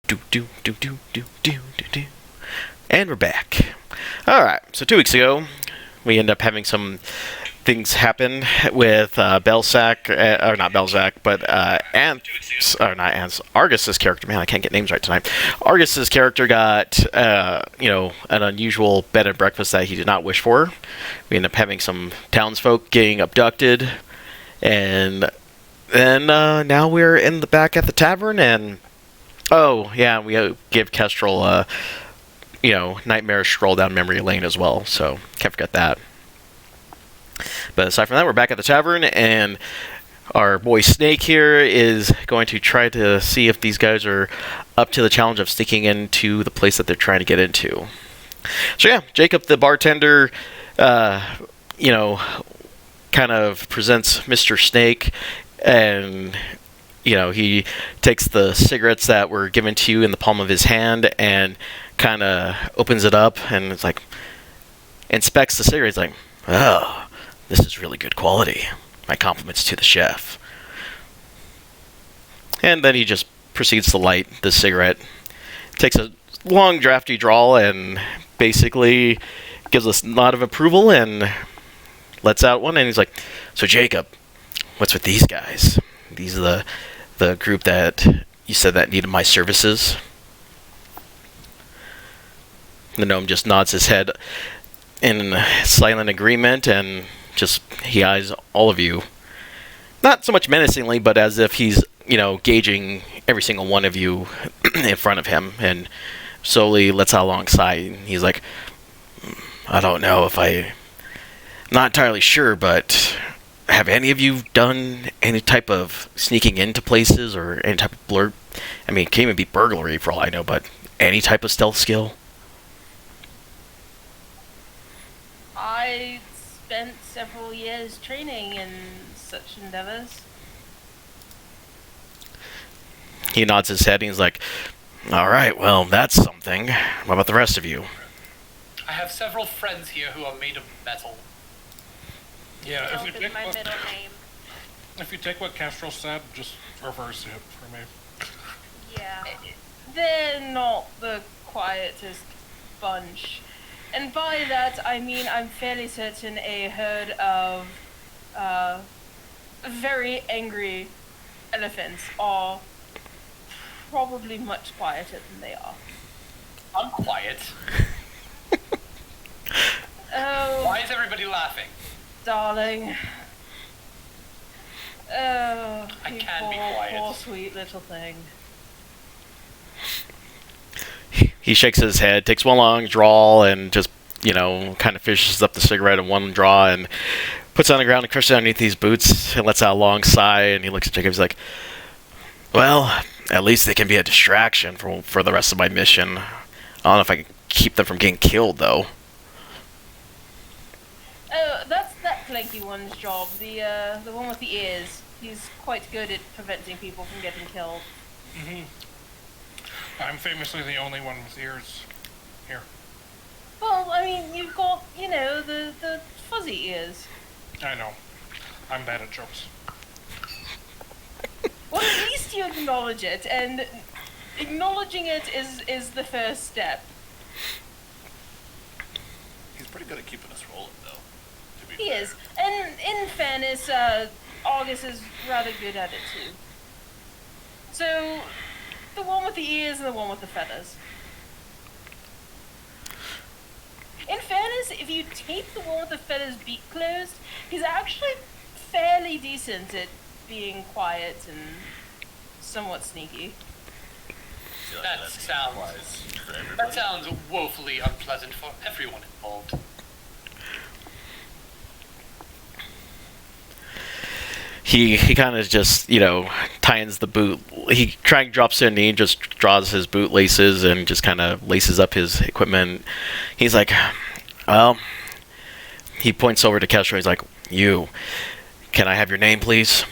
Do do do do do do do do. And we're back. All right. So 2 weeks ago, we end up having some things happen with Belzac, or not Belzac, but or not Ants, Argus's character. Man, I can't get names right tonight. Argus's character got, an unusual bed and breakfast that he did not wish for. We end up having some townsfolk getting abducted, and then now we're in the back at the tavern, and oh yeah, we give Kestrel nightmarish stroll down memory lane as well. So can't forget that. But aside from that, we're back at the tavern, and our boy Snake here is going to try to see if these guys are up to the challenge of sneaking into the place that they're trying to get into. So yeah, Jacob, the bartender, kind of presents Mr. Snake, and he takes the cigarettes that were given to you in the palm of his hand and kind of opens it up, and it's like, inspects the cigarettes, like, oh, this is really good quality. My compliments to the chef. And then he just proceeds to light the cigarette, takes a long drafty draw, and basically gives us a nod of approval and lets out one, and he's like, so Jacob, what's with these guys? These are the group that you said that needed my services? The gnome just nods his head in silent agreement, and he eyes all of you. Not so much menacingly, but as if he's, gauging every single one of you in front of him, and slowly lets out alongside. He's like, I don't know if not entirely sure, but have any of you done any type of sneaking into places or any type of blur? I mean, it can't even be burglary for all I know, but any type of stealth skill? I spent several years training in such endeavors. He nods his head and he's like, all right, well, that's something. What about the rest of you? I have several friends here who are made of metal. Yeah, Delph is my middle name. if you take what Kestrel said, just reverse it for me. Yeah. They're not the quietest bunch. And by that, I mean I'm fairly certain a herd of very angry elephants are probably much quieter than they are. I'm quiet. Oh. Why is everybody laughing? Darling. Oh, I you can be poor, quiet. poor sweet little thing. He shakes his head, takes one long draw, and just, kind of fishes up the cigarette in one draw and puts it on the ground and crushes it underneath these boots and lets out a long sigh, and he looks at Jacob. He's like, well, at least they can be a distraction for the rest of my mission. I don't know if I can keep them from getting killed, though. Oh, that's that flanky one's job. The one with the ears. He's quite good at preventing people from getting killed. Mm-hmm. I'm famously the only one with ears here. Well, I mean, you've got, the fuzzy ears. I know. I'm bad at jokes. Well, at least you acknowledge it, and acknowledging it is the first step. He's pretty good at keeping us rolling, though. To be He fair. is. And in fairness, August is rather good at it too. So, the one with the ears and the one with the feathers. In fairness, if you tape the one with the feathers beak closed, he's actually fairly decent at being quiet and somewhat sneaky. Feel like That that's sounds- wise for That everybody. sounds woefully unpleasant for everyone involved. He kind of just, tightens the boot. He drops to a knee, just draws his boot laces and just kind of laces up his equipment. He's like, well, he points over to Kestrel. He's like, you, can I have your name, please?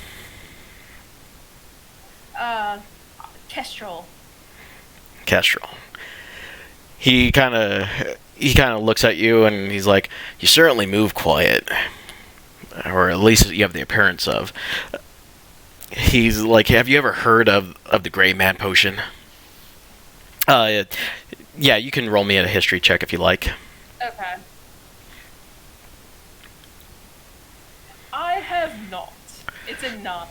Kestrel. Kestrel. He kind of looks at you and he's like, you certainly move quiet. Or at least you have the appearance of. He's like, have you ever heard of the Gray Man potion? Uh, yeah, you can roll me a history check if you like. Okay. I have not. It's a 9.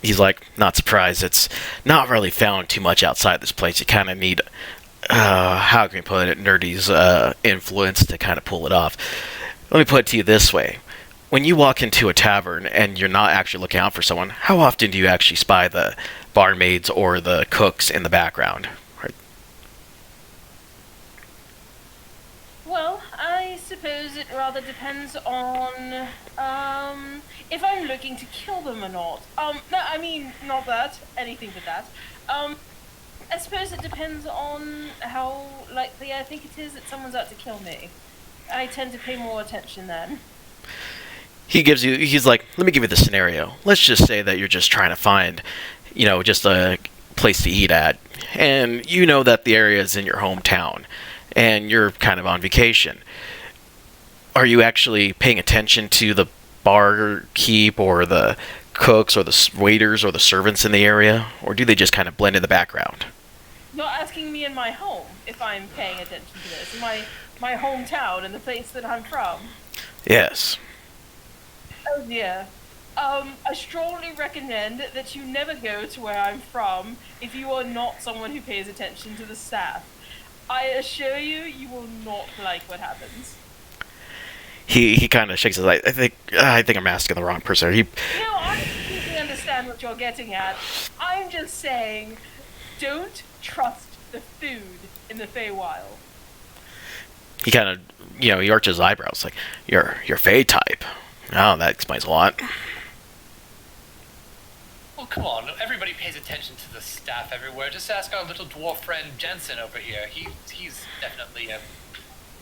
He's like, not surprised. It's not really found too much outside this place. You kind of need, how can we put it, Nerdy's influence to kind of pull it off. Let me put it to you this way. When you walk into a tavern and you're not actually looking out for someone, how often do you actually spy the barmaids or the cooks in the background? Right? Well, I suppose it rather depends on, if I'm looking to kill them or not. No, I mean, not that. Anything but that. I suppose it depends on how likely I think it is that someone's out to kill me. I tend to pay more attention then. He's like, let me give you the scenario. Let's just say that you're just trying to find, just a place to eat at. And you know that the area is in your hometown. And you're kind of on vacation. Are you actually paying attention to the barkeep or the cooks or the waiters or the servants in the area? Or do they just kind of blend in the background? You're asking me in my home if I'm paying attention to this. In my hometown and the place that I'm from. Yes. Oh dear. I strongly recommend that you never go to where I'm from if you are not someone who pays attention to the staff. I assure you, you will not like what happens. He kind of shakes his head. I think I'm asking the wrong person. I completely understand what you're getting at. I'm just saying, don't trust the food in the Feywild. He kind of, he arches his eyebrows, like, you're Fey type. Oh, that explains a lot. Well, come on. Everybody pays attention to the staff everywhere. Just ask our little dwarf friend Jensen over here. He's definitely a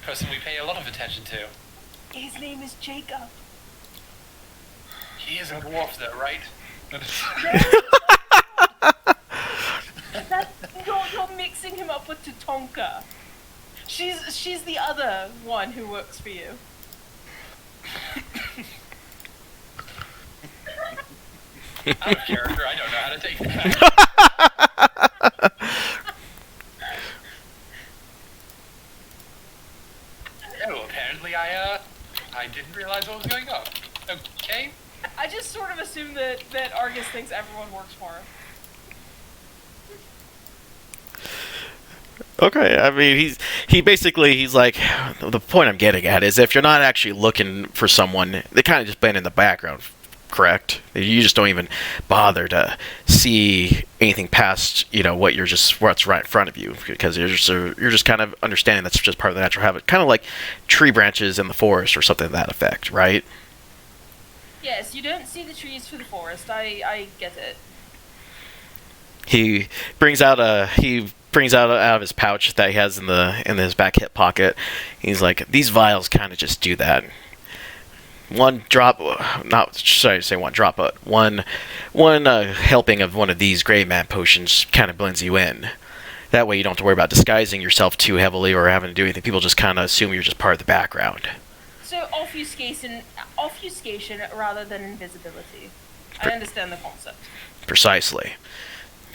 person we pay a lot of attention to. His name is Jacob. He is a dwarf, though, right? You're mixing him up with Tatonka. She's the other one who works for you. Out of character, I don't know how to take that. Oh, apparently I didn't realize what was going on. Okay. I just sort of assume that Argus thinks everyone works for him. Okay, I mean, he's like, the point I'm getting at is if you're not actually looking for someone, they kind of just blend in the background, correct? You just don't even bother to see anything past, what's right in front of you, because you're just kind of understanding that's just part of the natural habit, kind of like tree branches in the forest or something to that effect, right? Yes, you don't see the trees for the forest. I get it. He brings out out of his pouch that he has in his back hip pocket. He's like, these vials kind of just do that. One drop, not sorry to say one drop, but one helping of one of these gray man potions kind of blends you in. That way you don't have to worry about disguising yourself too heavily or having to do anything. People just kind of assume you're just part of the background. So obfuscation rather than invisibility. I understand the concept. Precisely.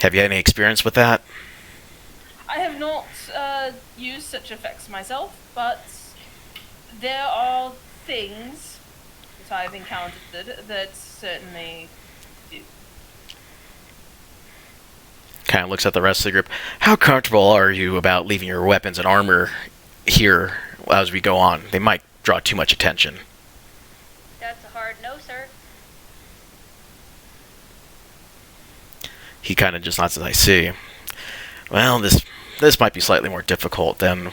Have you had any experience with that? I have not used such effects myself, but there are things that I've encountered that certainly do. Kind of looks at the rest of the group. How comfortable are you about leaving your weapons and armor here as we go on? They might draw too much attention. That's a hard no, sir. He kind of just nods as I see. Well, this might be slightly more difficult. Then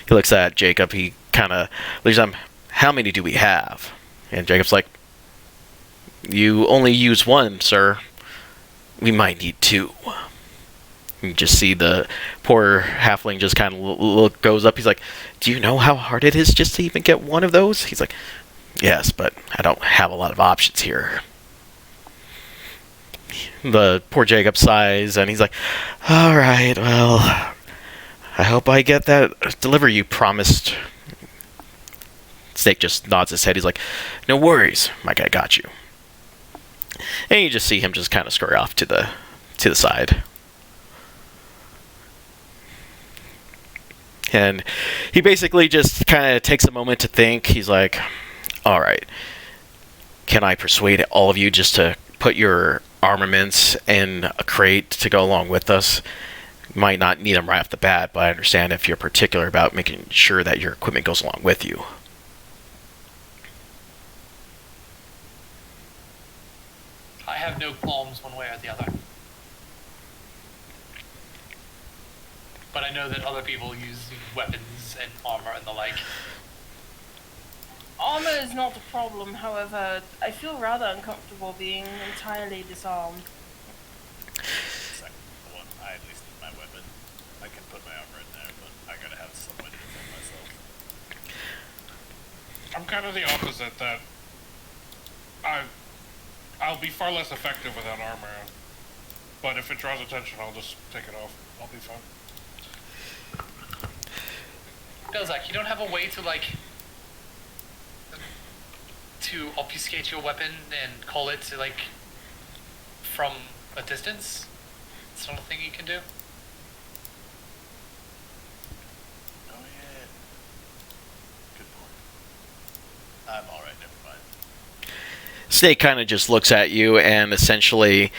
he looks at Jacob. He kind of looks at him. How many do we have? And Jacob's like, you only use one, sir. We might need two. You just see the poor halfling just kind of goes up. He's like, do you know how hard it is just to even get one of those? He's like, yes, but I don't have a lot of options here. The poor Jacob sighs, and he's like, all right, well, I hope I get that delivery you promised. Snake just nods his head. He's like, no worries, my guy got you. And you just see him just kind of scurry off to the side. And he basically just kind of takes a moment to think. He's like, all right, can I persuade all of you just to put your armaments in a crate to go along with us? You might not need them right off the bat, but I understand if you're particular about making sure that your equipment goes along with you. I have no qualms one way or the other. But I know that other people use weapons and armor and the like. Armor is not a problem, however, I feel rather uncomfortable being entirely disarmed. Second one, I at least need my weapon. I can put my armor in there, but I gotta have some way to defend myself. I'm kind of the opposite, that I'll be far less effective without armor. But if it draws attention, I'll just take it off. I'll be fine. Belzak, you don't have a way to, like, to obfuscate your weapon and call it, like, from a distance? It's not a thing you can do? Oh yeah. Good point. I'm alright, never mind. Snake kind of just looks at you and essentially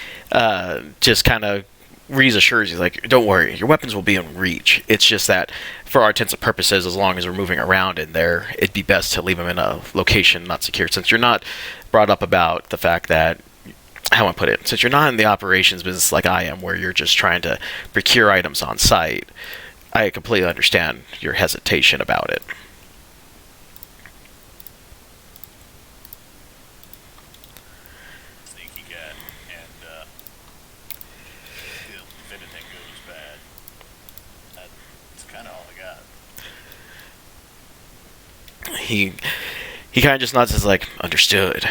just kind of reassures you, like, don't worry, your weapons will be in reach. It's just that, for our intents and purposes, as long as we're moving around in there, it'd be best to leave them in a location not secure. Since you're not brought up about the fact that, how I put it, since you're not in the operations business like I am, where you're just trying to procure items on site, I completely understand your hesitation about it. Sneaky cat, and if anything goes bad, that's kind of all I got. He kind of just nods and is like, understood.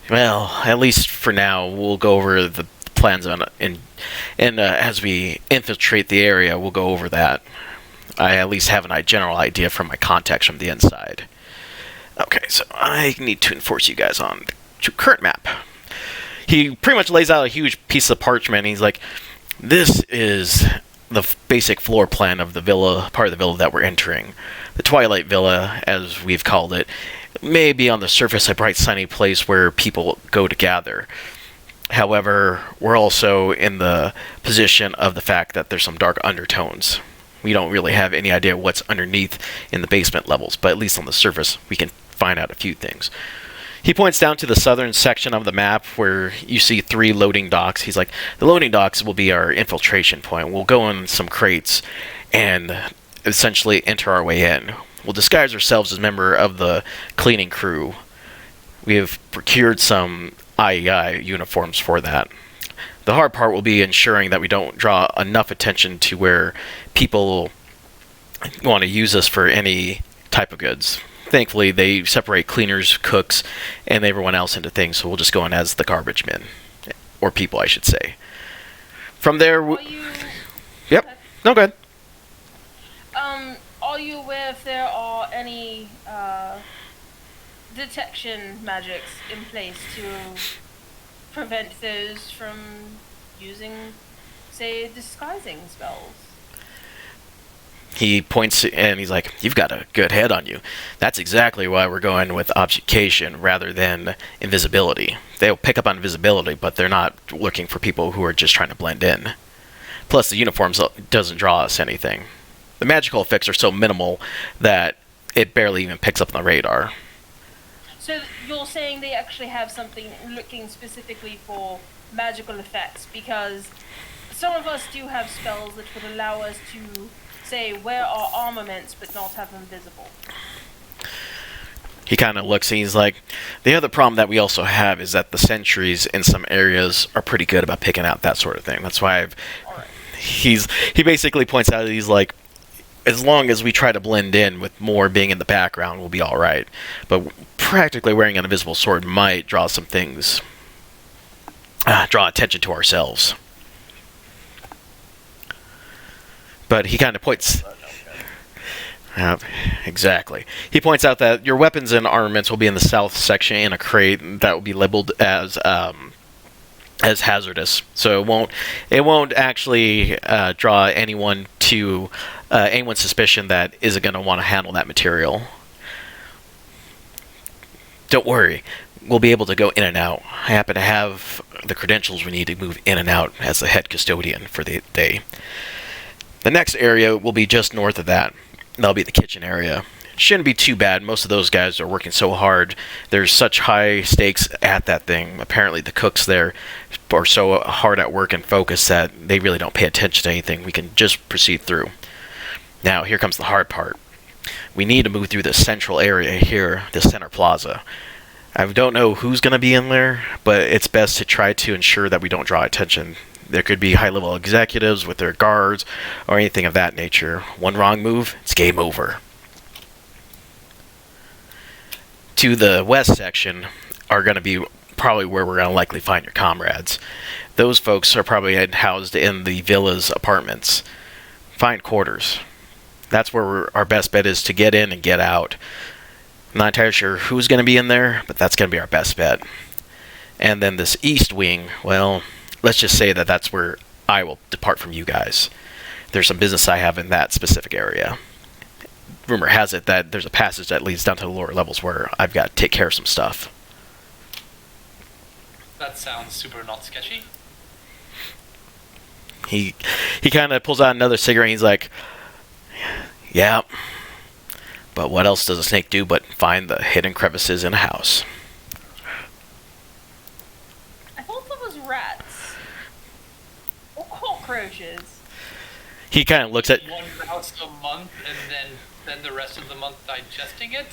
Well, at least for now, we'll go over the plans on and as we infiltrate the area, we'll go over that. I at least have a general idea from my contacts from the inside. Okay, so I need to enforce you guys on the current map. He pretty much lays out a huge piece of parchment, and he's like, this is the basic floor plan of the villa, part of the villa that we're entering. The Twilight Villa, as we've called it, may be on the surface a bright sunny place where people go to gather. However, we're also in the position of the fact that there's some dark undertones. We don't really have any idea what's underneath in the basement levels, but at least on the surface we can find out a few things. He points down to the southern section of the map where you see 3 loading docks. He's like, the loading docks will be our infiltration point. We'll go in some crates and essentially enter our way in. We'll disguise ourselves as a member of the cleaning crew. We have procured some IEI uniforms for that. The hard part will be ensuring that we don't draw enough attention to where people want to use us for any type of goods. Thankfully, they separate cleaners, cooks, and everyone else into things, so we'll just go in as the garbage men. Or people, I should say. From there... Are you... Yep. No, go ahead. Are you aware if there are any, detection magics in place to prevent those from using, say, disguising spells? He points and he's like, you've got a good head on you. That's exactly why we're going with obfuscation rather than invisibility. They'll pick up on invisibility, but they're not looking for people who are just trying to blend in. Plus, the uniforms doesn't draw us anything. The magical effects are so minimal that it barely even picks up on the radar. So you're saying they actually have something looking specifically for magical effects, because some of us do have spells that would allow us to, say, wear our armaments but not have them visible. He kind of looks and he's like, the other problem that we also have is that the sentries in some areas are pretty good about picking out that sort of thing. That's why he basically points out that he's like, as long as we try to blend in with more being in the background, we'll be all right. But practically wearing an invisible sword might draw some things, draw attention to ourselves. But he kind of points... exactly. He points out that your weapons and armaments will be in the south section in a crate that will be labeled as hazardous. So it won't actually draw anyone to anyone's suspicion that isn't going to want to handle that material. Don't worry, we'll be able to go in and out. I happen to have the credentials we need to move in and out as the head custodian for the day. The next area will be just north of that. That'll be the kitchen area. Shouldn't be too bad. Most of those guys are working so hard. There's such high stakes at that thing. Apparently the cooks there are so hard at work and focused that they really don't pay attention to anything. We can just proceed through. Now, here comes the hard part. We need to move through the central area here, the center plaza. I don't know who's going to be in there, but it's best to try to ensure that we don't draw attention. There could be high-level executives with their guards or anything of that nature. One wrong move, it's game over. To the west section are going to be probably where we're going to likely find your comrades. Those folks are probably housed in the villa's apartments. Find quarters. That's where our best bet is to get in and get out. I'm not entirely sure who's going to be in there, but that's going to be our best bet. And then this east wing, well, let's just say that that's where I will depart from you guys. There's some business I have in that specific area. Rumor has it that there's a passage that leads down to the lower levels where I've got to take care of some stuff. That sounds super not sketchy. He kind of pulls out another cigarette and he's like, yeah, but what else does a snake do but find the hidden crevices in a house? I thought that was rats. Or cockroaches. He kind of looks at... One mouse a month and then the rest of the month digesting it?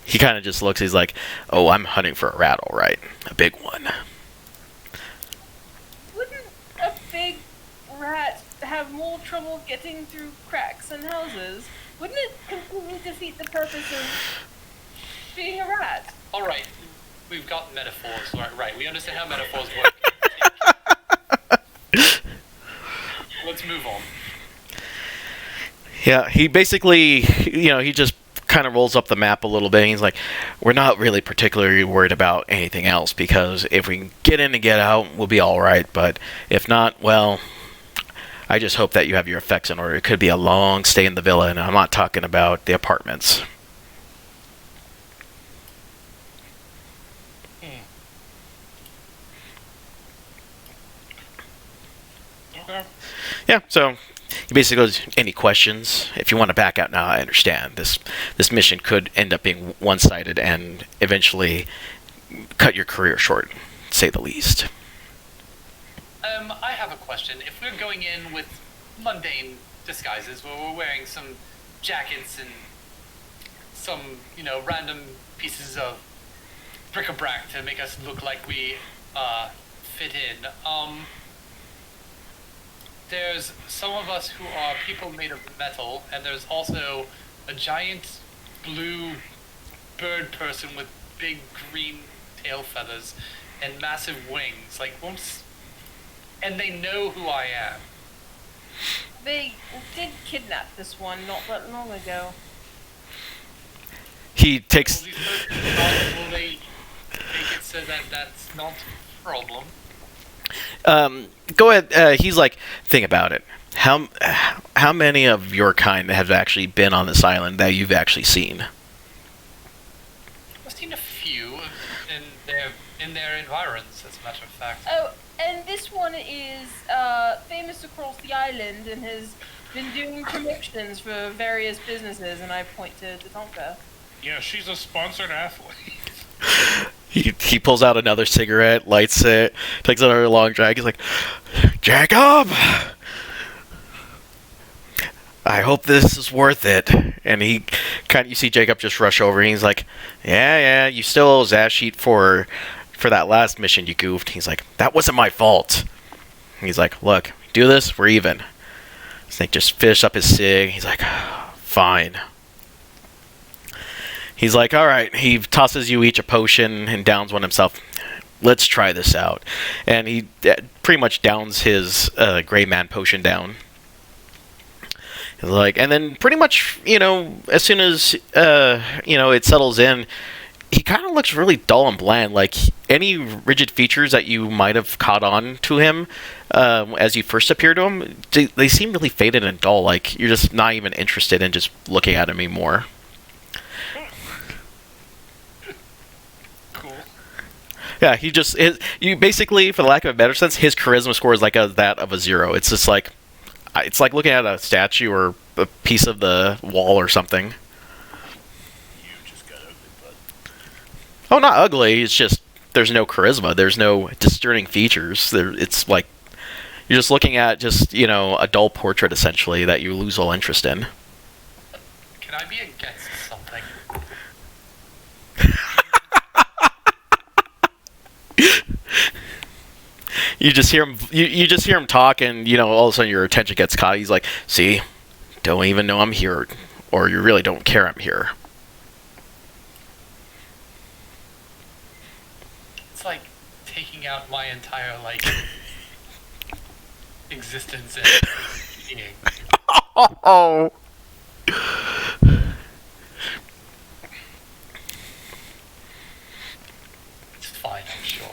He kind of just looks, he's like, oh, I'm hunting for a rat, all right. A big one. Wouldn't a big rat have more trouble getting through cracks in houses? Wouldn't it completely defeat the purpose of being a rat? Alright, we've got metaphors. Right, we understand how metaphors work. Let's move on. Yeah, he basically, he just kind of rolls up the map a little bit. And he's like, we're not really particularly worried about anything else because if we can get in and get out, we'll be all right. But if not, well, I just hope that you have your effects in order. It could be a long stay in the villa, and I'm not talking about the apartments. Okay. Yeah, so he basically goes, any questions? If you want to back out now, I understand. This mission could end up being one-sided and eventually cut your career short, to say the least. I have a question. If we're going in with mundane disguises where we're wearing some jackets and some, random pieces of bric-a-brac to make us look like we fit in, there's some of us who are people made of metal, and there's also a giant blue bird person with big green tail feathers and massive wings. And they know who I am. They did kidnap this one not that long ago. He takes... Will they make it so that that's not a problem? Go ahead. He's like, think about it. How many of your kind have actually been on this island that you've actually seen? I've seen a few in their environs, as a matter of fact. Oh, and this one is famous across the island and has been doing promotions for various businesses, and I point to Tatanka. Yeah, she's a sponsored athlete. He pulls out another cigarette, lights it, takes another long drag. He's like, Jacob! I hope this is worth it. And you see Jacob just rush over and he's like, yeah, you still owe Zash sheet for that last mission you goofed. He's like, that wasn't my fault. And he's like, look, do this, we're even. Snake just finished up his cig. He's like, fine. He's like, alright. He tosses you each a potion and downs one himself. Let's try this out. And he pretty much downs his gray man potion down. Like, and then pretty much, as soon as, it settles in, he kind of looks really dull and bland. Like any rigid features that you might have caught on to him as you first appeared to him, they seem really faded and dull. Like you're just not even interested in just looking at him anymore. Cool. Yeah, you basically, for the lack of a better sense, his charisma score is like that of a 0. It's just like it's like looking at a statue or a piece of the wall or something. You just got ugly, bud. Oh, not ugly. It's just there's no charisma. There's no discerning features. It's like you're just looking at a dull portrait essentially that you lose all interest in. Can I be against something? You just hear him. You just hear him talk, and all of a sudden your attention gets caught. He's like, "See, don't even know I'm here, or you really don't care I'm here." It's like taking out my entire existence and being. Oh. It's fine, I'm sure.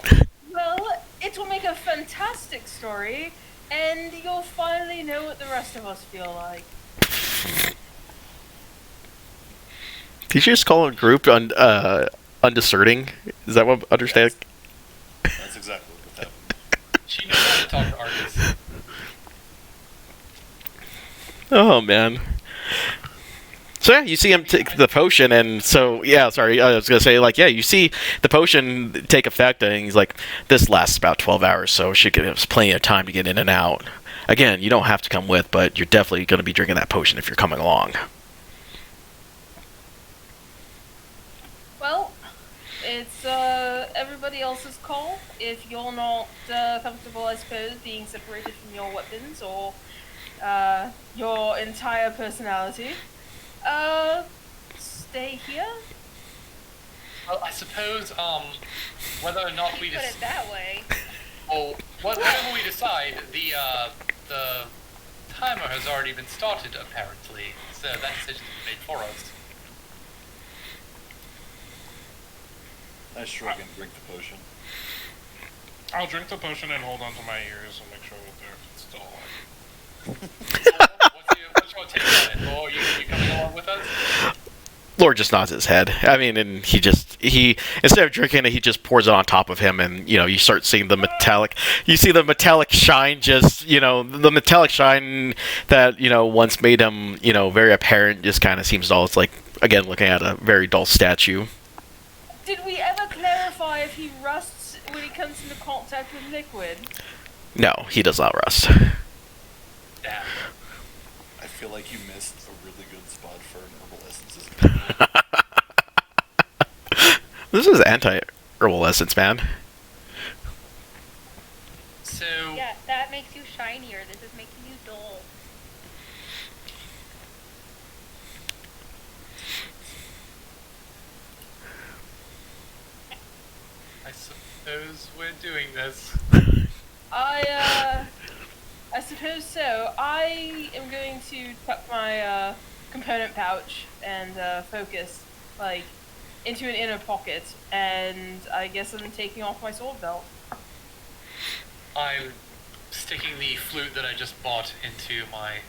Well, it will make a fantastic story, and you'll finally know what the rest of us feel like. Did you just call a group undiscerning? Is that what I'm understanding? That's exactly what happened. She knows how to talk to artists. Oh man. So yeah, you see him take the potion, and so yeah. Sorry, I was gonna say you see the potion take effect, and he's like, "This lasts about 12 hours, so she gives us plenty of time to get in and out." Again, you don't have to come with, but you're definitely gonna be drinking that potion if you're coming along. Well, it's everybody else's call. If you're not comfortable, I suppose, being separated from your weapons or your entire personality, stay here. Well, I suppose, whether or not we Put it that way. whatever we decide, the timer has already been started, apparently. So that decision's been made for us. I shrug and drink the potion. I'll drink the potion and hold on to my ears and make sure that they're still alive. What's your take on it? Or you coming along with us? Lord just nods his head. I mean, and he instead of drinking it, he just pours it on top of him, and you start seeing the metallic. You see the metallic shine, the metallic shine that once made him very apparent. Just kind of seems dull. It's like again looking at a very dull statue. Did we ever clarify if he rusts when he comes into contact with liquid? No, he does not rust. Damn. I feel like you missed a really good spot for an herbal essences. This is anti-herbal essence, man. So, Yeah, that makes you shinier. This is making you dull. I suppose we're doing this. I suppose so. I am going to tuck my component pouch and focus into an inner pocket, and I guess I'm taking off my sword belt. I'm sticking the flute that I just bought into my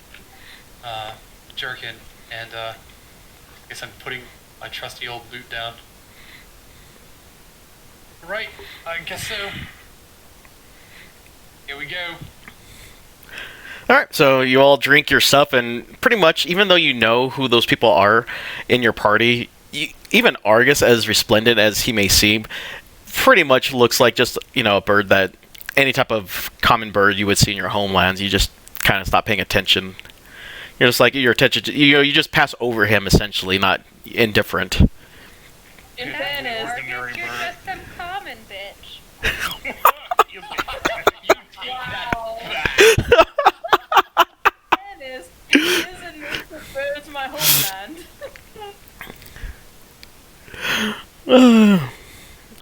jerkin, and I guess I'm putting my trusty old boot down. Right, I guess so. Here we go. Alright, so you all drink your stuff, and pretty much, even though you know who those people are in your party, even Argus, as resplendent as he may seem, pretty much looks like just, a bird that, any type of common bird you would see in your homelands. You just kind of stop paying attention. You're just like, your attention, you just pass over him, essentially, not indifferent. In Yeah. fairness, Ordinary You're bird. just some common bitch. You take wow. that. Fairness, it is a native bird to my homeland.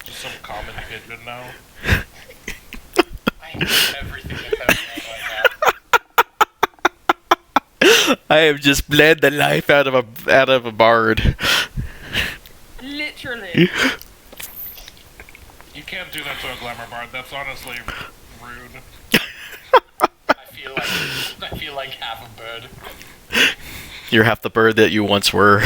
Just some common pigeon now. I hate everything that's happening right now. I have just bled the life out of a bard. Literally. Literally. You can't do that to a glamour bard. That's honestly rude. I feel like half a bird. You're half the bird that you once were.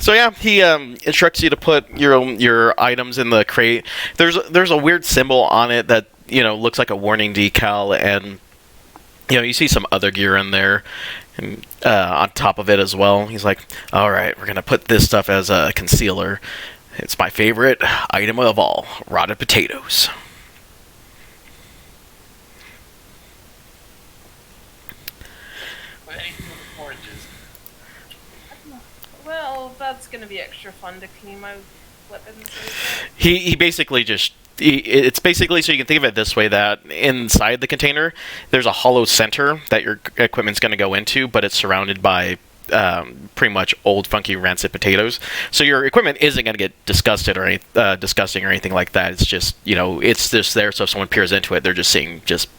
So yeah, he instructs you to put your items in the crate. There's a weird symbol on it that looks like a warning decal, and you see some other gear in there, and on top of it as well. He's like, "All right, we're gonna put this stuff as a concealer. It's my favorite item of all: rotted potatoes." But anything with oranges. Well, that's gonna be extra fun to clean my weapons with. He basically just it's basically, so you can think of it this way, that inside the container there's a hollow center that your equipment's going to go into, but it's surrounded by pretty much old funky rancid potatoes. So your equipment isn't going to get disgusted or disgusting or anything like that. It's just it's just there, so if someone peers into it, they're just seeing just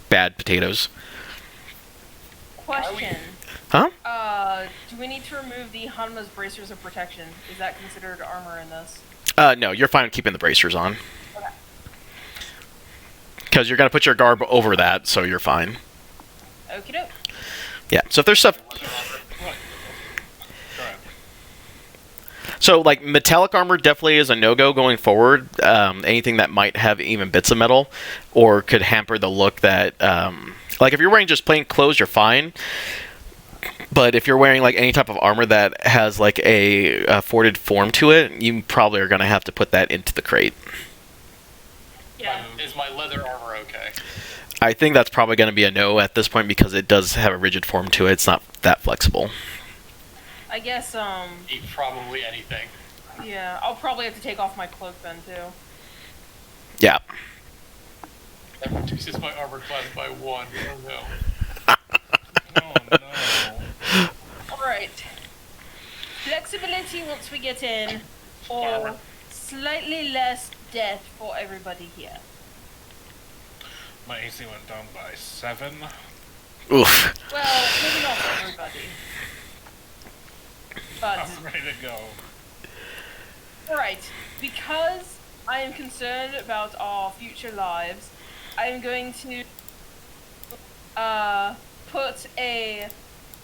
bad potatoes. Question. Huh? Do we need to remove the Hanma's bracers of protection? Is that considered armor in this? No, you're fine keeping the bracers on. Okay. Because you're going to put your garb over that, so you're fine. Okie doke. Yeah, so if there's stuff... Go ahead. So, like, metallic armor definitely is a no-go going forward. Anything that might have even bits of metal, or could hamper the look that... like, if you're wearing just plain clothes, you're fine. But if you're wearing like any type of armor that has like a forwarded form to it, you probably are going to have to put that into the crate. Yeah. Is my leather armor okay? I think that's probably going to be a no at this point because it does have a rigid form to it. It's not that flexible. I guess, Eat probably anything. yeah, I'll probably have to take off my cloak then, too. Yeah. That reduces my armor class by 1. Oh no. Oh no. Alright. Flexibility once we get in, or slightly less death for everybody here. My AC went down by 7. Oof. Well, maybe not for everybody. But, I'm ready to go. alright, because I am concerned about our future lives, I am going to put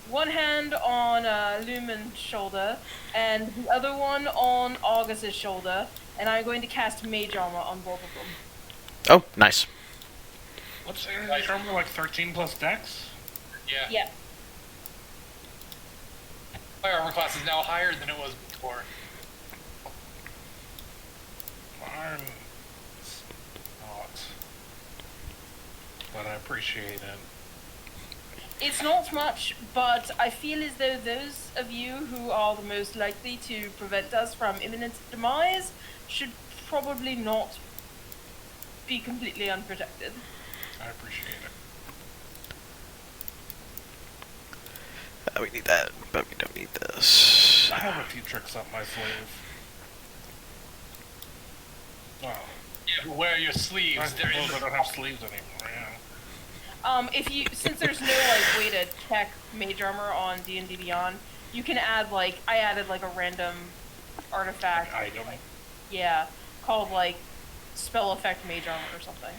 one hand on Lumen's shoulder and the other one on Augus's shoulder, and I'm going to cast Mage Armor on both of them. Oh, nice. What's energy armor, like 13 plus dex? Yeah. Yeah. My armor class is now higher than it was before. Mine is not. But I appreciate it. It's not much, but I feel as though those of you who are the most likely to prevent us from imminent demise should probably not be completely unprotected. I appreciate it. We need that, but we don't need this. I have a few tricks up my sleeve. Oh. Yeah, but where are your sleeves? I They're in suppose I the don't have sleeves anymore, yeah. Since there's no way to check Mage Armor on D&D Beyond, you can add I added a random artifact. Item. Yeah, called spell effect Mage Armor or something.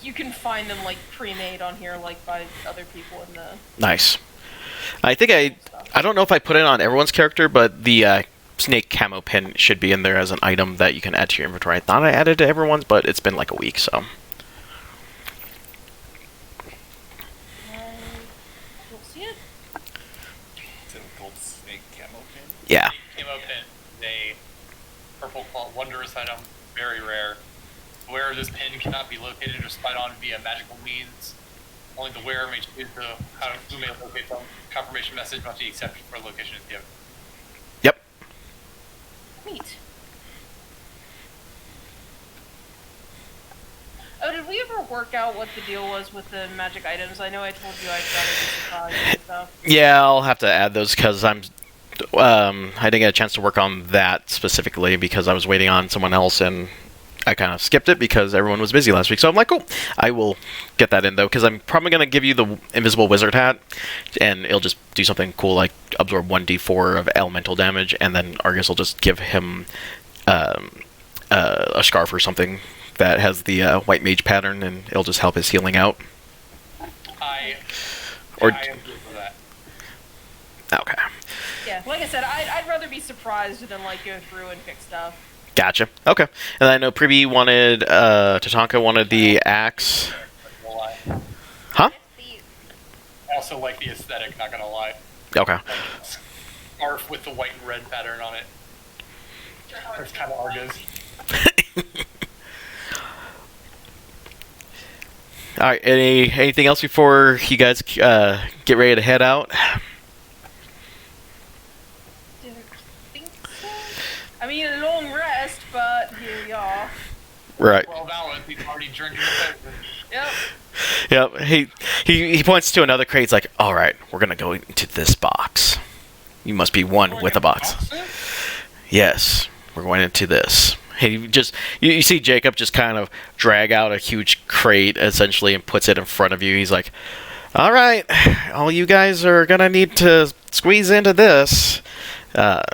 You can find them pre-made on here by other people in the Nice. I think I don't know if I put it on everyone's character, but the snake camo pin should be in there as an item that you can add to your inventory. I thought I added to everyone's, but it's been a week, so. I don't see it. Is it a gold snake camo pin? Yeah. camo pin. A purple wondrous item, very rare. Where this pin cannot be located or spied on via magical means. Only the wearer may choose who may locate them. Confirmation message must be accepted for location is given. Yep. Neat. Oh, did we ever work out what the deal was with the magic items? I know I told you I'd rather be surprised and stuff. Yeah, I'll have to add those because I didn't get a chance to work on that specifically because I was waiting on someone else, and I kind of skipped it because everyone was busy last week. So I'm like, cool, I will get that in though, because I'm probably gonna give you the invisible wizard hat, and it'll just do something cool like absorb 1d4 of elemental damage, and then Argus will just give him a scarf or something that has the white mage pattern, and it'll just help his healing out. I Or- I am good for that. Okay, Yeah, like I said, I'd rather be surprised than like go through and pick stuff. gotcha. Okay, and I know Privy wanted Tatanka wanted the axe. Not gonna lie. Huh? These. I also like the aesthetic. Not gonna lie. Okay. Like, scarf with the white and red pattern on it. It's kind of Argus. All right. Anything else before you guys get ready to head out? Didn't think so. I mean, a long rest, but here we are. Right. Well, Valorant, he's already drinking the potion. Yep. Yep. He points to another crate. He's like, "All right, we're gonna go into this box. You must be one with the box." Yes, we're going into this. Hey, you see Jacob just kind of drag out a huge crate essentially and puts it in front of you. He's like, "All right, all you guys are gonna need to squeeze into this." Let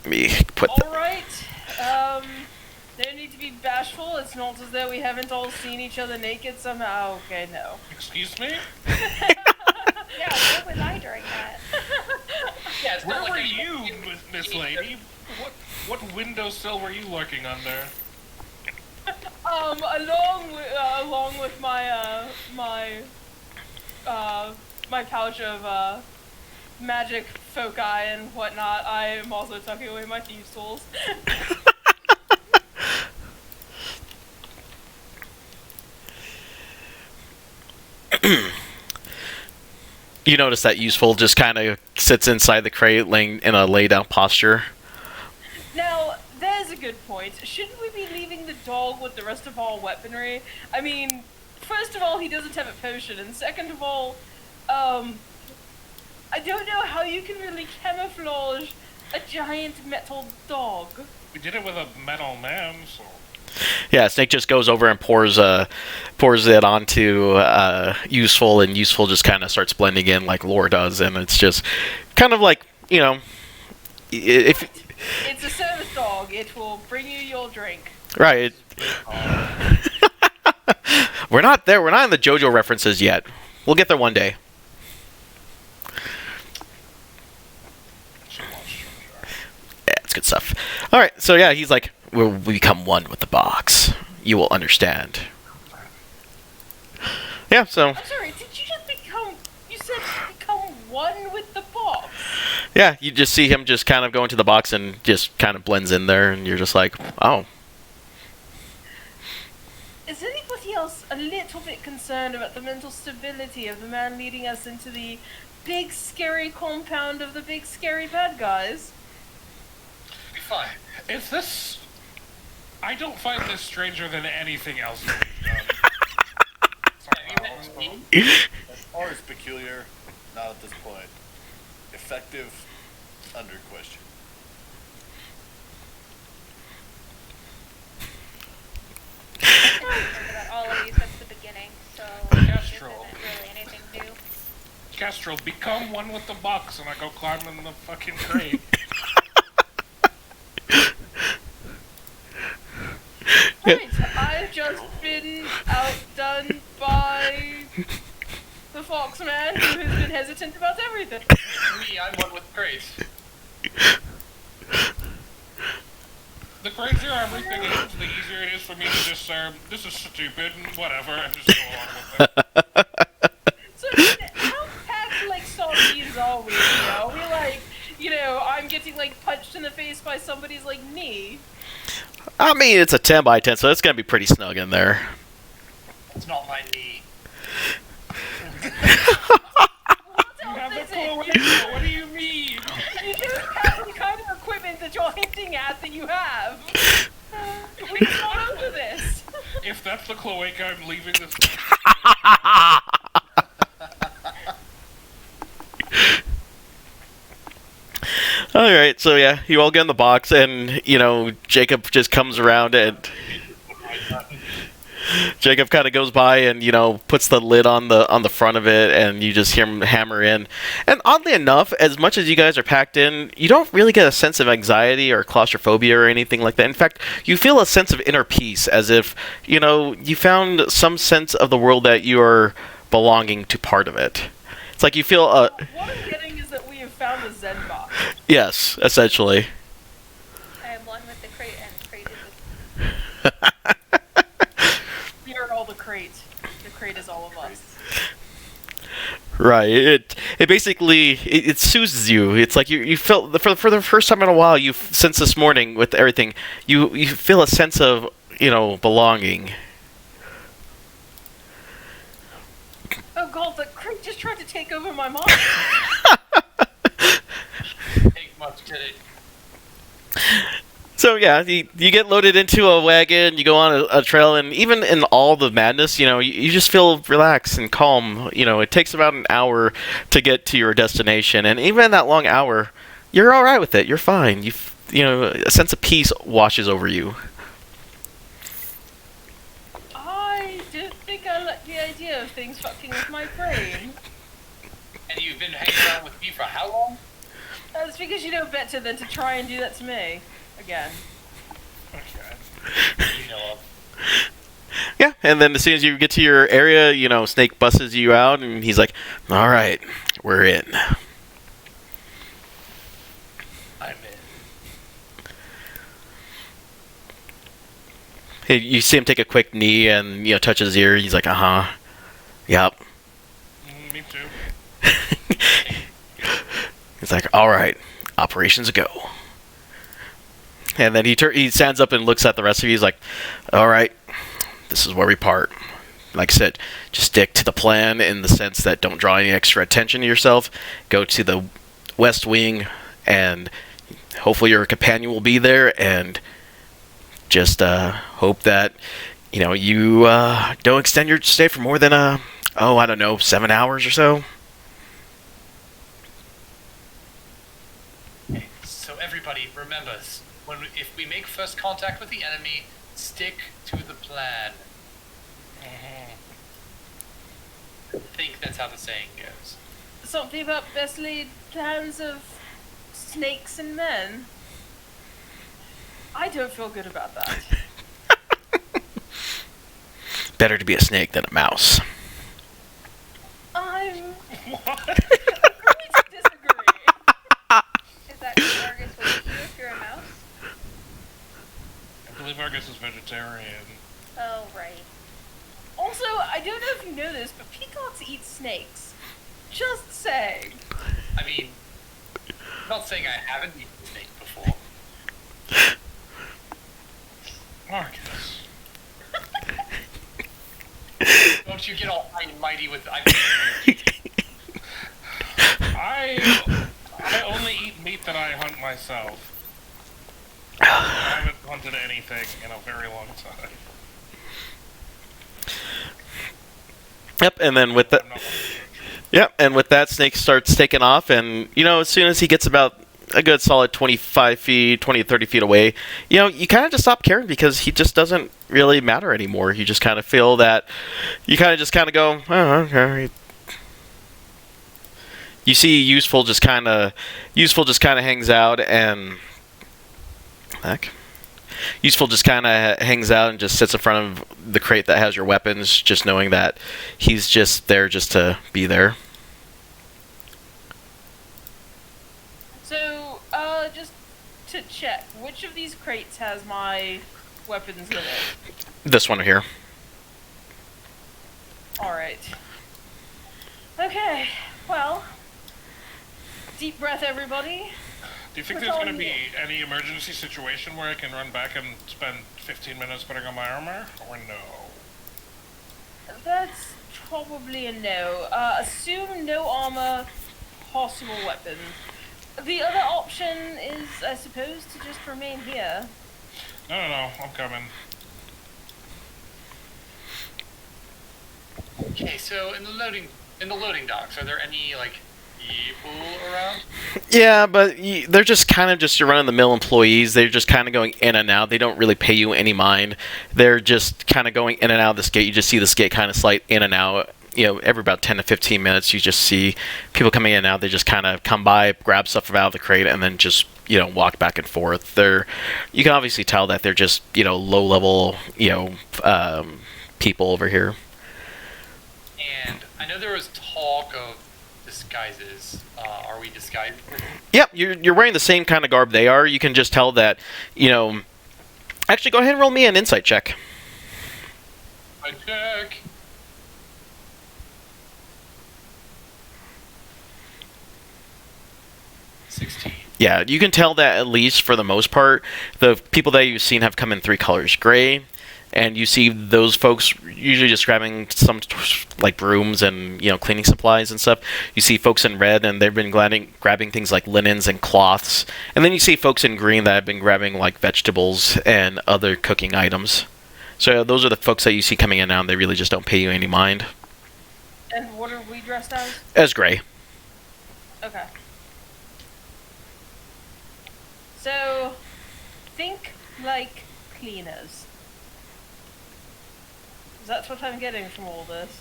me put the. All right. No need to be bashful. It's not as though we haven't all seen each other naked somehow. Okay, no. Excuse me? Yeah, where was I during that? Yeah, it's Where not were like you, Miss Lady? What windowsill were you lurking under? Along with my my pouch of magic foci and whatnot, I am also tucking away my thieves' tools. You notice that Useful just kind of sits inside the crate, laying in a lay down posture. Now, there's a good point. Shouldn't we be leaving the dog with the rest of our weaponry? I mean, first of all, he doesn't have a potion, and second of all, I don't know how you can really camouflage a giant metal dog. We did it with a metal man, so... Yeah, Snake just goes over and pours it onto Useful, and Useful just kind of starts blending in like Lore does, and it's just kind of like, you know, if It's a service dog. It will bring you your drink. right. We're not there. We're not in the JoJo references yet. We'll get there one day. Yeah, it's good stuff. All right, so yeah, he's like, "We'll become one with the box. You will understand." Yeah, so I'm sorry, did you just become... You said become one with the box? yeah, you just see him just kind of go into the box and just kind of blends in there, and you're just like, "Oh, Is anybody else a little bit concerned about the mental stability of the man leading us into the big scary compound of the big scary bad guys? Be fine. Is this... I don't find this stranger than anything else that we've done. Have you met me? As far as peculiar, not at this point. Effective, under question. I remember that all of you since the beginning, so this Castro. isn't really anything new. Castro, become one with the box, and I go climb in the fucking crate. Right, I've just been outdone by the Foxman, who has been hesitant about everything. Me, I'm one with grace. The crazier everything is, the easier it is for me to just say, this is stupid, and whatever, and just go along with it. So, how packed, like, sardines are we, you know? Are we, like, you know, I'm getting, like, punched in the face by somebody's, like, knee? I mean, it's a 10 by 10, so it's gonna be pretty snug in there." It's not my knee. What You else have is the it? cloaca, what do you mean? You don't have the kind of equipment that you're hinting at that you have. We've gone over this. If that's the cloaca, I'm leaving this. All right, so yeah, you all get in the box, and you know Jacob just comes around and Jacob kind of goes by and puts the lid on the front of it, and you just hear him hammer in. And oddly enough, as much as you guys are packed in, you don't really get a sense of anxiety or claustrophobia or anything like that. In fact, you feel a sense of inner peace, as if you found some sense of the world that you are belonging to part of it. It's like you feel What I'm getting is that we have found a Zen box. yes, essentially. I am one with the crate, and crate is We are all the crate. The crate is all of us. Right. It basically it soothes you. It's like you feel for the first time in a while, since this morning with everything, you feel a sense of belonging. Oh god, the crate just tried to take over my mind. Take much did it. So yeah, you get loaded into a wagon, you go on a trail, and even in all the madness, you just feel relaxed and calm. It takes about an hour to get to your destination, and even in that long hour, you're all right with it. You're fine. A sense of peace washes over you. I don't think I like the idea of things fucking with my brain. And you've been hanging around with me for how long? That's because you know better than to try and do that to me. Again. Okay. You know of. Yeah, and then as soon as you get to your area, Snake busses you out, and he's like, "All right, we're in." I'm in. Hey, you see him take a quick knee and touch his ear. He's like, yep. Me too. He's like, "All right, operations go." And then he stands up and looks at the rest of you. He's like, "All right, this is where we part. Like I said, just stick to the plan in the sense that don't draw any extra attention to yourself. Go to the West Wing, and hopefully your companion will be there. And just hope that you don't extend your stay for more than I don't know, 7 hours or so." Okay, so everybody remembers, if we make first contact with the enemy, stick to the plan. I think that's how the saying goes. Something about best laid plans of snakes and men. I don't feel good about that. Better to be a snake than a mouse. I'm What? agree to disagree. Is that Argus will eat you if you're a mouse? I believe Argus is vegetarian. Oh, right. Also, I don't know if you know this, but peacocks eat snakes. Just saying. I mean, I'm not saying I haven't eaten a snake before. Argus. Don't you get all high and mighty with... I only eat meat that I hunt myself. I haven't hunted anything in a very long time. Yep, and then with that, I'm not one of yep, and with that, Snake starts taking off, and as soon as he gets about a good solid 25 feet, 20 to 30 feet away, you kind of just stop caring because he just doesn't really matter anymore. You just kind of feel that, you kind of go, oh, okay. You see Useful just kind of hangs out, and heck. Useful just kind of hangs out and just sits in front of the crate that has your weapons, just knowing that he's just there just to be there. So, just to check, which of these crates has my weapons in it? This one here. Alright. Okay, well, deep breath, everybody. Do you think What's there's all going to you- be any emergency situation where I can run back and spend 15 minutes putting on my armor? Or no? That's probably a no. Assume no armor, possible weapon. The other option is, I suppose, to just remain here. No, I'm coming. Okay, so in the loading docks, are there any people around? Yeah, but they're just kind of just your run-of-the-mill employees. They're just kind of going in and out. They don't really pay you any mind. They're just kind of going in and out of this gate. You just see this gate kind of slide in and out. You know, every about 10 to 15 minutes, you just see people coming in and out. They just kind of come by, grab stuff out of the crate, and then just, you know, walk back and forth. You can obviously tell that they're just, you know, low-level, you know, people over here. And I know there was talk of disguises. Are we disguised? Yep, you're wearing the same kind of garb they are. You can just tell that, you know... Actually, go ahead and roll me an insight check. I check. Yeah, you can tell that at least for the most part, the people that you've seen have come in 3 colors. Gray, and you see those folks usually just grabbing some like brooms and, you know, cleaning supplies and stuff. You see folks in red, and they've been grabbing things like linens and cloths. And then you see folks in green that have been grabbing like vegetables and other cooking items. So those are the folks that you see coming in now, and they really just don't pay you any mind. And what are we dressed as? As Gray. Okay. So, think like cleaners. That's what I'm getting from all this.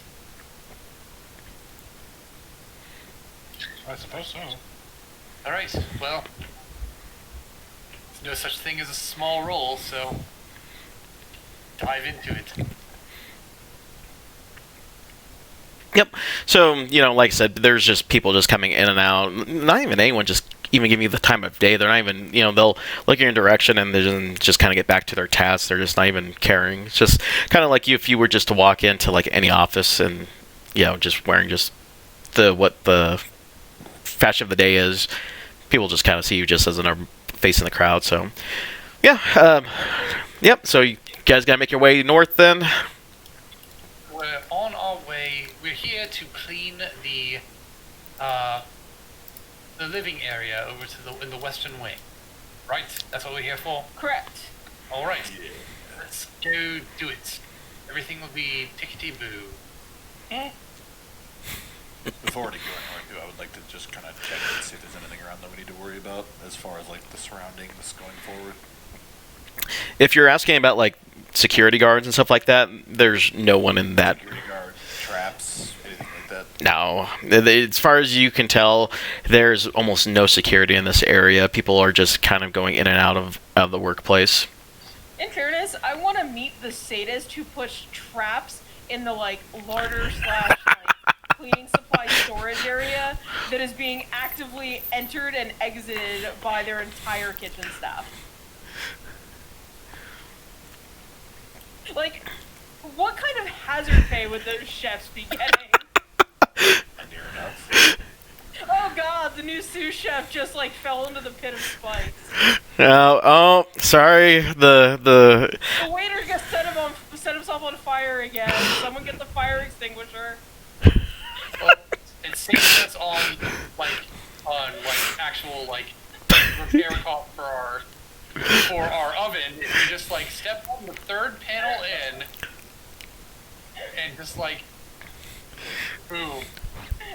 I suppose so. All right. Well, there's no such thing as a small role, so dive into it. Yep. So, you know, like I said, there's just people just coming in and out. Not even anyone just even giving you the time of day. They're not even, you know, they'll look in your direction and they just kind of get back to their tasks. They're just not even caring. It's just kind of like if you were just to walk into like any office and, you know, just wearing just what the fashion of the day is. People just kind of see you just as a face in the crowd. So, yeah. Yep. So you guys got to make your way north then. We're on our way. We're here to clean the living area over to in the western wing. Right? That's what we're here for? Correct. All right. Let's go do it. Everything will be tickety-boo. Before we go anywhere, too, I would like to just kind of check and see if there's anything around that we need to worry about as far as like the surroundings going forward. If you're asking about like security guards and stuff like that, there's no one in that. Security guards, traps, anything like that. No, as far as you can tell, there's almost no security in this area. People are just kind of going in and out of the workplace. In fairness, I want to meet the sadist who puts traps in the like larder slash like cleaning supply storage area that is being actively entered and exited by their entire kitchen staff. Like, what kind of hazard pay would those chefs be getting? Near enough. Oh god, the new sous chef just like fell into the pit of spikes. Oh, sorry. The The waiter just set himself on fire again. Someone get the fire extinguisher. Well, it saves us on actual repair cost for our oven. If you just like step on the third panel in and just like boom.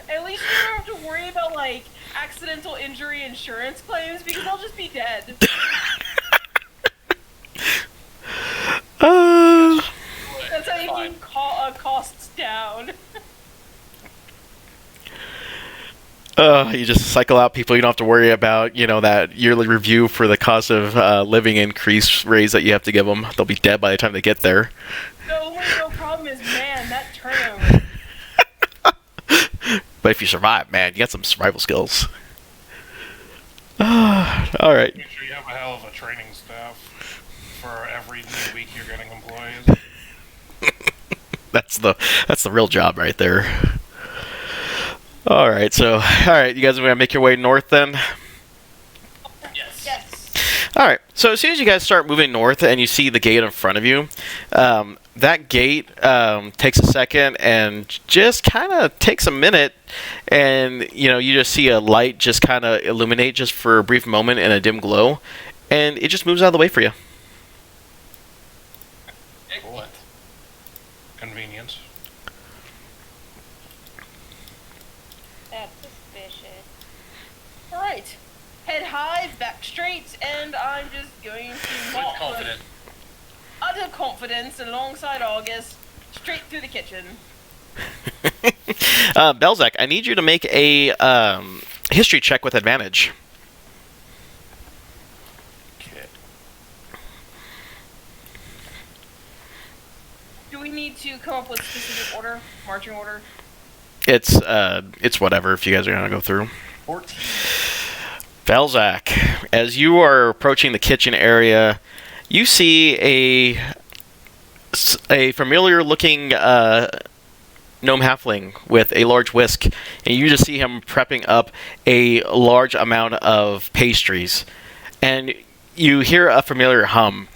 At least you don't have to worry about like accidental injury insurance claims because they'll just be dead. That's how you Fine. keep costs down. you just cycle out people. You don't have to worry about, you know, that yearly review for the cost of living increase raise that you have to give them. They'll be dead by the time they get there. The only real problem is, man, that turnover. But if you survive, man, you got some survival skills. All right. Make sure you have a hell of a training staff for every new week you're getting employees. That's the real job right there. All right, you guys are gonna make your way north then. Yes. Yes. All right, so as soon as you guys start moving north and you see the gate in front of you, that gate takes a second and just kind of takes a minute, and you know you just see a light just kind of illuminate just for a brief moment in a dim glow, and it just moves out of the way for you. Excellent. Convenience. That's suspicious. back straight, and I'm just going to With not put confidence. utter confidence alongside August straight through the kitchen. Belzak, I need you to make a history check with advantage. Okay. Do we need to come up with specific order, marching order? It's whatever if you guys are gonna go through. 14. Belzak, as you are approaching the kitchen area, you see a familiar-looking gnome halfling with a large whisk, and you just see him prepping up a large amount of pastries, and you hear a familiar hum,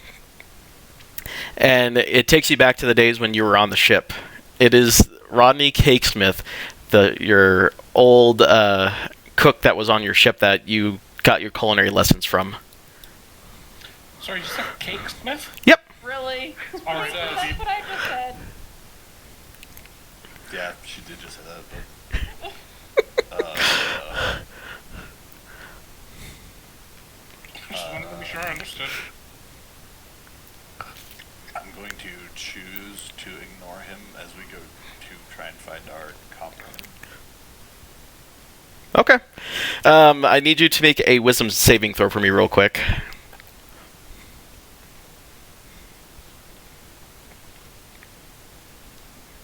and it takes you back to the days when you were on the ship. It is Rodney Cakesmith, your old cook that was on your ship that you got your culinary lessons from. Sorry, you said Cake Smith? Yep. Really? Or, That's what I just said. Yeah, she did just say that, but... just wanted to be sure I understood. I'm going to choose to ignore him as we go to try and find our complement. Okay. I need you to make a wisdom saving throw for me real quick.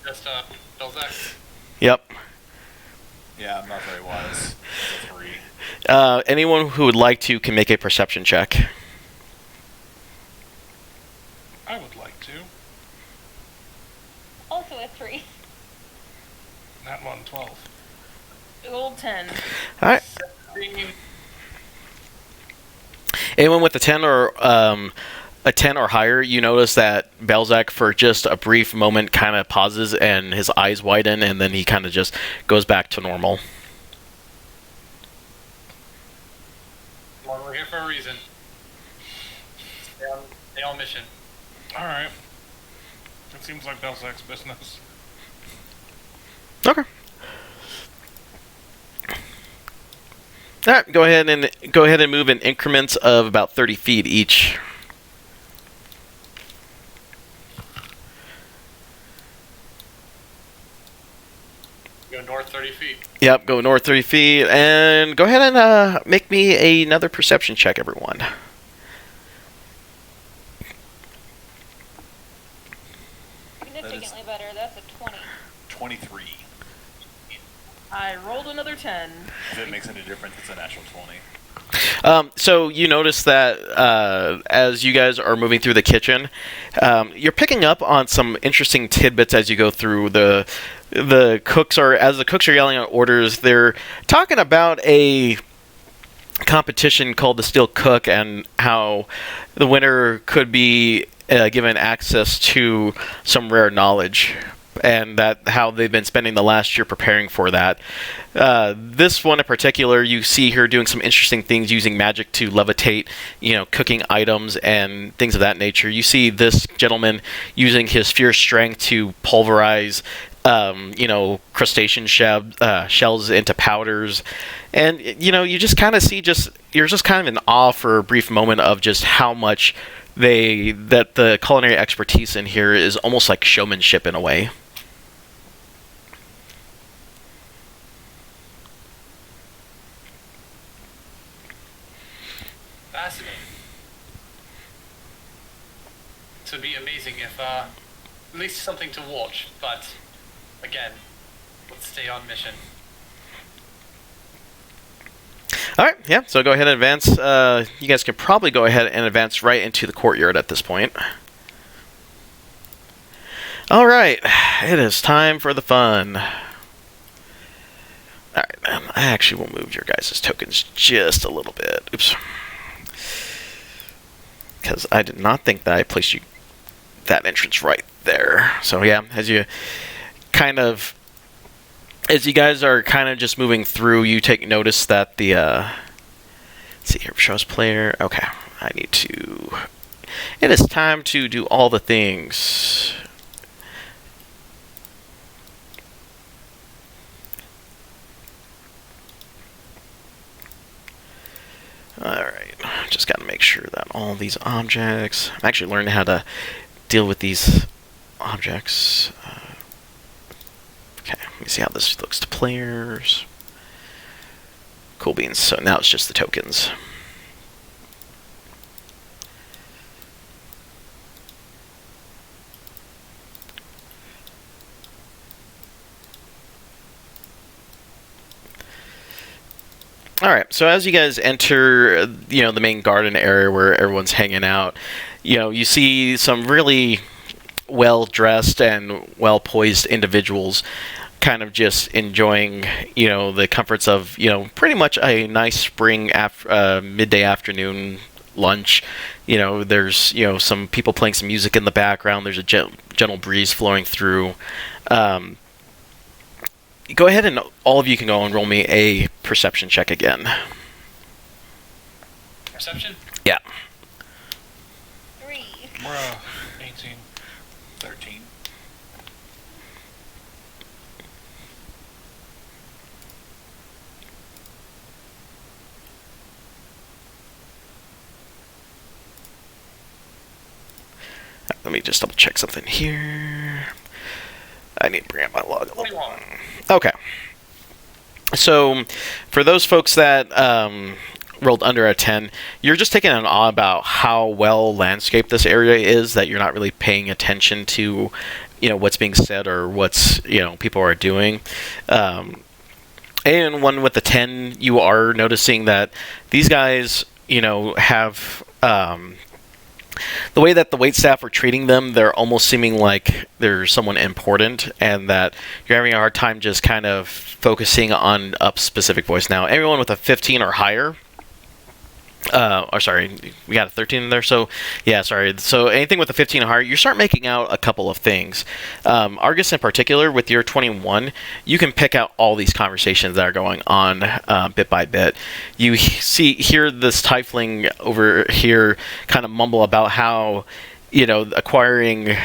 Just Belzak. Yep. Yeah, I'm not very wise. It's a 3. Anyone who would like to can make a perception check. I would like to. Also a 3. Not 112. Old 10. All right. Anyone with a 10 or higher, you notice that Belzak for just a brief moment kind of pauses and his eyes widen, and then he kind of just goes back to normal. Well, we're here for a reason. Stay on mission. Alright. It seems like Belzak's business. Okay. All right, go ahead and move in increments of about 30 feet each. Go north 30 feet. Yep, go north 30 feet, and go ahead and make me another perception check, everyone. Significantly better. That's a 20. 23. I rolled another 10. If it makes any difference, it's a natural 20. So you notice that as you guys are moving through the kitchen, you're picking up on some interesting tidbits as you go through. The cooks are yelling out orders. They're talking about a competition called the Steel Cook and how the winner could be given access to some rare knowledge, and that how they've been spending the last year preparing for that. This one in particular, you see her doing some interesting things using magic to levitate, cooking items and things of that nature. You see this gentleman using his fierce strength to pulverize, crustacean shells into powders. And, you just kind of see you're just kind of in awe for a brief moment of just how much that the culinary expertise in here is almost like showmanship in a way. Fascinating. It would be amazing if, at least something to watch, but, again, let's stay on mission. Alright, yeah, so go ahead and advance. You guys can probably go ahead and advance right into the courtyard at this point. Alright, it is time for the fun. Alright, I actually will move your guys' tokens just a little bit. Oops. Because I did not think that I placed that entrance right there. So yeah, as you guys are kind of just moving through, you take notice that the let's see here, shows player. Okay, it is time to do all the things. All right. just got to make sure that all these objects... I'm actually learning how to deal with these objects. Okay, let me see how this looks to players. Cool beans. So now it's just the tokens. All right, so as you guys enter, the main garden area where everyone's hanging out, you see some really well-dressed and well-poised individuals kind of just enjoying, the comforts of, pretty much a nice spring midday afternoon lunch. There's, some people playing some music in the background. There's a gentle breeze flowing through. Go ahead and all of you can go and roll me a perception check again. Perception? Yeah. 3. Bruh. 18. 13. Let me just double check something here. I need to bring up my log a little. 21. Okay. So, for those folks that rolled under a 10, you're just taking an awe about how well landscaped this area is, that you're not really paying attention to, what's being said or what's, people are doing. And one with the 10, you are noticing that these guys, have... the way that the waitstaff are treating them, they're almost seeming like they're someone important, and that you're having a hard time just kind of focusing on a specific voice. Now, everyone with a 15 or higher, sorry, we got a 13 in there, so, yeah, sorry. So anything with a 15 or higher, you start making out a couple of things. Argus in particular, with your 21, you can pick out all these conversations that are going on bit by bit. You hear this tiefling over here kind of mumble about how, acquiring...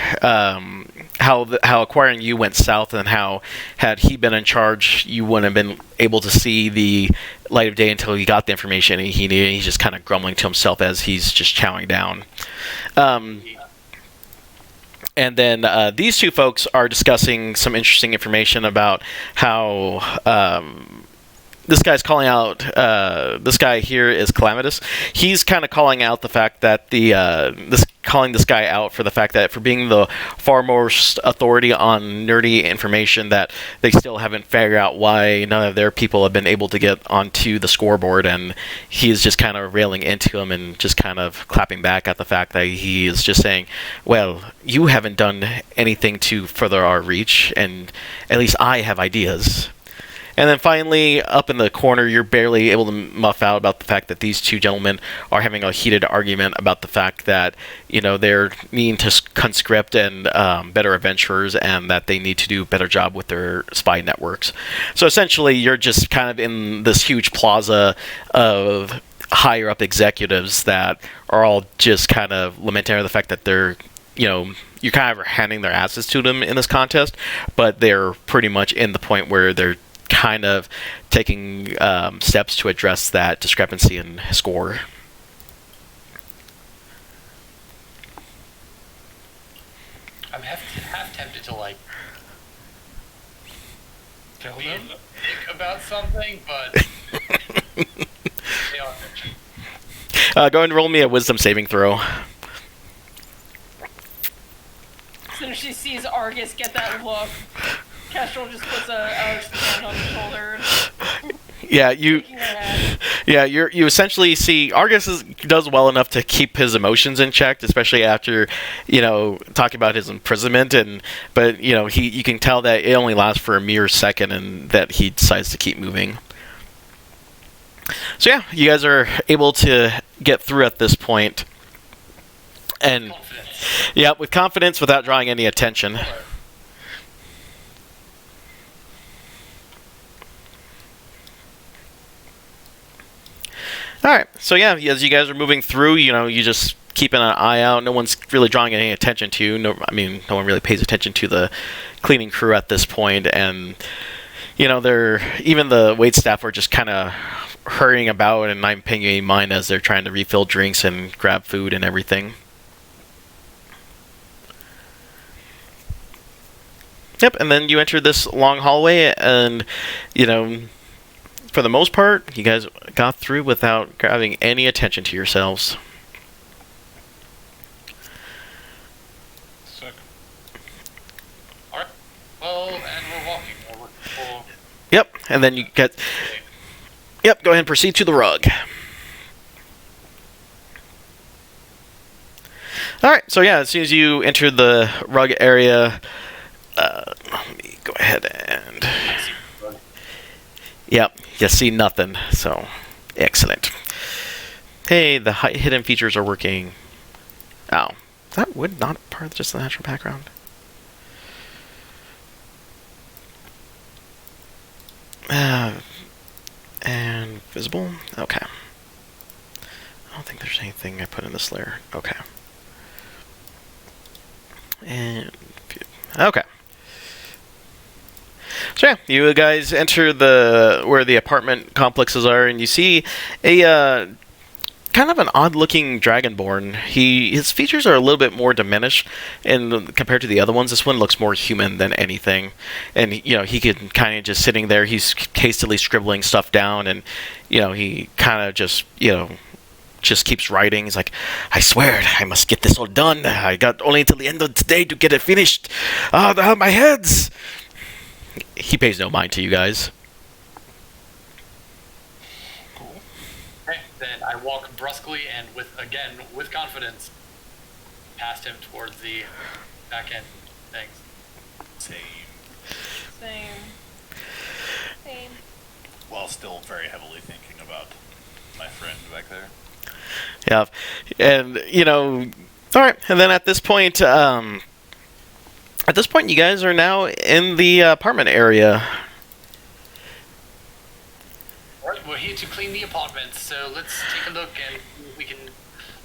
how acquiring you went south, and how had he been in charge, you wouldn't have been able to see the light of day until he got the information. He's just kind of grumbling to himself as he's just chowing down. And then these two folks are discussing some interesting information about how this guy's calling out, this guy here is Calamitous. He's kind of calling out the fact that calling this guy out for the fact that for being the foremost authority on nerdy information, that they still haven't figured out why none of their people have been able to get onto the scoreboard, and he's just kind of railing into him and just kind of clapping back at the fact that he is just saying, well, you haven't done anything to further our reach, and at least I have ideas. And then finally, up in the corner, you're barely able to muff out about the fact that these two gentlemen are having a heated argument about the fact that, they're needing to conscript and better adventurers, and that they need to do a better job with their spy networks. So essentially, you're just kind of in this huge plaza of higher-up executives that are all just kind of lamenting the fact that they're, you're kind of handing their asses to them in this contest, but they're pretty much in the point where they're kind of taking steps to address that discrepancy in score. I'm half tempted to Tell be them. dick about something, but they are fiction. Go ahead and roll me a wisdom saving throw. As soon as she sees Argus get that look, Kestrel just puts a hand on his shoulder. Yeah, Shaking her head. Yeah, you essentially see Argus does well enough to keep his emotions in check, especially after, talking about his imprisonment, but you can tell that it only lasts for a mere second, and that he decides to keep moving. So yeah, you guys are able to get through at this point, and Confidence. yeah, with confidence, without drawing any attention. All right, so yeah, as you guys are moving through, you just keeping an eye out. No one's really drawing any attention to you. No one really pays attention to the cleaning crew at this point, and even the waitstaff are just kind of hurrying about and not paying any mind as they're trying to refill drinks and grab food and everything. Yep, and then you enter this long hallway, and, you know, for the most part, you guys got through without grabbing any attention to yourselves. Sick. Alright. Well, and we're walking. We're looking for... Yep, and then you get... Yep, go ahead and proceed to the rug. Alright, so yeah, as soon as you enter the rug area, let me go ahead and... Yep, you see nothing, so excellent. Hey, the hidden features are working. Oh, that would not part of just the natural background. And visible? Okay. I don't think there's anything I put in this layer. Okay. And... okay. So yeah, you guys enter where the apartment complexes are, and you see a kind of an odd-looking dragonborn. His features are a little bit more diminished, and compared to the other ones, this one looks more human than anything. And you know, he can kind of just sitting there. He's hastily scribbling stuff down, and you know, he kind of just just keeps writing. He's like, I swear, I must get this all done. I got only until the end of today to get it finished. Ah, my heads. He pays no mind to you guys. Okay, then I walk brusquely and with confidence past him towards the back end things. Same. Same. While still very heavily thinking about my friend back there. Yeah, and you know, all right. And then at this point, you guys are now in the apartment area. Alright, we're here to clean the apartment, so let's take a look and see if we can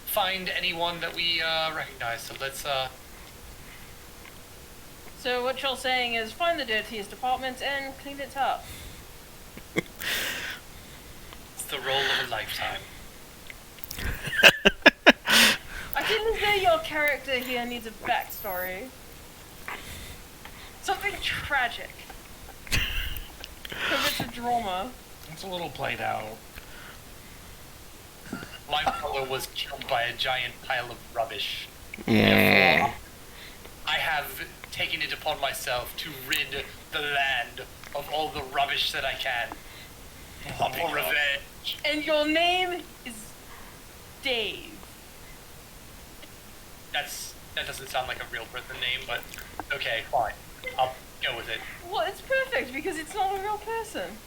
find anyone that we recognize. So let's So what you're saying is find the dirtiest apartment and clean it up. it's the role of a lifetime. I feel as though your character here needs a backstory. Something tragic. A bit of drama. It's a little played out. My father was killed by a giant pile of rubbish. Mm. I have taken it upon myself to rid the land of all the rubbish that I can. For revenge. And your name is Dave. That doesn't sound like a real person name, but okay, fine. I'll go with it. Well, it's perfect because it's not a real person.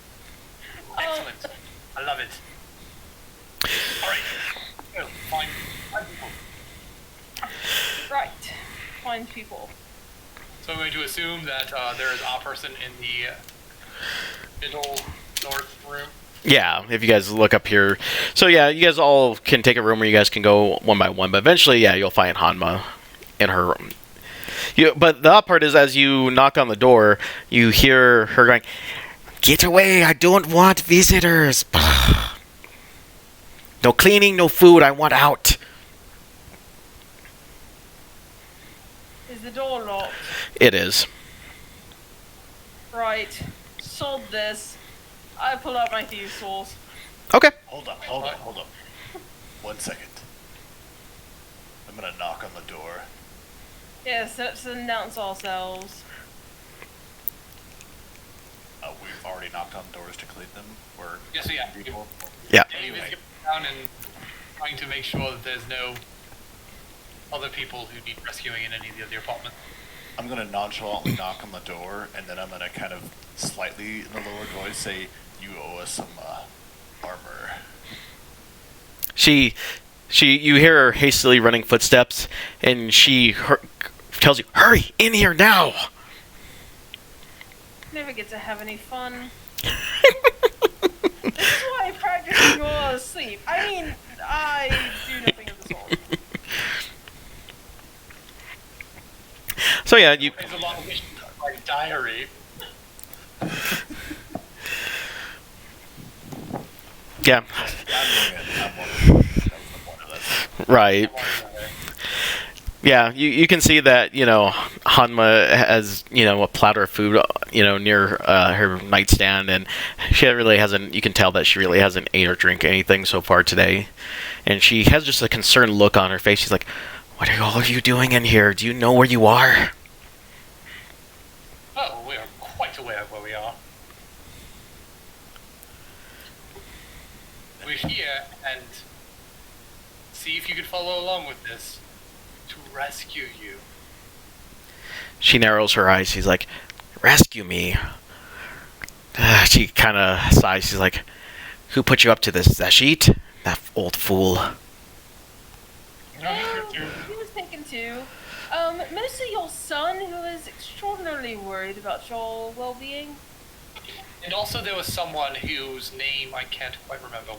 Excellent. I love it. Alright. So, find people. Right. Find people. So I'm going to assume that there is a person in the middle north room. Yeah, if you guys look up here. So yeah, you guys all can take a room where you guys can go one by one, but eventually, yeah, you'll find Hanma in her room. But the odd part is, as you knock on the door, you hear her going, "Get away, I don't want visitors. No cleaning, no food, I want out." Is the door locked? It is. Right. Sold this. I pull out my thieves' tools. Okay. Hold on. 1 second. I'm gonna knock on the door. Yes, let's announce ourselves. We've already knocked on doors to clean them. We're Yes, yeah. people. Yeah. Dave is Anyway. going down and trying to make sure that there's no other people who need rescuing in any of the other apartments. I'm gonna nonchalantly knock on the door, and then I'm gonna kind of slightly in a lower voice say, "You owe us some armor." You hear her hastily running footsteps, and she tells you, "Hurry in here now." Never get to have any fun. This is why I practice when you're asleep. I mean, I do nothing of the sort. So yeah, you There's a lot of issues in my diary. Yeah, I'm going in. I'm wondering. That was the point of this. right. One or the other. Yeah, you can see that, Hanma has, a platter of food, near her nightstand, and she really hasn't, you can tell that she really hasn't ate or drink anything so far today. And she has just a concerned look on her face. She's like, what are all of you doing in here? Do you know where you are? Oh, we are quite aware of where we are. We're here, and see if you could follow along with this to rescue you. She narrows her eyes. She's like, rescue me. She kind of sighs. She's like, who put you up to this, Zashit? That old fool. No, you're- He was taken too. Mostly your son, who is extraordinarily worried about your well-being. And also there was someone whose name I can't quite remember.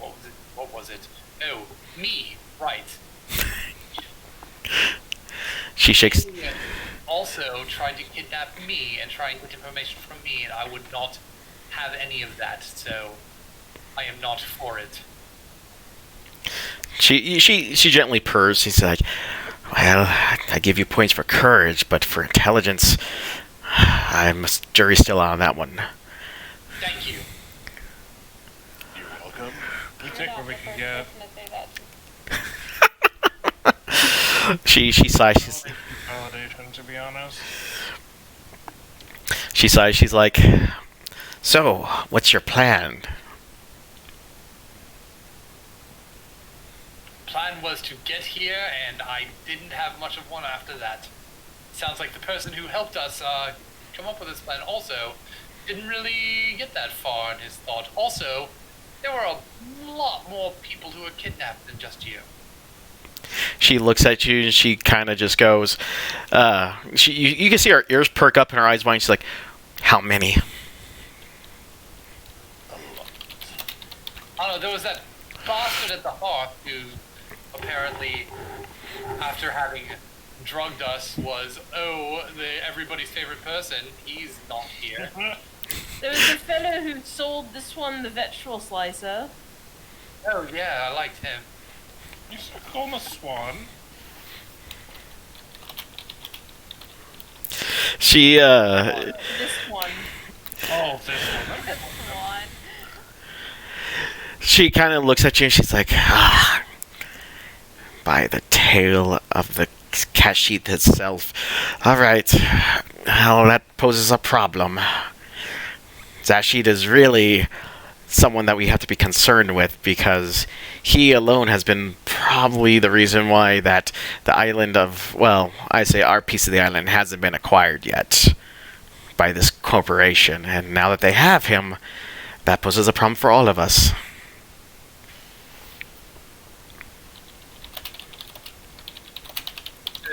What was it? Oh, me. Right. She shakes. He also tried to kidnap me and try and get information from me, and I would not have any of that, so I am not for it. She gently purrs. She's like, well, I give you points for courage, but for intelligence, jury's still out on that one. Thank you. You're welcome. we You're take not what we the can first get. person to say that. She sighs. She's, Validation, to be honest. she sighs. She's like, so, what's your plan? Plan was to get here, and I didn't have much of one after that. Sounds like the person who helped us come up with this plan also didn't really get that far in his thought. Also, there were a lot more people who were kidnapped than just you. She looks at you and she kind of just goes, you can see her ears perk up and her eyes widen. She's like, how many? I don't know, there was that bastard at the hearth who apparently, after having drugged us, was, everybody's favorite person. He's not here. There was a fellow who sold this one the vegetable slicer. Oh yeah, I liked him. You should call him a swan. She, This one. Oh, this one. Come on. she kind of looks at you and she's like, by the tail of the Kashyyyk itself. Alright, well, that poses a problem. Zashit is really someone that we have to be concerned with because he alone has been probably the reason why that the island of, well, I say our piece of the island hasn't been acquired yet by this corporation. And now that they have him, that poses a problem for all of us.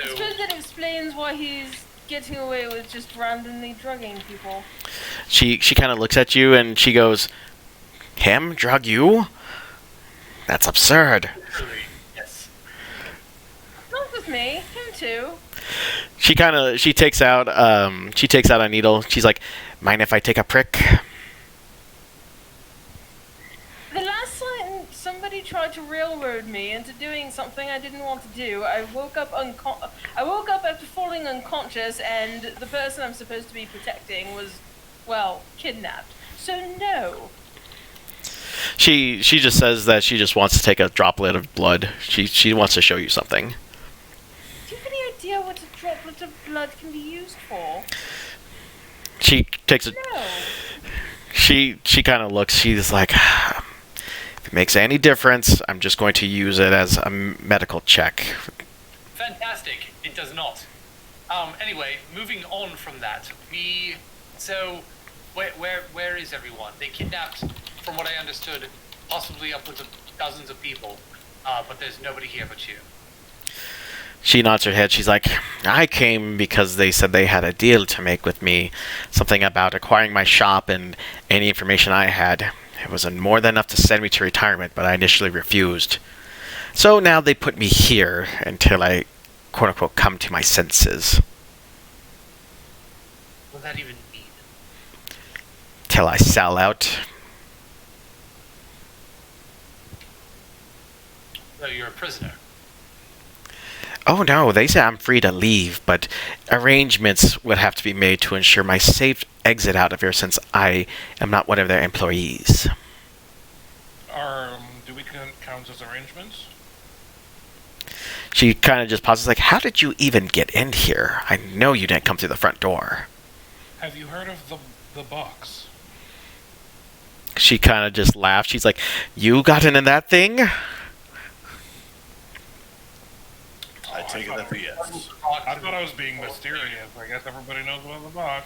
I suppose that explains why he's getting away with just randomly drugging people. She kind of looks at you and she goes, him drug you? That's absurd. Literally, yes. Not with me, him too. She takes out a needle. She's like, mind if I take a prick? The last time somebody tried to railroad me into doing something I didn't want to do, I woke up after falling unconscious, and the person I'm supposed to be protecting was, well, kidnapped. So no. She just says that she just wants to take a droplet of blood. She wants to show you something. Do you have any idea what a droplet of blood can be used for? She takes a No. she kind of looks. She's like, if it makes any difference, I'm just going to use it as a medical check. Fantastic. It does not. Anyway, moving on from that, where is everyone? They kidnapped, from what I understood, possibly upwards of dozens of people, but there's nobody here but you. She nods her head. She's like, I came because they said they had a deal to make with me. Something about acquiring my shop and any information I had. It was more than enough to send me to retirement, but I initially refused. So now they put me here until I, quote-unquote, come to my senses. What does that even mean? Till I sell out. So you're a prisoner. Oh no, they say I'm free to leave, but arrangements would have to be made to ensure my safe exit out of here since I am not one of their employees. Do we count as arrangements? She kind of just pauses like, how did you even get in here? I know you didn't come through the front door. Have you heard of the box? She kind of just laughed. She's like, you got in that thing? I take it as a yes. I thought I was being mysterious. I guess everybody knows about the box.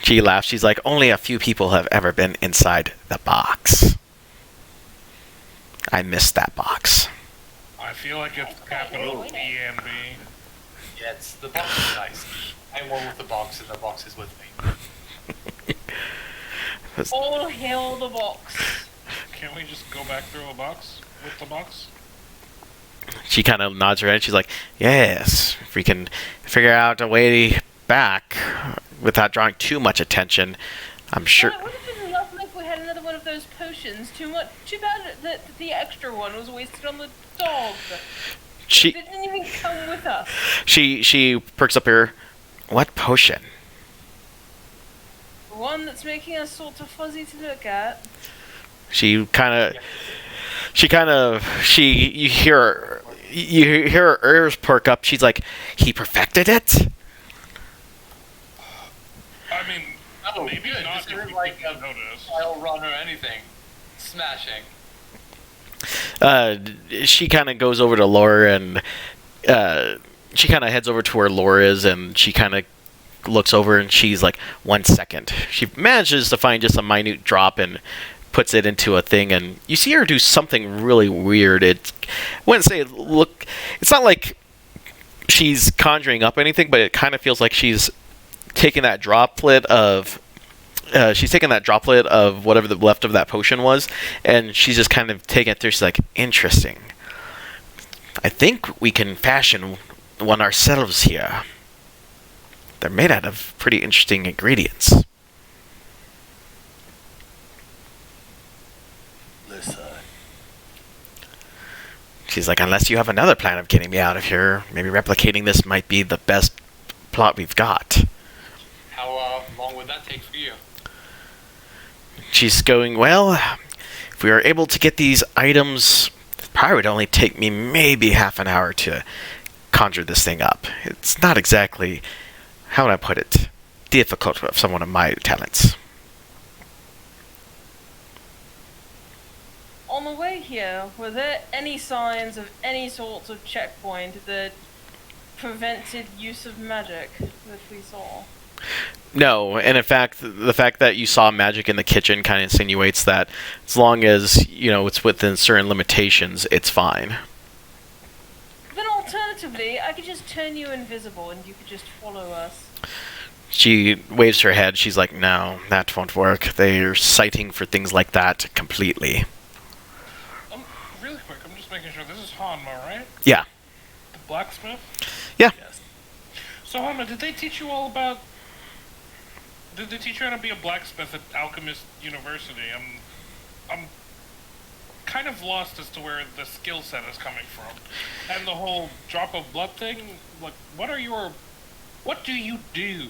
She laughs. She's like, only a few people have ever been inside the box. I missed that box. I feel like it's capital E and B. Yeah, it's the box is nice. I'm one with the box, and the box is with me. All hail the box. Can't we just go back through a box with the box? She kind of nods her head. She's like, yes, if we can figure out a way back without drawing too much attention, I'm sure. Well, it would have been lovely if we had another one of those potions. Too bad that the extra one was wasted on the dog. She It didn't even come with us. she perks up her. What potion? The one that's making us sort of fuzzy to look at. You hear her ears perk up. She's like, he perfected it? I mean, Oh, maybe good. not This if isn't we like didn't a notice. trial run or anything. Smashing. She kind of goes over to Laura and she kind of heads over to where Laura is and she kind of looks over and she's like, 1 second. She manages to find just a minute drop and puts it into a thing, and you see her do something really weird. I wouldn't say it's not like she's conjuring up anything, but it kind of feels like she's taking that droplet of whatever the left of that potion was, and she's just kind of taking it through. She's like, interesting. I think we can fashion one ourselves here. They're made out of pretty interesting ingredients. Listen, She's like, unless you have another plan of getting me out of here, maybe replicating this might be the best plot we've got. How long would that take for you? She's going, well, if we were able to get these items, it probably would only take me maybe half an hour to conjure this thing up. It's not exactly, how would I put it, difficult for someone of my talents. On the way here, were there any signs of any sorts of checkpoint that prevented use of magic that we saw? No, and in fact, the fact that you saw magic in the kitchen kind of insinuates that as long as, it's within certain limitations, it's fine. Then alternatively, I could just turn you invisible and you could just follow us. She waves her head. She's like, no, that won't work. They're citing for things like that completely. Really quick, I'm just making sure. This is Hanma, right? Yeah. The blacksmith? Yeah. yes. So, Hanma, did they teach you all about... Did they teach you how to be a blacksmith at Alchemist University? I'm kind of lost as to where the skill set is coming from. And the whole drop of blood thing, like, what do you do?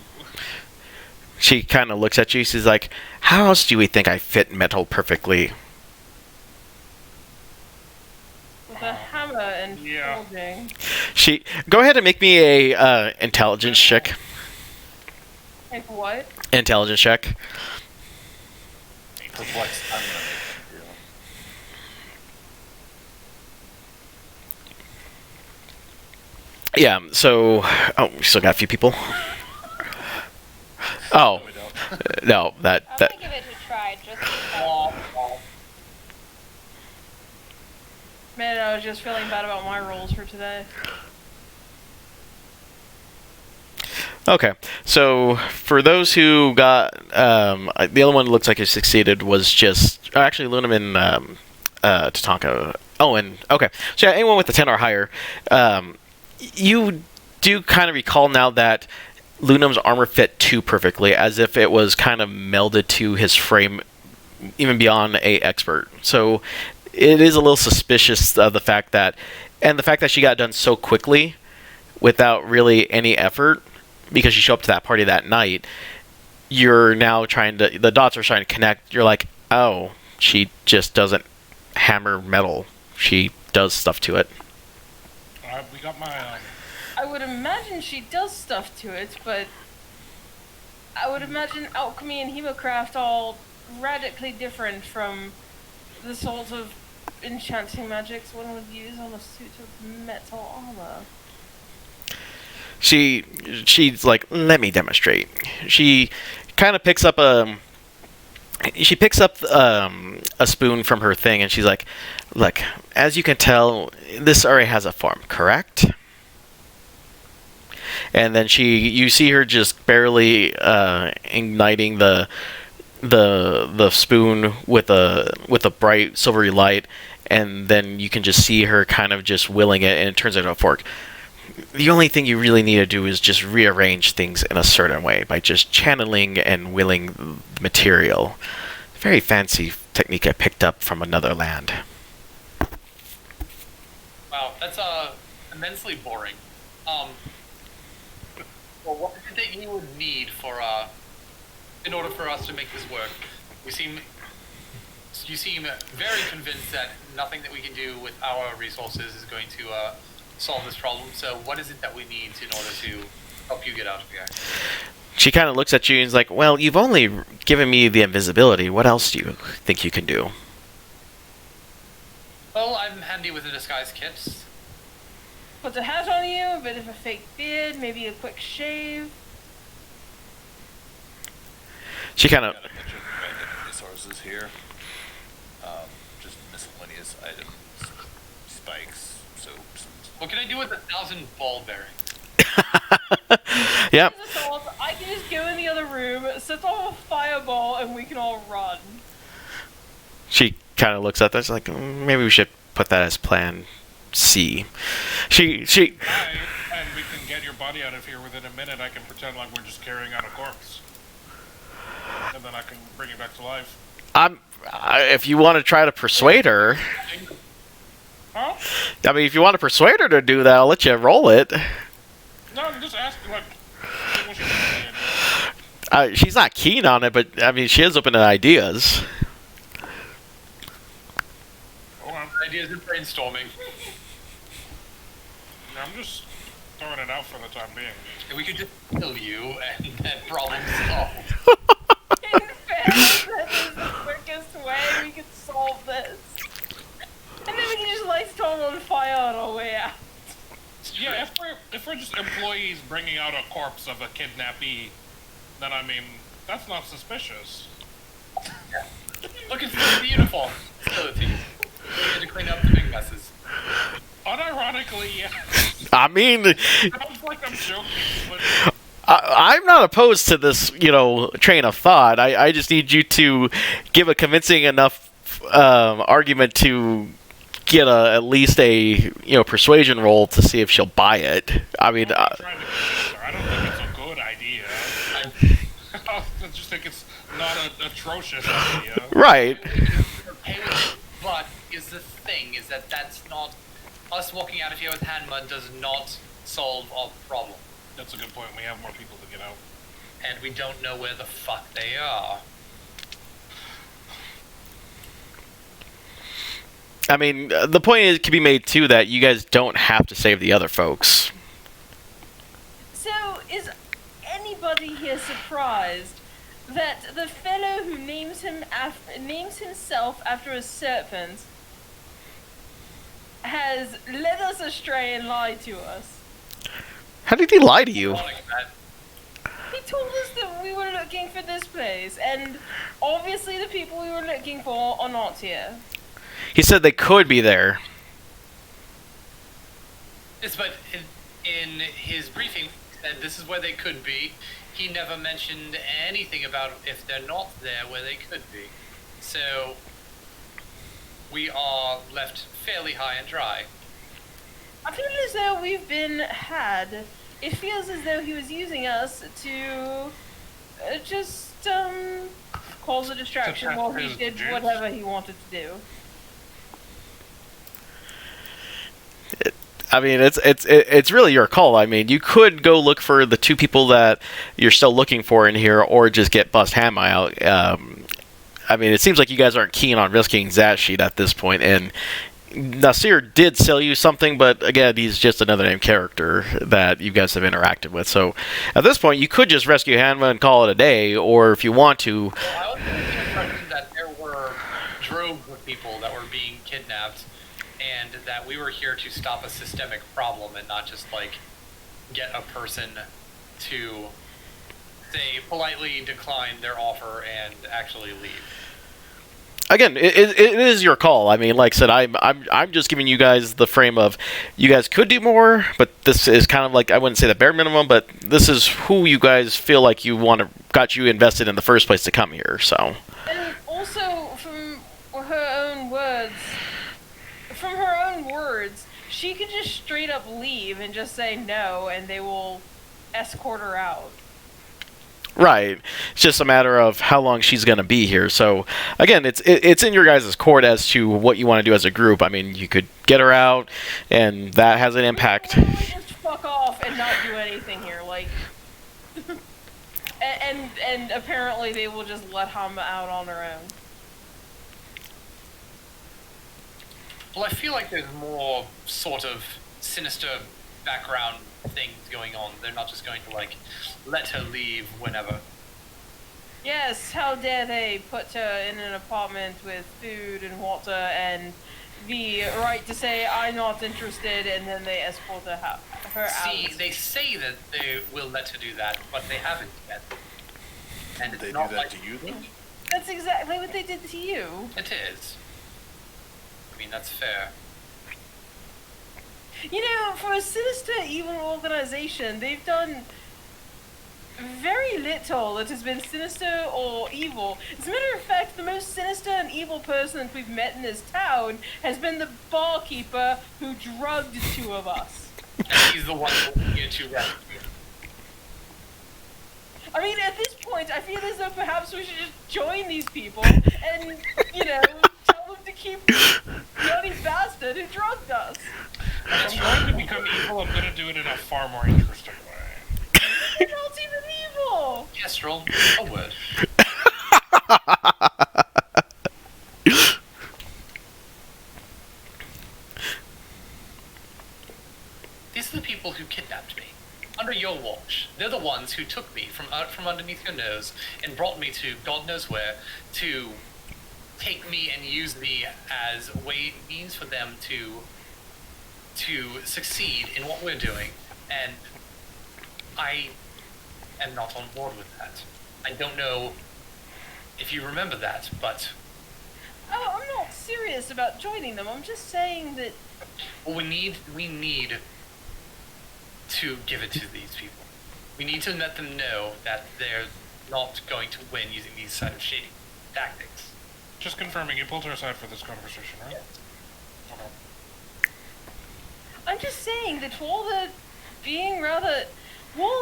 She kind of looks at you. She's like, how else do we think I fit metal perfectly? With a hammer and Yeah. forging. Go ahead and make me a intelligence check. Like what? Intelligence check. Perplexed, I'm gonna make it Yeah, so... Oh, we still got a few people. Oh, we don't. no, I'm that... gonna give it a try just because. Man, I was just feeling bad about my rolls for today. Okay, so for those who got... the other one looks like it succeeded was just... Actually, Lunam and Tatanka... Oh, and... Okay, so yeah, anyone with a 10 or higher... you do kind of recall now that Lunam's armor fit too perfectly, as if it was kind of melded to his frame, even beyond a expert. So it is a little suspicious of the fact that she got done so quickly without really any effort because she showed up to that party that night. You're now the dots are trying to connect. You're like, oh, she just doesn't hammer metal. She does stuff to it. Alright, we got my, I would imagine she does stuff to it, but I would imagine alchemy and hemocraft are radically different from the sort of enchanting magics one would use on a suit of metal armor. She's like, let me demonstrate. She kind of picks up a spoon from her thing, and she's like, look, as you can tell, this already has a form, correct? And then you see her just barely igniting the spoon with a bright silvery light, and then you can just see her kind of just willing it, and it turns into a fork. The only thing you really need to do is just rearrange things in a certain way by just channeling and willing the material. Very fancy technique I picked up from another land. Wow, that's immensely boring. Well, what is it that you would need for in order for us to make this work? You seem very convinced that nothing that we can do with our resources is going to solve this problem. So what is it that we need in order to help you get out of here? She kind of looks at you and is like, well, you've only given me the invisibility. What else do you think you can do? Well, I'm handy with the disguise kit. Put a hat on you, a bit of a fake beard, maybe a quick shave. She kind of... Got a bunch of random resources here. Just miscellaneous items, spikes, soaps. What can I do with 1,000 ball bearings? Yep. Here's a thought, I can just go in the other room, set off a fireball, and we can all run. She kind of looks at this like, maybe we should put that as plan C. She Hi, and we can get your body out of here within a minute. I can pretend like we're just carrying out a corpse. And then I can bring you back to life. if you want to try to persuade her, Huh? I mean, if you want to persuade her to do that, I'll let you roll it. No, I'm just asking, like, what she thinking. She's not keen on it, but I mean, she is open to ideas. Hold on. Ideas and brainstorming. I'm just throwing it out for the time being. And we could just kill you and then problem solved. In fairness, that is the quickest way we could solve this. And then we can just light it all on fire on our way out. Yeah, if we're just employees bringing out a corpse of a kidnappee, then I mean, that's not suspicious. Look at the uniform. Facilities. We had to clean up the big messes. Unironically, yeah. I mean, Sounds like I'm joking, but I'm not opposed to this, train of thought. I just need you to give a convincing enough argument to get at least a persuasion roll to see if she'll buy it. I mean, I'm trying to convince her. I don't think it's a good idea. I just think it's not an atrocious idea. right. Okay with it, but is the thing is that that's not us walking out of here with Hanma does not solve our problem, That's a good point. We have more people to get out. and we don't know where the fuck they are. I mean, the point can be made too that you guys don't have to save the other folks. So, is anybody here surprised that the fellow who names himself after a serpent has led us astray and lied to us? How did he lie to you? Like that. He told us that we were looking for this place, and obviously the people we were looking for are not here. He said they could be there. Yes, but in his briefing, he said this is where they could be. He never mentioned anything about if they're not there where they could be. So we are left fairly high and dry. I feel as though we've been had. It feels as though he was using us to just cause a distraction To while tap he his did juice? whatever he wanted to do. I mean, it's really your call. I mean, you could go look for the two people that you're still looking for in here, or just get Bust Hammer out. I mean, it seems like you guys aren't keen on risking Zatsheet at this point, and Nasir did sell you something, but again, he's just another named character that you guys have interacted with. So at this point, you could just rescue Hanma and call it a day, or if you want to... Well, I was under the impression that there were droves of people that were being kidnapped, and that we were here to stop a systemic problem and not just, like, get a person to, say, politely decline their offer and actually leave. Again, it is your call. I mean, like I said, I'm just giving you guys the frame of you guys could do more, but this is kind of like, I wouldn't say the bare minimum, but this is who you guys feel like you want to got you invested in the first place to come here. So. And also, from her own words, she could just straight up leave and just say no, and they will escort her out. Right. It's just a matter of how long she's going to be here. So, again, it's in your guys' court as to what you want to do as a group. I mean, you could get her out, and that has an impact. Why don't we just fuck off and not do anything here? Like, and apparently they will just let Hama out on her own. Well, I feel like there's more sort of sinister background things going on. They're not just going to, like, let her leave whenever. Yes, how dare they put her in an apartment with food and water and the right to say, I'm not interested, and then they escort her out. See, they say that they will let her do that, but they haven't yet. And Did it's they not do that like to you, though? That's exactly what they did to you. It is. I mean, that's fair. You know, for a sinister, evil organization, they've done very little that has been sinister or evil. As a matter of fact, the most sinister and evil person that we've met in this town has been the barkeeper who drugged two of us. And he's the one here to rescue. I mean, at this point, I feel as though perhaps we should just join these people and, you know, tell them to keep the bloody bastard who drugged us. If I'm going to become evil, I'm going to do it in a far more interesting way. They're not even evil! Yes, roll a word. These are the people who kidnapped me. Under your watch. They're the ones who took me from out from underneath your nose and brought me to God knows where to take me and use me as means for them to succeed in what we're doing. And I am not on board with that. I don't know if you remember that, but... Oh, I'm not serious about joining them. I'm just saying that... Well, we need to give it to these people. We need to let them know that they're not going to win using these sort of shady tactics. Just confirming, you pulled her aside for this conversation, right? Yes. Okay. I'm just saying that while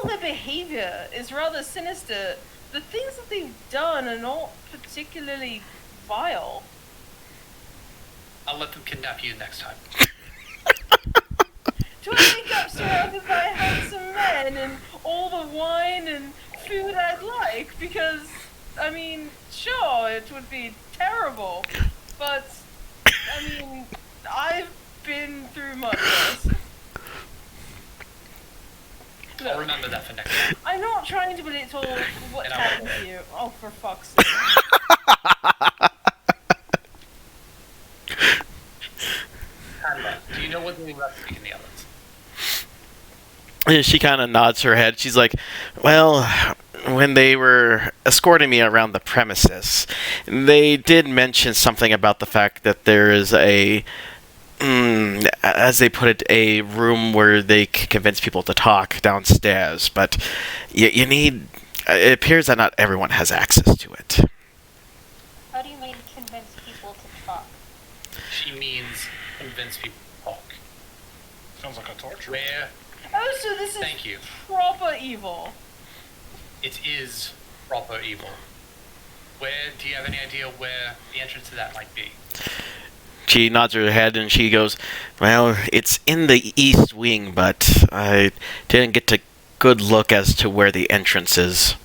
their behavior is rather sinister, the things that they've done are not particularly vile. I'll let them kidnap you next time. Do I wake up surrounded by handsome men and all the wine and food I'd like? Because, I mean, sure, it would be terrible, but, I mean, I've been through much worse. I'll remember that for next time. I'm not trying to belittle what And I happened won't. to you. Oh, for fuck's sake. Hanma, do you know what they left in the others? And she kind of nods her head. She's like, well, when they were escorting me around the premises, they did mention something about the fact that there is as they put it, a room where they can convince people to talk downstairs. But you need... It appears that not everyone has access to it. How do you mean convince people to talk? She means convince people to talk. Sounds like a torture. Where? Oh, so this is Thank you. proper evil. It is proper evil. Where, do you have any idea where the entrance to that might be? She nods her head and she goes, "Well, it's in the east wing, but I didn't get a good look as to where the entrance is."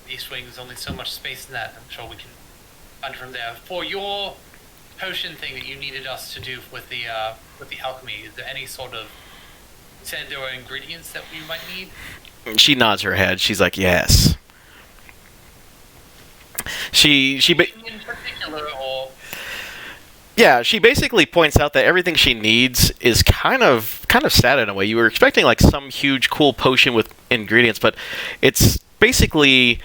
The East Wing is only so much space in that. I'm sure we can find it from there. For your potion thing that you needed us to do with the alchemy, is there any sort of said there were ingredients that we might need? She nods her head. She's like, "Yes." She In particular, or Yeah, she basically points out that everything she needs is kind of sad in a way. You were expecting like some huge cool potion with ingredients, but it's basically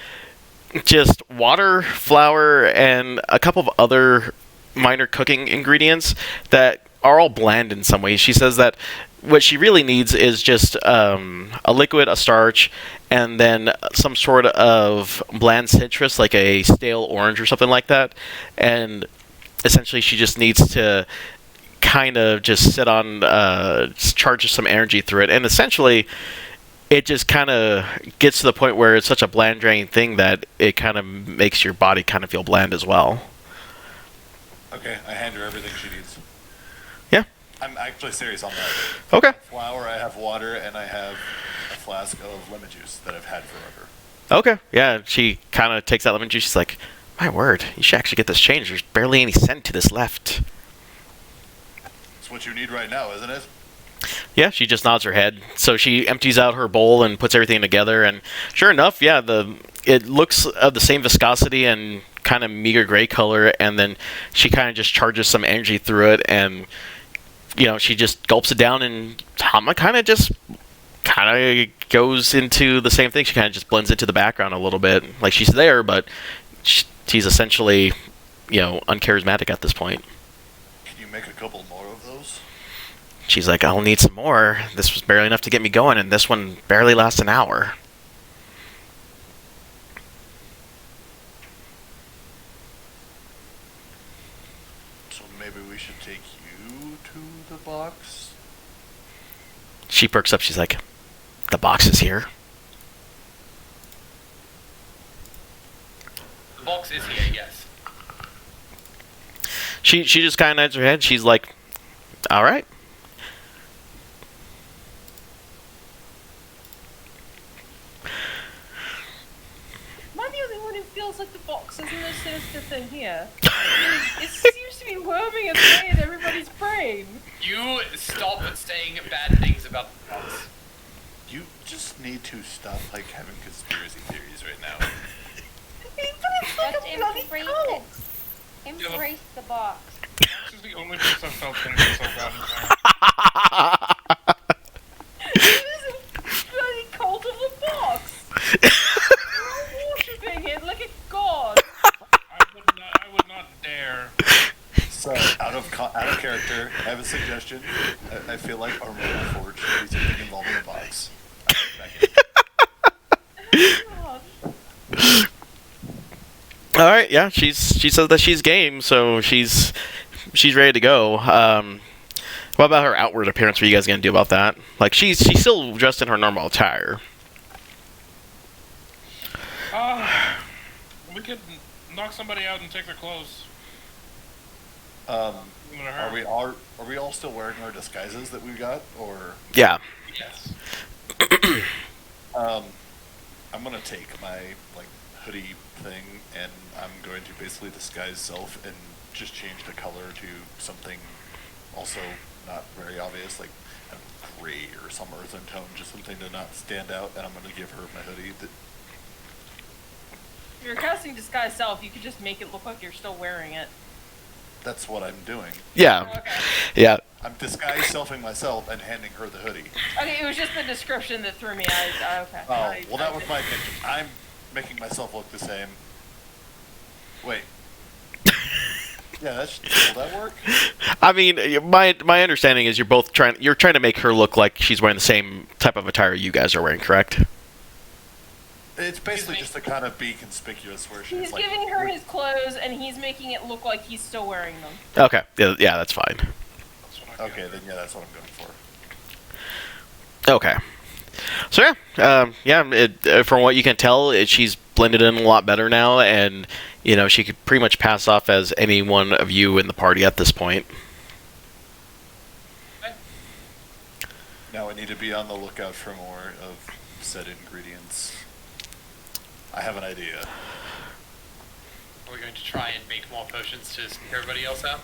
just water, flour, and a couple of other minor cooking ingredients that are all bland in some way. She says that what she really needs is just a liquid, a starch, and then some sort of bland citrus, like a stale orange or something like that. And essentially, she just needs to kind of just sit on, charge some energy through it. And essentially, it just kind of gets to the point where it's such a bland, draining thing that it kind of makes your body kind of feel bland as well. Okay, I hand her everything she needs. Yeah. I'm actually serious on that. Okay. Flour, I have water, and I have a flask of lemon juice that I've had forever. Okay. Yeah, she kind of takes that lemon juice. She's like, "My word, you should actually get this changed. There's barely any scent to this left." It's what you need right now, isn't it? Yeah, she just nods her head. So she empties out her bowl and puts everything together, and sure enough, yeah, it looks of the same viscosity and kind of meager gray color, and then she kind of just charges some energy through it, and she just gulps it down, and Hama kind of goes into the same thing. She kind of just blends into the background a little bit, like she's there, but she's essentially, uncharismatic at this point. Can you make a couple more of those? She's like, "I'll need some more. This was barely enough to get me going, and this one barely lasts an hour." So maybe we should take you to the box? She perks up. She's like, "The box is here." the box is here? Yes. She just kind of nods her head. She's like, "All right." Am I the only one who feels like the box isn't a sinister thing here? It seems to be worming its way in everybody's brain. You stop saying bad things about the box. You just need to stop having conspiracy theories right now. But it's like Just a bloody embrace cult. it. Embrace the box. This is the only place I've felt things so bad in It is a bloody cult of the box. We're all worshipping it like a god. I would not dare. So, out of character, I have a suggestion. I feel like our Armor Forge should be something involving a box. God. All right, yeah. She says that she's game, so she's ready to go. What about her outward appearance? What are you guys gonna do about that? Like, she's still dressed in her normal attire. We could knock somebody out and take their clothes. Are I'm in a hurry. we all still wearing our disguises that we got, or Yeah. Yes. I'm gonna take my hoodie thing and I'm going to basically disguise self and just change the color to something also not very obvious, like gray or some earthen tone, just something to not stand out. And I'm gonna give her my hoodie. If you're casting disguise self, you could just make it look like you're still wearing it. That's what I'm doing. Yeah. Okay. Yeah. I'm disguise selfing myself and handing her the hoodie. Okay, it was just the description that threw me. Okay. Oh, well, that was my intention. I'm making myself look the same. Wait. Yeah, will that work? I mean, my understanding is you're trying to make her look like she's wearing the same type of attire you guys are wearing, correct? It's basically just to kind of be conspicuous where she's He's like... giving her his clothes, and he's making it look like he's still wearing them. Okay. Yeah, that's fine. That's what I Okay, then yeah, that's what I'm going for. Okay. So yeah, from what you can tell, she's blended in a lot better now, and she could pretty much pass off as any one of you in the party at this point. Now I need to be on the lookout for more of said ingredients. I have an idea. Are we going to try and make more potions to sneak everybody else out?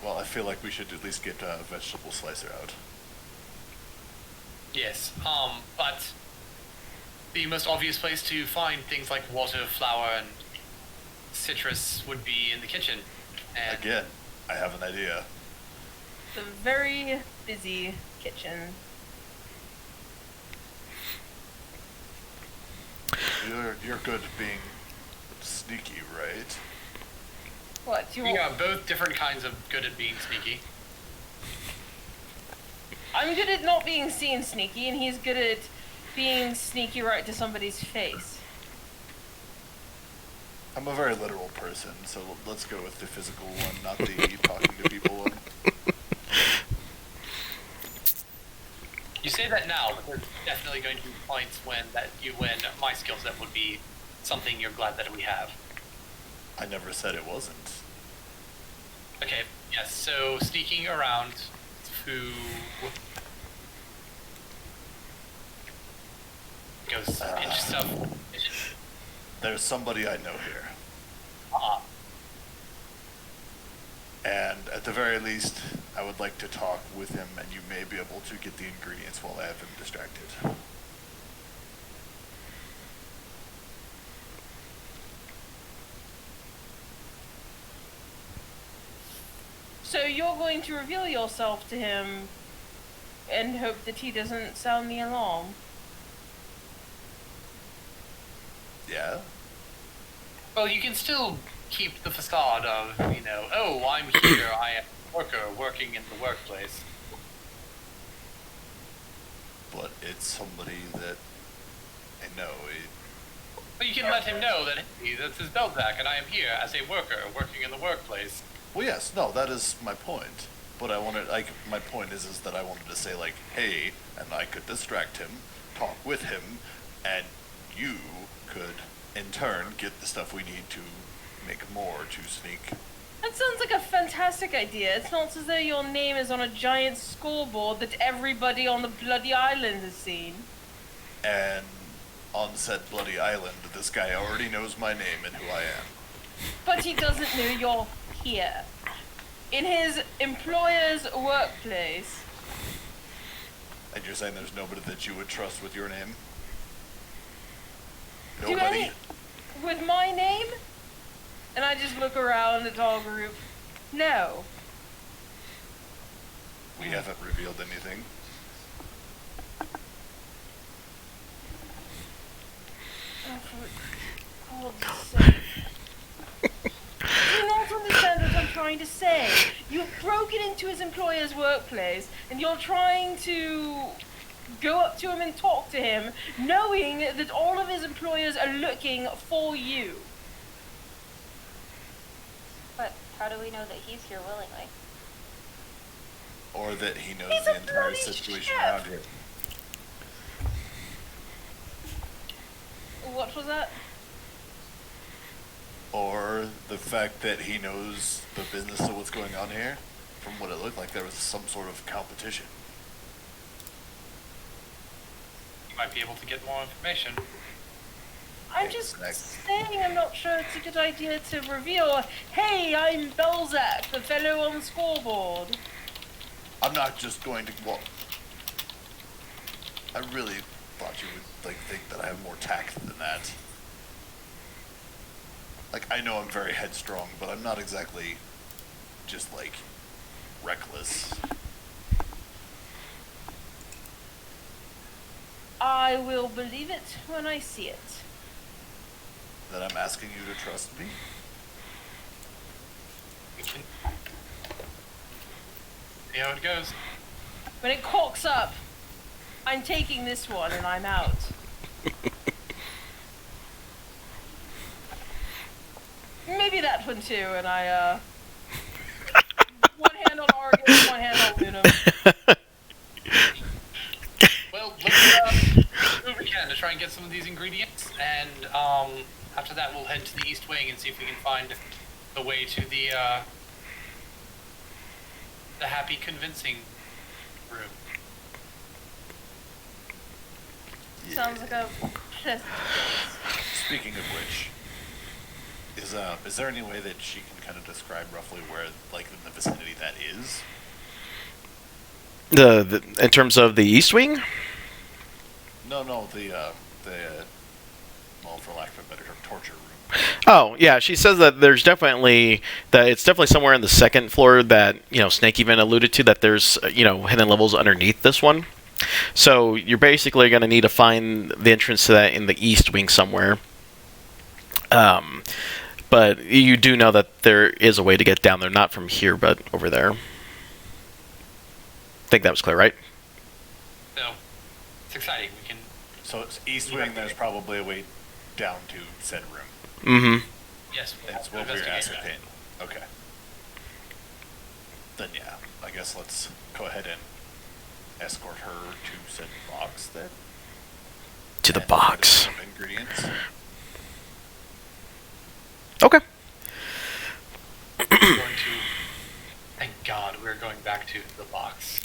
Well, I feel like we should at least get a vegetable slicer out. Yes, but the most obvious place to find things like water, flour, and citrus would be in the kitchen. And Again, I have an idea. The very busy kitchen. You're good at being sneaky, right? What, you we want? are both different kinds of good at being sneaky. I'm good at not being seen sneaky, and he's good at being sneaky right to somebody's face. I'm a very literal person, so let's go with the physical one, not the talking to people one. You say that now, but there's definitely going to be points when my skill set would be something you're glad that we have. I never said it wasn't. Okay, yes, so sneaking around to goes into stuff. There's somebody I know here. Uh-uh. And at the very least, I would like to talk with him, and you may be able to get the ingredients while I have him distracted. So you're going to reveal yourself to him and hope that he doesn't sound the alarm? Yeah? Well, you can still keep the facade of, oh, I'm here, I am a worker working in the workplace. But it's somebody that I know. But you can let him know that, hey, this is Belzak, and I am here as a worker working in the workplace. Well, yes, no, that is my point. But my point is that I wanted to say, like, hey, and I could distract him, talk with him, and you could, in turn, get the stuff we need to make more to sneak. That sounds like a fantastic idea. It's not as though your name is on a giant scoreboard that everybody on the bloody island has seen. And on said bloody island, this guy already knows my name and who I am. But he doesn't know you're here. In his employer's workplace. And you're saying there's nobody that you would trust with your name? Do Nobody? any with my name? And I just look around at our group. No. We haven't revealed anything. Oh, for God's sake. Do you not understand what I'm trying to say? You've broken into his employer's workplace, and you're trying to go up to him and talk to him, knowing that all of his employers are looking for you. But how do we know that he's here willingly? Or that he knows He's the a entire bloody situation chef. around here. What was that? Or the fact that he knows the business of what's going on here. From what it looked like, there was some sort of competition. You might be able to get more information. I'm just Exactly. saying I'm not sure it's a good idea to reveal, hey, I'm Belzak, the fellow on the scoreboard. I'm not just going to, well, I really thought you would, think that I have more tact than that. I know I'm very headstrong, but I'm not exactly just, reckless. I will believe it when I see it. That I'm asking you to trust me? We can see how it goes. When it cocks up, I'm taking this one and I'm out. Maybe that one too, and I, one hand on Argus, one hand on Lunum. Well, let's do what we can to try and get find the way to the happy convincing room. Sounds like a pleasant Speaking of which, is there any way that she can kind of describe roughly where, like, in the vicinity that is? The in terms of the East Wing. No, well, for lack of a better term, torture room. Oh yeah, she says that there's definitely it's definitely somewhere on the second floor that Snake even alluded to, that there's hidden levels underneath this one. So you're basically going to need to find the entrance to that in the East Wing somewhere. But you do know that there is a way to get down there, not from here, but over there. I think that was clear, right? So it's exciting. We can. So it's East Wing. There's probably a way down to said room. Mm-hmm. Yes, we'll have That's to what we're investigate that. ascertaining. Okay. Then yeah, I guess let's go ahead and escort her to said box then. To the And box. some ingredients. Okay. We're going to. Thank God we're going back to the box.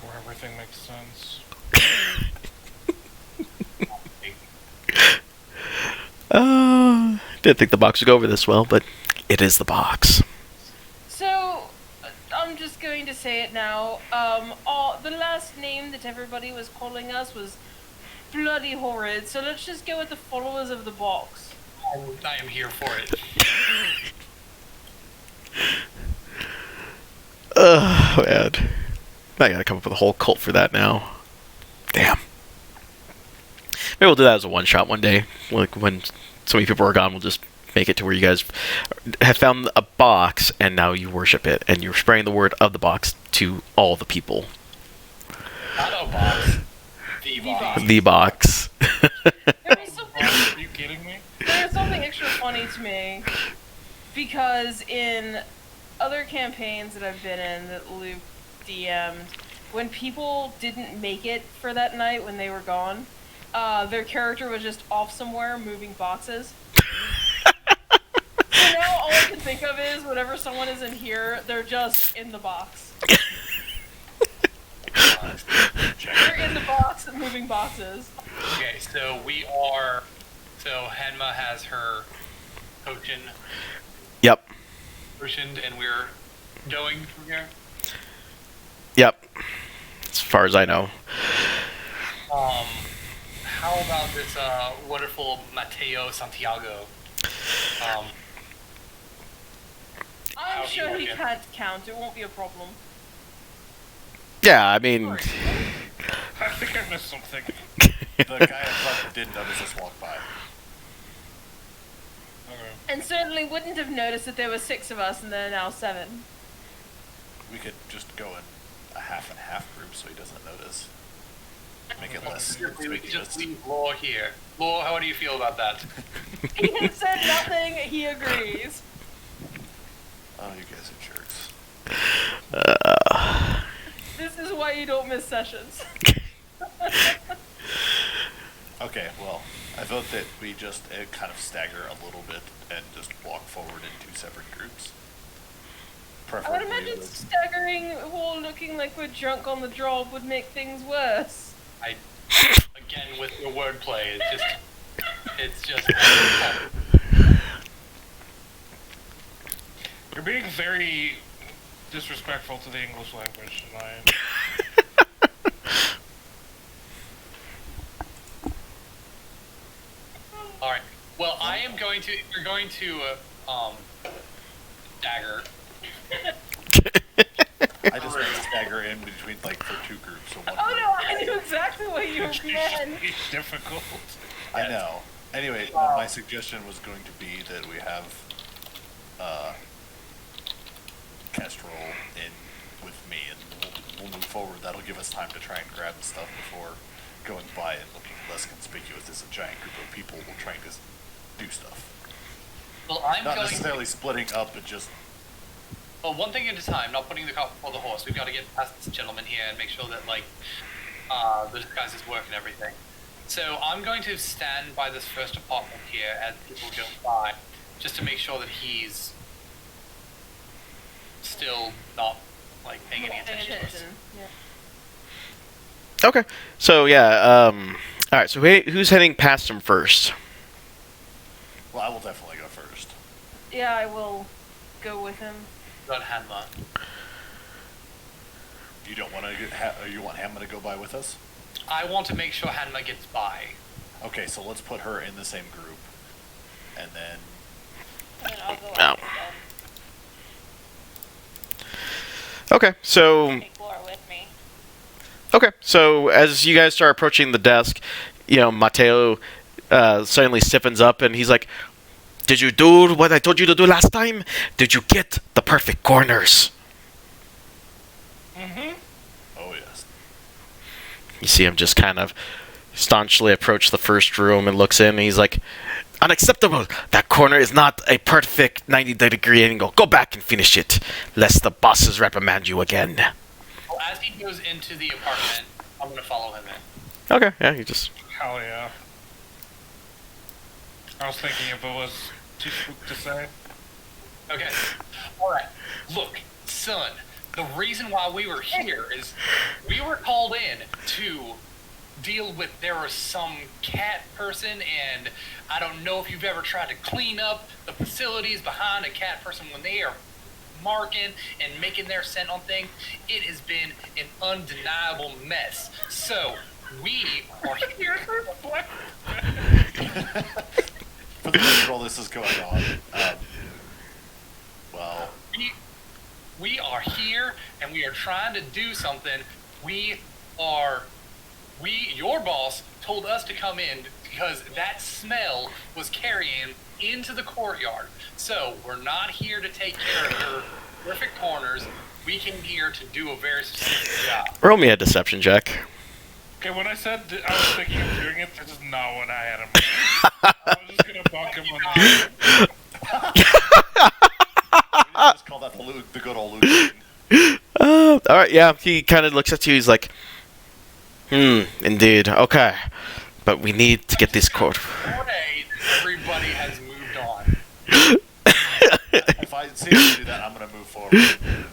Where everything makes sense. Didn't think the box would go over this well, but it is the box. So, I'm just going to say it now. The last name that everybody was calling us was bloody horrid. So let's just go with the followers of the box. I am here for it. Man. I gotta come up with a whole cult for that now. Damn. Maybe we'll do that as a one-shot one day. Like, when so many people are gone, we'll just make it to where you guys have found a box, and now you worship it, and you're spreading the word of the box to all the people. Not a box. The box. The box. Are you kidding me? There's something extra funny to me, because in other campaigns that I've been in that Luke DM'd, when people didn't make it for that night when they were gone, their character was just off somewhere moving boxes. So now all I can think of is whenever someone is in here, they're just in the box. They're in the box and moving boxes. Okay, so we are. So Hanma has her potion Yep. potioned, and we're going from here. Yep. As far as I know. How about this wonderful Mateo Santiago? I'm How do you sure he work it? can't count. It won't be a problem. Yeah, I mean, I think I missed something. The guy in front that didn't notice us walk by. Okay. And certainly wouldn't have noticed that there were 6 of us and there are now 7. We could just go in a half and half group so he doesn't notice. Make it less We just conspicuous. leave Law here. Law, how do you feel about that? He has said nothing, he agrees. Oh, you guys are jerks. This is why you don't miss sessions. Okay, well, I vote that we just kind of stagger a little bit and just walk forward in 2 separate groups. I would Preferably imagine with- staggering while looking like we're drunk on the job would make things worse. Again with your wordplay, it's just. You're being very disrespectful to the English language tonight. All right. Well, I am going to. You're going to dagger. I just meant stagger in between, like, for 2 groups. So one Oh group. no, I knew exactly what you meant. It's difficult. I know. Anyway, my suggestion was going to be that we have Kestrel in with me, and we'll move forward. That'll give us time to try and grab the stuff before going by and looking less conspicuous as a giant group of people trying to do stuff. Well, I'm Not going. necessarily splitting up, but just Well, one thing at a time. Not putting the cart before the horse. We've got to get past this gentleman here and make sure that the disguises work and everything. So I'm going to stand by this first apartment here as people go by, just to make sure that he's still not like paying any attention to us. Yeah. Okay. So yeah. All right. So who's heading past him first? Well, I will definitely go first. Yeah, I will go with him. Got Hanma. You don't want to you want Hamma to go by with us? I want to make sure Hanma gets by. Okay, so let's put her in the same group, and then And then I'll go Oh. after them. Okay. So Take Laura with me. okay. So as you guys start approaching the desk, Mateo suddenly stiffens up and he's like, "Did you do what I told you to do last time? Did you get the perfect corners?" Mm-hmm. oh yes, You see him just kind of staunchly approach the first room and looks in, and he's like, "Unacceptable! That corner is not a perfect 90-degree angle. Go back and finish it, lest the bosses reprimand you again." Well, as he goes into the apartment, I'm going to follow him in. Okay, yeah, you just... Hell yeah. I was thinking if it was too spook to say. Okay. Alright. Look, son, the reason why we were here is we were called in to deal with, there was some cat person, and I don't know if you've ever tried to clean up the facilities behind a cat person when they are marking and making their scent on things. It has been an undeniable mess. So, we are here. for the record, all this is going on. Well, We are here and we are trying to do something. Your boss told us to come in because that smell was carrying into the courtyard. So we're not here to take care of your perfect corners. We came here to do a very specific job. Roll me a deception check. Okay, when I said that I was thinking of doing it, this is not what I had in mind. I was just gonna bunk him on that. we just call that the good old Luke. Alright, yeah, he kind of looks at you, he's like, indeed, okay. But we need to get this code. Today, everybody has moved on. If I see you do that, I'm gonna move forward.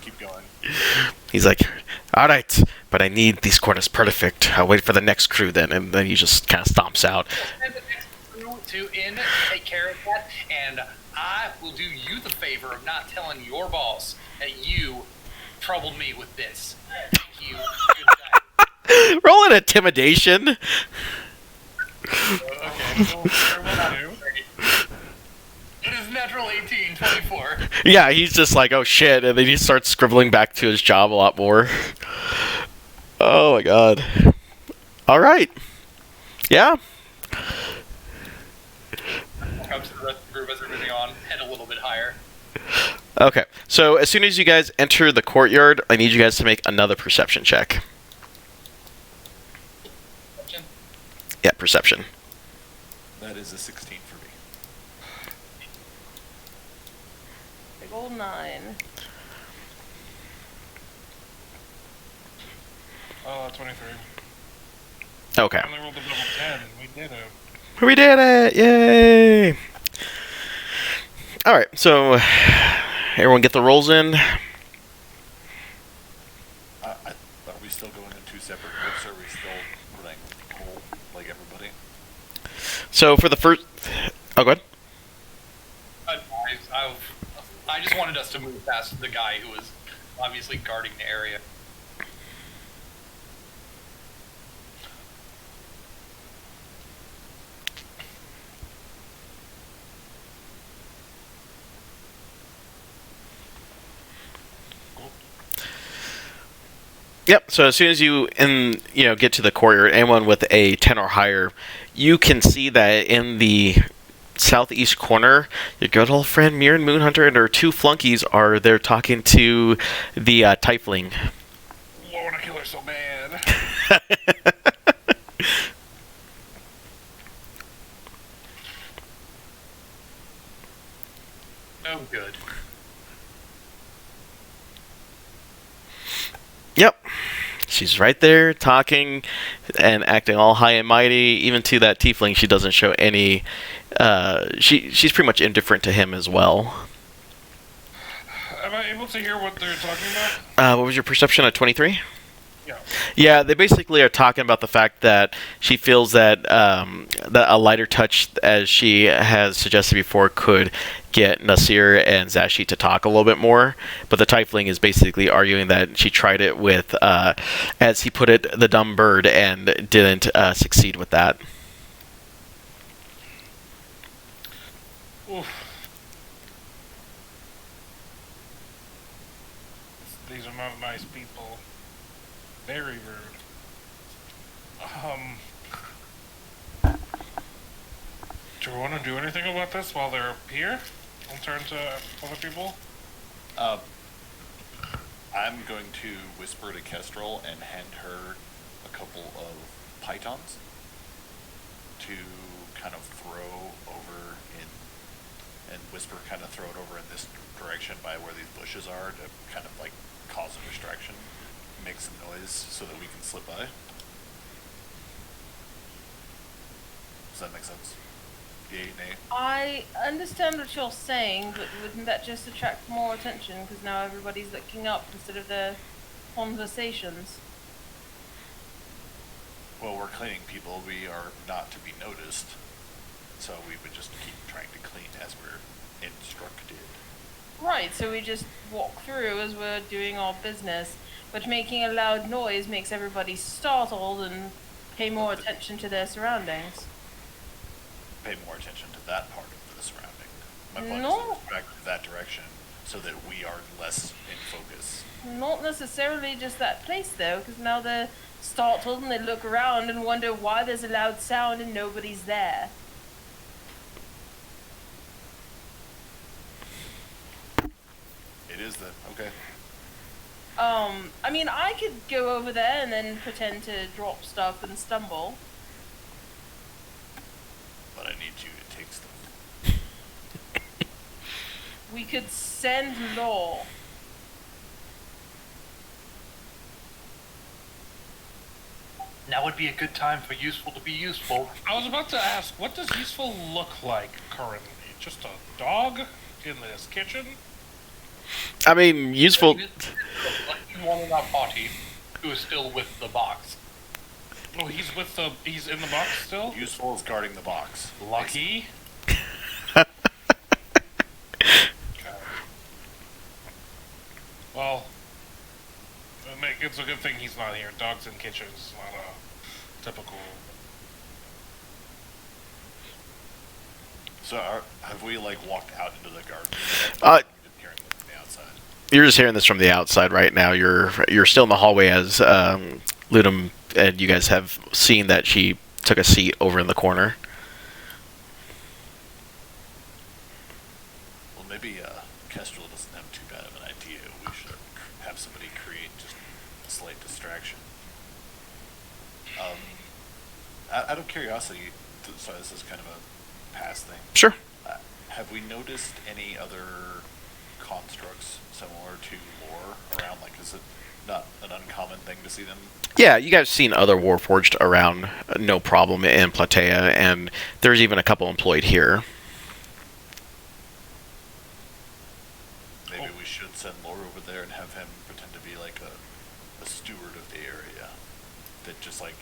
Keep going. He's like, alright, but I need these corners perfect. I'll wait for the next crew then. And then he just kind of stomps out. Send the next crew to take care of that, and I will do you the favor of not telling your boss that you troubled me with this. Thank you. Good night. Roll an intimidation. Okay, so what do? It is natural 18, 24. Yeah, he's just like, oh shit. And then he starts scribbling back to his job a lot more. Oh my god. Alright. Yeah. Comes to the rest of the group as they're moving on, head a little bit higher. Okay. So as soon as you guys enter the courtyard, I need you guys to make another perception check. Perception? Yeah, perception. That is a 16 for me. Big old 9. Oh, 23. Okay. I only rolled a double 10. We did it. We did it! Yay! Alright, so everyone get the rolls in. Are we still going in two separate groups, or are we still running whole, like everybody? So for the first... Oh, go ahead. I just wanted us to move past the guy who was obviously guarding the area. Yep. So as soon as you get to the courtyard, anyone with a 10 or higher, you can see that in the southeast corner, your good old friend Mirren Moonhunter and her two flunkies are there talking to the Tiefling. Lord, I kill her so bad. Oh, good. Yep. She's right there talking and acting all high and mighty. Even to that tiefling, she doesn't show any. She's pretty much indifferent to him as well. Am I able to hear what they're talking about? What was your perception at 23? Yeah. Yeah, they basically are talking about the fact that she feels that that a lighter touch, as she has suggested before, could get Nasir and Zashi to talk a little bit more. But the Tiefling is basically arguing that she tried it with, as he put it, the dumb bird, and didn't succeed with that. Oof. These are not nice people. Very rude. Do we want to do anything about this while they're here? In turn to other people? I'm going to whisper to Kestrel and hand her a couple of pythons to kind of throw over in, and whisper kind of throw it over in this direction by where these bushes are to kind of like cause a distraction, make some noise so that we can slip by. Does that make sense? Yay, nay? I understand what you're saying, but wouldn't that just attract more attention? Because now everybody's looking up instead of their conversations. Well, we're cleaning people. We are not to be noticed. So we would just keep trying to clean as we're instructed. Right, so we just walk through as we're doing our business, but making a loud noise makes everybody startled and pay more attention to their surroundings. Pay more attention to that part of the surrounding. My point No. is to distract that direction so that we are less in focus. Not necessarily just that place, though, because now they're startled and they look around and wonder why there's a loud sound and nobody's there. It is then. Okay. I mean, I could go over there and then pretend to drop stuff and stumble. But I need you to take stuff. We could send Law. Now would be a good time for useful to be useful. I was about to ask, what does useful look like currently? Just a dog in this kitchen? I mean, useful. Lucky one in our party who is still with the box. Oh, he's in the box still? Useful is guarding the box. Lucky? Well, it's a good thing he's not here. Dogs in kitchens is not a typical... So have we like walked out into the garden? Uh, We've been hearing them from the outside. You're just hearing this from the outside right now. You're still in the hallway as Ludum, and you guys have seen that she took a seat over in the corner. Well, maybe Kestrel doesn't have too bad of an idea. We should have somebody create just a slight distraction. Out of curiosity, so this is kind of a past thing. Sure. Have we noticed any other constructs similar to lore around? Like, is it not an uncommon thing to see them? Yeah, you guys have seen other Warforged around, no problem, in Platea, and there's even a couple employed here. Maybe we should send lore over there and have him pretend to be like a steward of the area that just like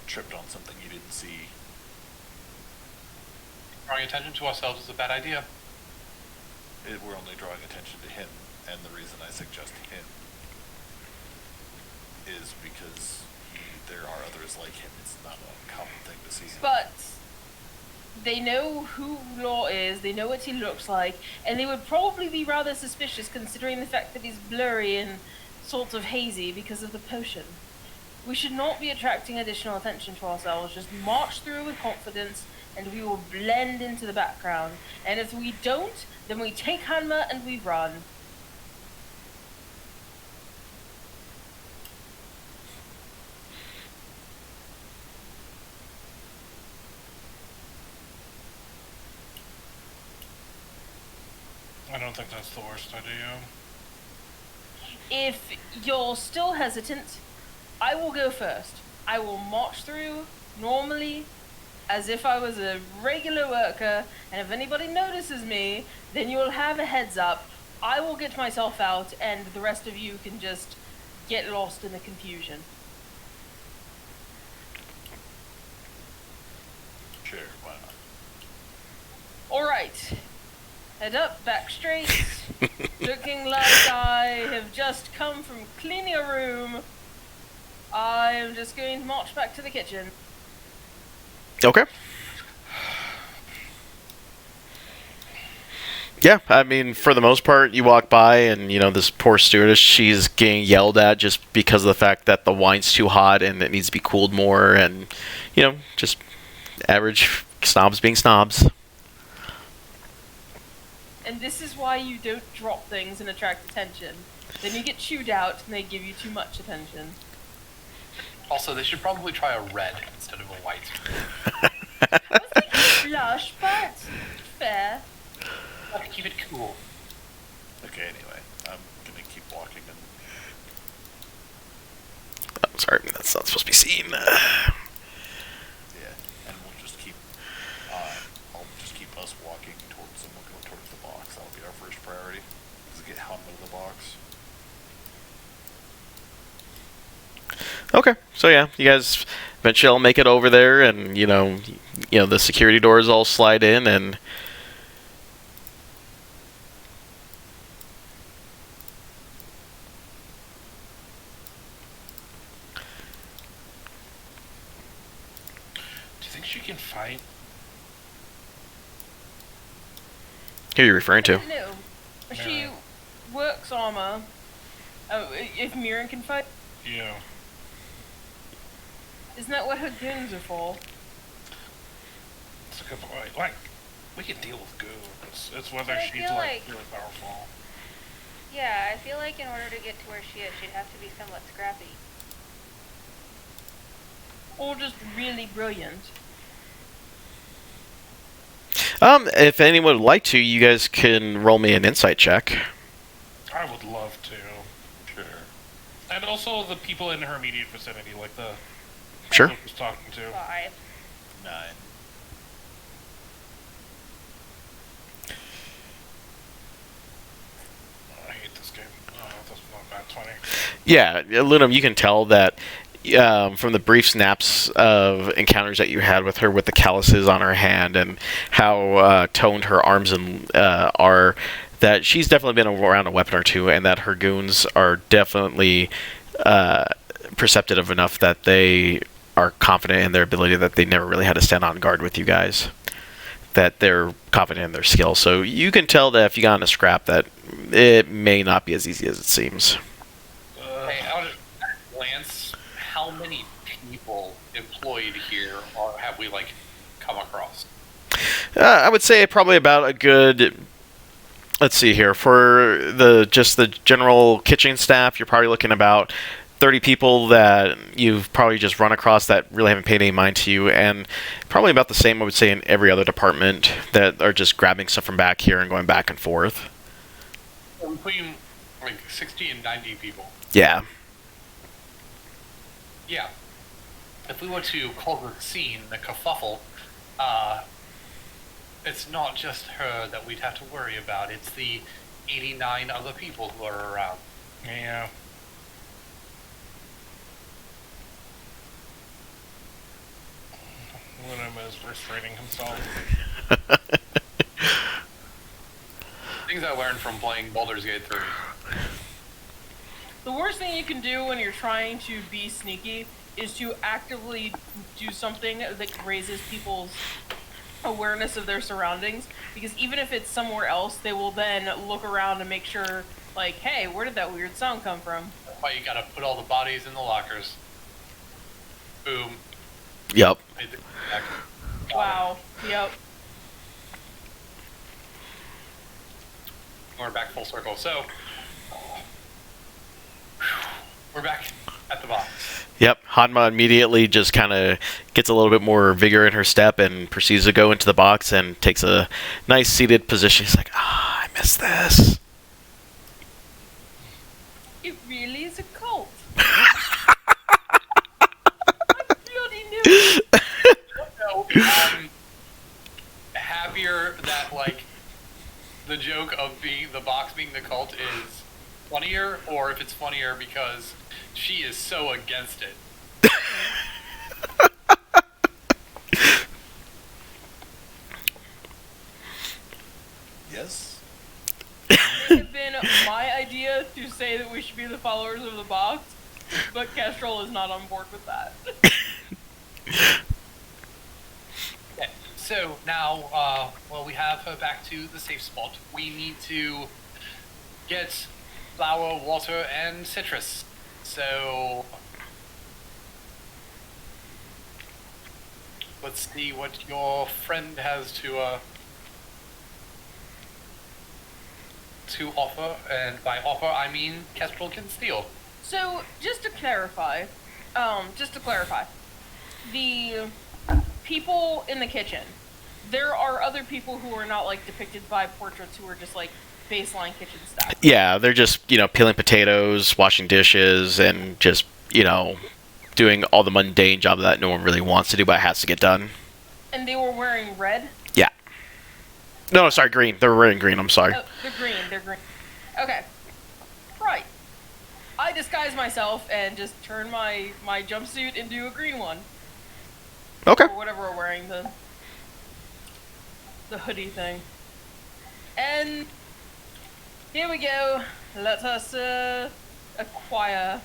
tripped on something you didn't see. Drawing attention to ourselves is a bad idea. We're only drawing attention to him, and the reason I suggest him is because there are others like him. It's not a common thing to see him. But they know who Law is, they know what he looks like, and they would probably be rather suspicious considering the fact that he's blurry and sort of hazy because of the potion. We should not be attracting additional attention to ourselves. Just march through with confidence, and we will blend into the background. And if we don't, then we take Hanma and we run. I don't think that's the worst idea. If you're still hesitant, I will go first. I will march through normally, as if I was a regular worker, and if anybody notices me, then you will have a heads up. I will get myself out, and the rest of you can just get lost in the confusion. Sure, why not? Alright. Head up, back straight. Looking like I have just come from cleaning a room. I am just going to march back to the kitchen. Okay. Yeah, I mean, for the most part, you walk by and, this poor stewardess, she's getting yelled at just because of the fact that the wine's too hot and it needs to be cooled more and, just average snobs being snobs. And this is why you don't drop things and attract attention. Then you get chewed out and they give you too much attention. Also, they should probably try a red instead of a white. I was thinking blush, but fair. Gotta keep it cool. Okay, anyway, I'm gonna keep walking and Oh, sorry, that's not supposed to be seen. yeah, and we'll just keep. I'll just keep us walking towards them. We'll go towards the box. That'll be our first priority. Is to get Helm to the box. Okay, so yeah, you guys eventually all make it over there, and the security doors all slide in, and Do you think she can fight? who are you referring to? No. She works armor. Oh, if Mirren can fight? Yeah. Isn't that what her goons are for? It's a good point. Like, we can deal with goons. It's whether But I she's feel like- really powerful. Yeah, I feel like in order to get to where she is, she'd have to be somewhat scrappy. Or just really brilliant? If anyone would like to, you guys can roll me an insight check. I would love to. Sure. And also the people in her immediate vicinity, like the Sure. Luke was talking to. 5. 9. I hate this game. Oh, that's not bad. 20. Yeah, Lunam, you can tell that from the brief snaps of encounters that you had with her with the calluses on her hand and how toned her arms are, that she's definitely been around a weapon or two, and that her goons are definitely perceptive enough that they are confident in their ability, that they never really had to stand on guard with you guys, that they're confident in their skill. So you can tell that if you got in a scrap, that it may not be as easy as it seems. Hey, out of glance, how many people employed here have we come across? I would say probably about a good. Let's see here, for the general kitchen staff, you're probably looking about 30 people that you've probably just run across that really haven't paid any mind to you, and probably about the same, I would say, in every other department that are just grabbing stuff from back here and going back and forth. Between 60 and 90 people. Yeah. Yeah. If we were to culvert scene the kerfuffle, it's not just her that we'd have to worry about. It's the 89 other people who are around. Yeah. Lunam is restraining himself. Things I learned from playing Baldur's Gate 3. The worst thing you can do when you're trying to be sneaky is to actively do something that raises people's awareness of their surroundings, because even if it's somewhere else, they will then look around and make sure, hey, where did that weird sound come from? That's why you gotta put all the bodies in the lockers. Boom. Yep. Made the back. Wow. Yep. We're back full circle. So, we're back at the box. Yep. Hanma immediately just kind of gets a little bit more vigor in her step and proceeds to go into the box and takes a nice seated position. He's like, I miss this. It really is a cult. So, happier that like the joke of being the box being the cult is funnier, or if it's funnier because she is so against it. Yes. It had been my idea to say that we should be the followers of the box, but Kestrel is not on board with that. Okay, so now, well, we have her back to the safe spot. We need to get flour, water, and citrus. So let's see what your friend has to offer, and by offer I mean Kestrel can steal. So, just to clarify, the people in the kitchen, there are other people who are not, like, depicted by portraits who are just, like, baseline kitchen stuff. Yeah, they're just, peeling potatoes, washing dishes, and just, doing all the mundane job that no one really wants to do but has to get done. And they were wearing red? Yeah. No, sorry, green. They're wearing green, I'm sorry. Oh, they're green. Okay. Right. I disguise myself and just turn my jumpsuit into a green one. Okay. Or whatever we're wearing, the hoodie thing. And here we go. Let us acquire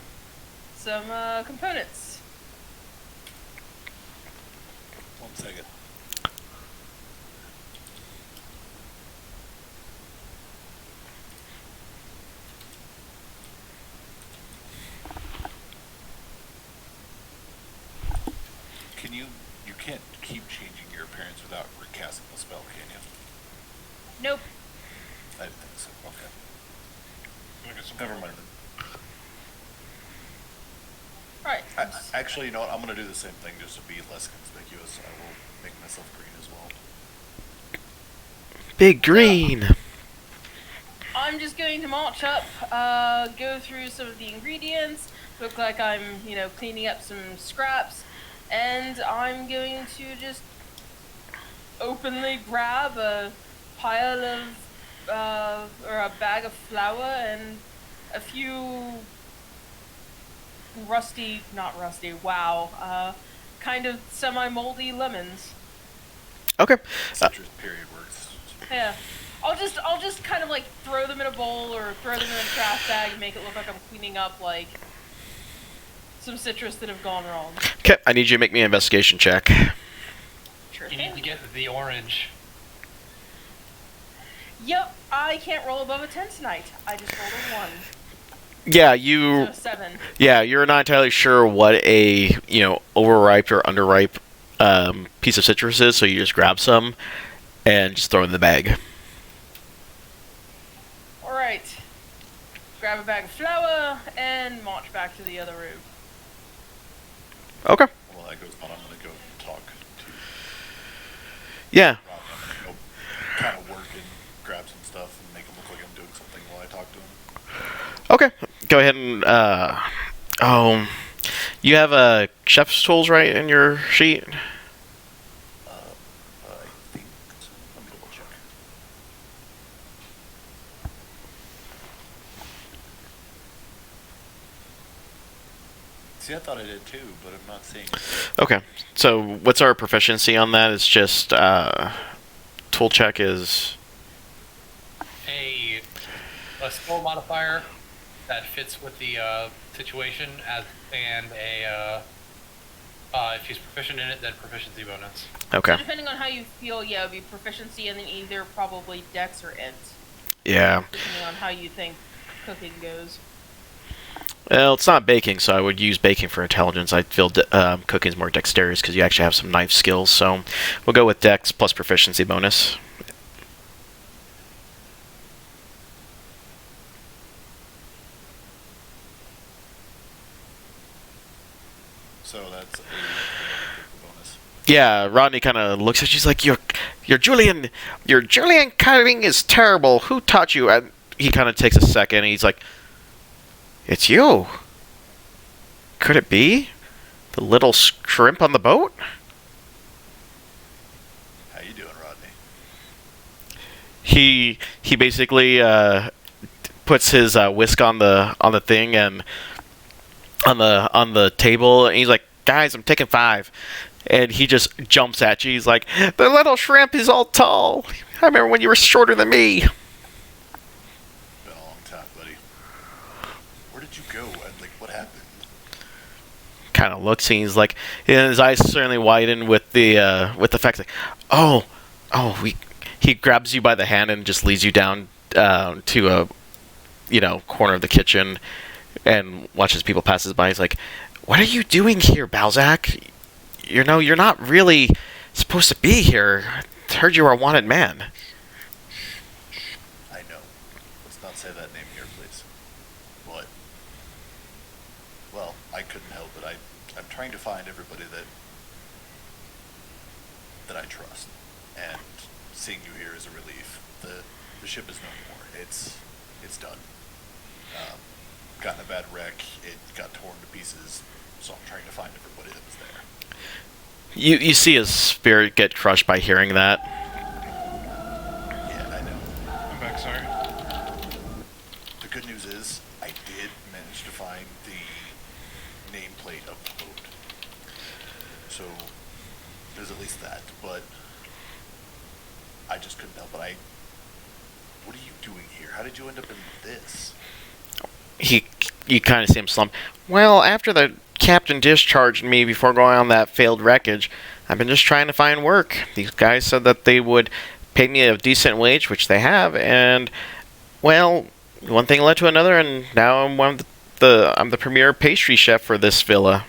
some components. 1 second. You can't keep changing your appearance without recasting the spell, can you? Nope. I didn't think so. Okay. Can I get some Never more? mind. Right. Actually, you know what? I'm going to do the same thing just to be less conspicuous. I will make myself green as well. Big green. I'm just going to march up, go through some of the ingredients, look like I'm, cleaning up some scraps, and I'm going to just openly grab a pile of, or a bag of flour and a few kind of semi-moldy lemons. Okay. Citrus period works. Yeah. I'll just kind of like throw them in a bowl or throw them in a trash bag and make it look like I'm cleaning up like some citrus that have gone wrong. Okay, I need you to make me an investigation check. Sure You need to thing. get the orange. Yep, I can't roll above a 10 tonight. I just rolled a 1. Yeah, So 7. you're not entirely sure what a, overripe or underripe piece of citrus is, so you just grab some and just throw it in the bag. Alright. Grab a bag of flour and march back to the other room. Okay. While that goes on, I'm going to go talk to Yeah. Rob. I'm going to go kind of work and grab some stuff and make him look like I'm doing something while I talk to him. Okay. Go ahead and, you have chef's tools, right, in your sheet? I think so. Let me double check. See, I thought I did too, but I'm not seeing it. Okay. So what's our proficiency on that? It's just, tool check is... A skill modifier that fits with the situation, and if he's proficient in it, then proficiency bonus. Okay. So depending on how you feel, yeah, it would be proficiency and then either probably dex or int. Yeah. Depending on how you think cooking goes. Well, it's not baking, so I would use baking for intelligence. I feel cooking's more dexterous because you actually have some knife skills. So we'll go with dex plus proficiency bonus. So that's a bonus. Yeah, Rodney kind of looks at you. She's like, your Julian carving is terrible. Who taught you? And he kind of takes a second. And he's like, it's you. Could it be? The little shrimp on the boat? How you doing, Rodney? He basically puts his whisk on the thing and on the table, and he's like, "Guys, I'm taking 5." And he just jumps at you. He's like, "The little shrimp is all tall. I remember when you were shorter than me." Been a long time, buddy. Where did you go? And what happened? Kind of looks, and he's like, and his eyes certainly widen with the fact like, oh, he grabs you by the hand and just leads you down to a corner of the kitchen and watches people passes by. He's like, "What are you doing here, Balzac? You're not really supposed to be here. I heard you were a wanted man." I know. Let's not say that name here, please. What? Well, I couldn't help it. I'm trying to find everybody that I trust, and seeing you here is a relief. The ship is no more. It's done. Got in a bad wreck. It got torn to pieces. So I'm trying to find everybody that was there. You see his spirit get crushed by hearing that. Yeah, I know. I'm back, sorry. The good news is, I did manage to find the nameplate of the boat. So, there's at least that, but I just couldn't help it. What are you doing here? How did you end up in this? You kind of see him slump. Well, after the captain discharged me before going on that failed wreckage, I've been just trying to find work. These guys said that they would pay me a decent wage, which they have, and well, one thing led to another, and now I'm I'm the premier pastry chef for this villa.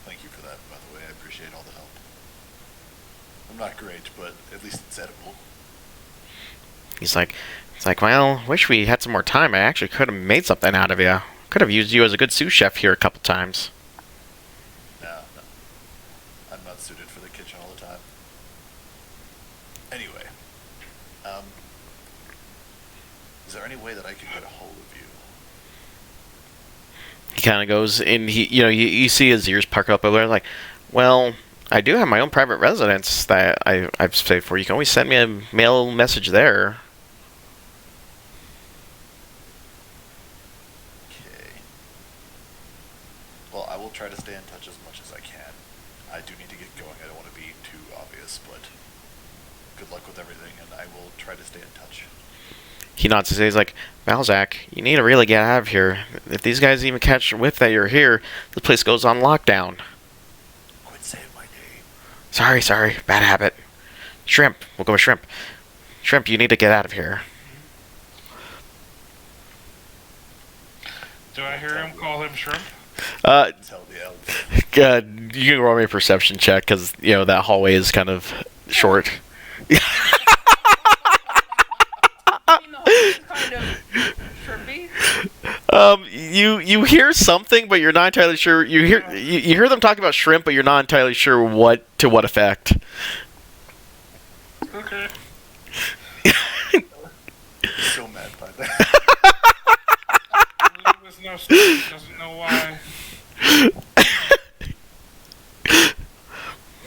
Thank you for that, by the way. I appreciate all the help. I'm not great, but at least it's edible. It's like, well, wish we had some more time. I actually could have made something out of you. Could have used you as a good sous chef here a couple times. No. I'm not suited for the kitchen all the time. Anyway, is there any way that I can get a hold of you? He kind of goes, and you see his ears pucker up over there, like, well, I do have my own private residence that I've saved for. You can always send me a mail message there. Well, I will try to stay in touch as much as I can. I do need to get going. I don't want to be too obvious, but good luck with everything, and I will try to stay in touch. He nods his head. He's like, Balzac, you need to really get out of here. If these guys even catch whiff that you're here, the place goes on lockdown. Quit saying my name. Sorry. Bad habit. Shrimp. We'll go with Shrimp. Shrimp, you need to get out of here. Do I hear him call him Shrimp? Uh, Tell the elves. you can roll me a perception check, because, that hallway is kind of short. I mean, the whole thing's kind of shrimpy. You hear something, but you're not entirely sure. You hear them talk about shrimp, but you're not entirely sure to what effect. Okay. So mad by that. There's no story, doesn't know why.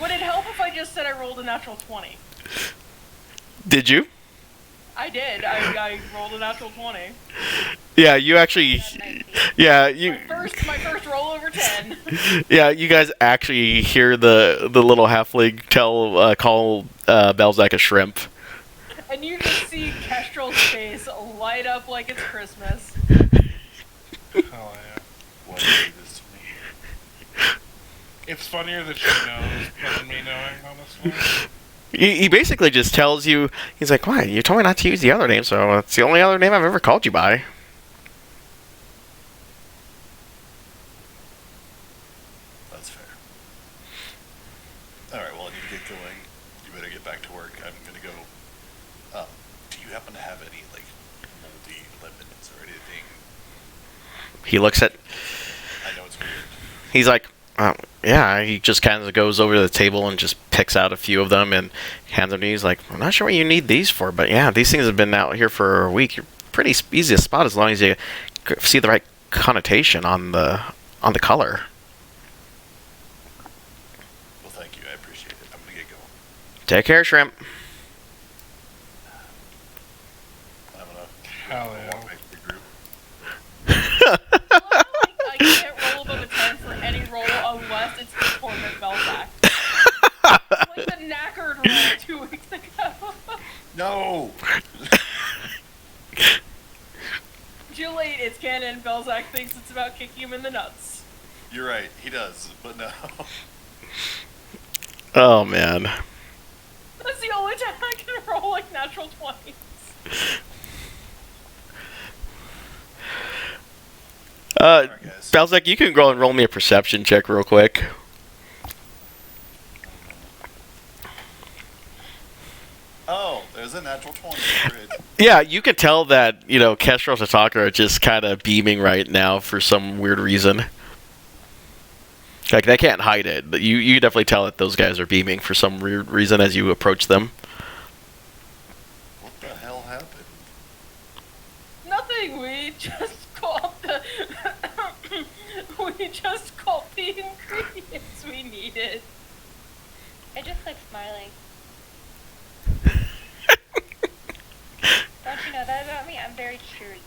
Would it help if I just said I rolled a natural 20? Did you? I did. I rolled a natural 20. Yeah, you actually. Yeah, you. My first roll over 10. Yeah, you guys actually hear the little halfling call Balzac a shrimp. And you just see Kestrel's face light up like it's Christmas. Hell yeah. Why do you do this to me? It's funnier that she knows than me knowing, honestly. He basically just tells you, he's like, why? You told me not to use the other name, so it's the only other name I've ever called you by. That's fair. Alright, well, I need to get going. You better get back to work. I'm gonna go. Do you happen to have any, moldy lemons or anything? He looks at, I know it's weird. he's like, yeah, he just kind of goes over to the table and just picks out a few of them and hands them to you. He's like, I'm not sure what you need these for, but yeah, these things have been out here for a week. You're pretty easy to spot as long as you see the right connotation on the color. Well, thank you. I appreciate it. I'm gonna get going. Take care, Shrimp. I'm gonna Hell yeah. walk back to the group. I can't roll above a 10 for any roll unless it's the Torment Belzac. Like the knackered roll 2 weeks ago. No. Too late, it's canon. Belzac thinks it's about kicking him in the nuts. You're right. He does, but no. Oh man. That's the only time I can roll like natural 20s. Alright, guys. Balzac, you can go and roll me a perception check real quick. Oh, there's a natural 20. Great. Yeah, you can tell that, Kestrel and Tataka are just kind of beaming right now for some weird reason. Like, they can't hide it, but you definitely tell that those guys are beaming for some weird reason as you approach them. What the hell happened? Nothing, we just got the... we just got the ingredients we needed. I just like smiling. Don't you know that about me? I'm very cheery.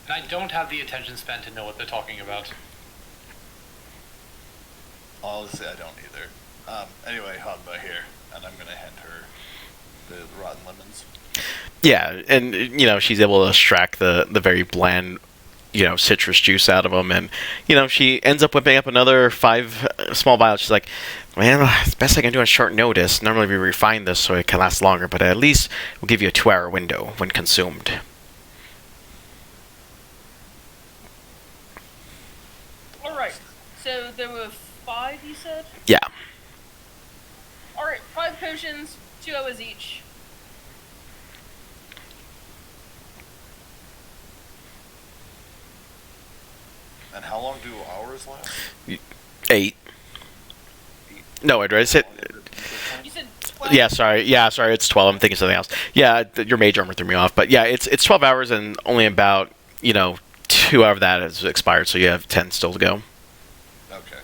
And I don't have the attention span to know what they're talking about. Honestly, I don't either. Anyway, Hanba here, and I'm gonna hand her the rotten lemons. Yeah, and, she's able to extract the very bland, citrus juice out of them, and, she ends up whipping up another 5 small vials. She's like, well, it's the best I can do on short notice. Normally we refine this so it can last longer, but at least we'll give you a 2-hour window when consumed. Alright, so there were 5, you said? Yeah. Alright, 5 potions, 2 hours each. And how long do hours last? 8. No, I said... You said 12? Yeah, sorry, it's 12. I'm thinking something else. Yeah, your mage armor threw me off. But yeah, it's 12 hours and only about, 2 out of that has expired, so you have 10 still to go. Okay.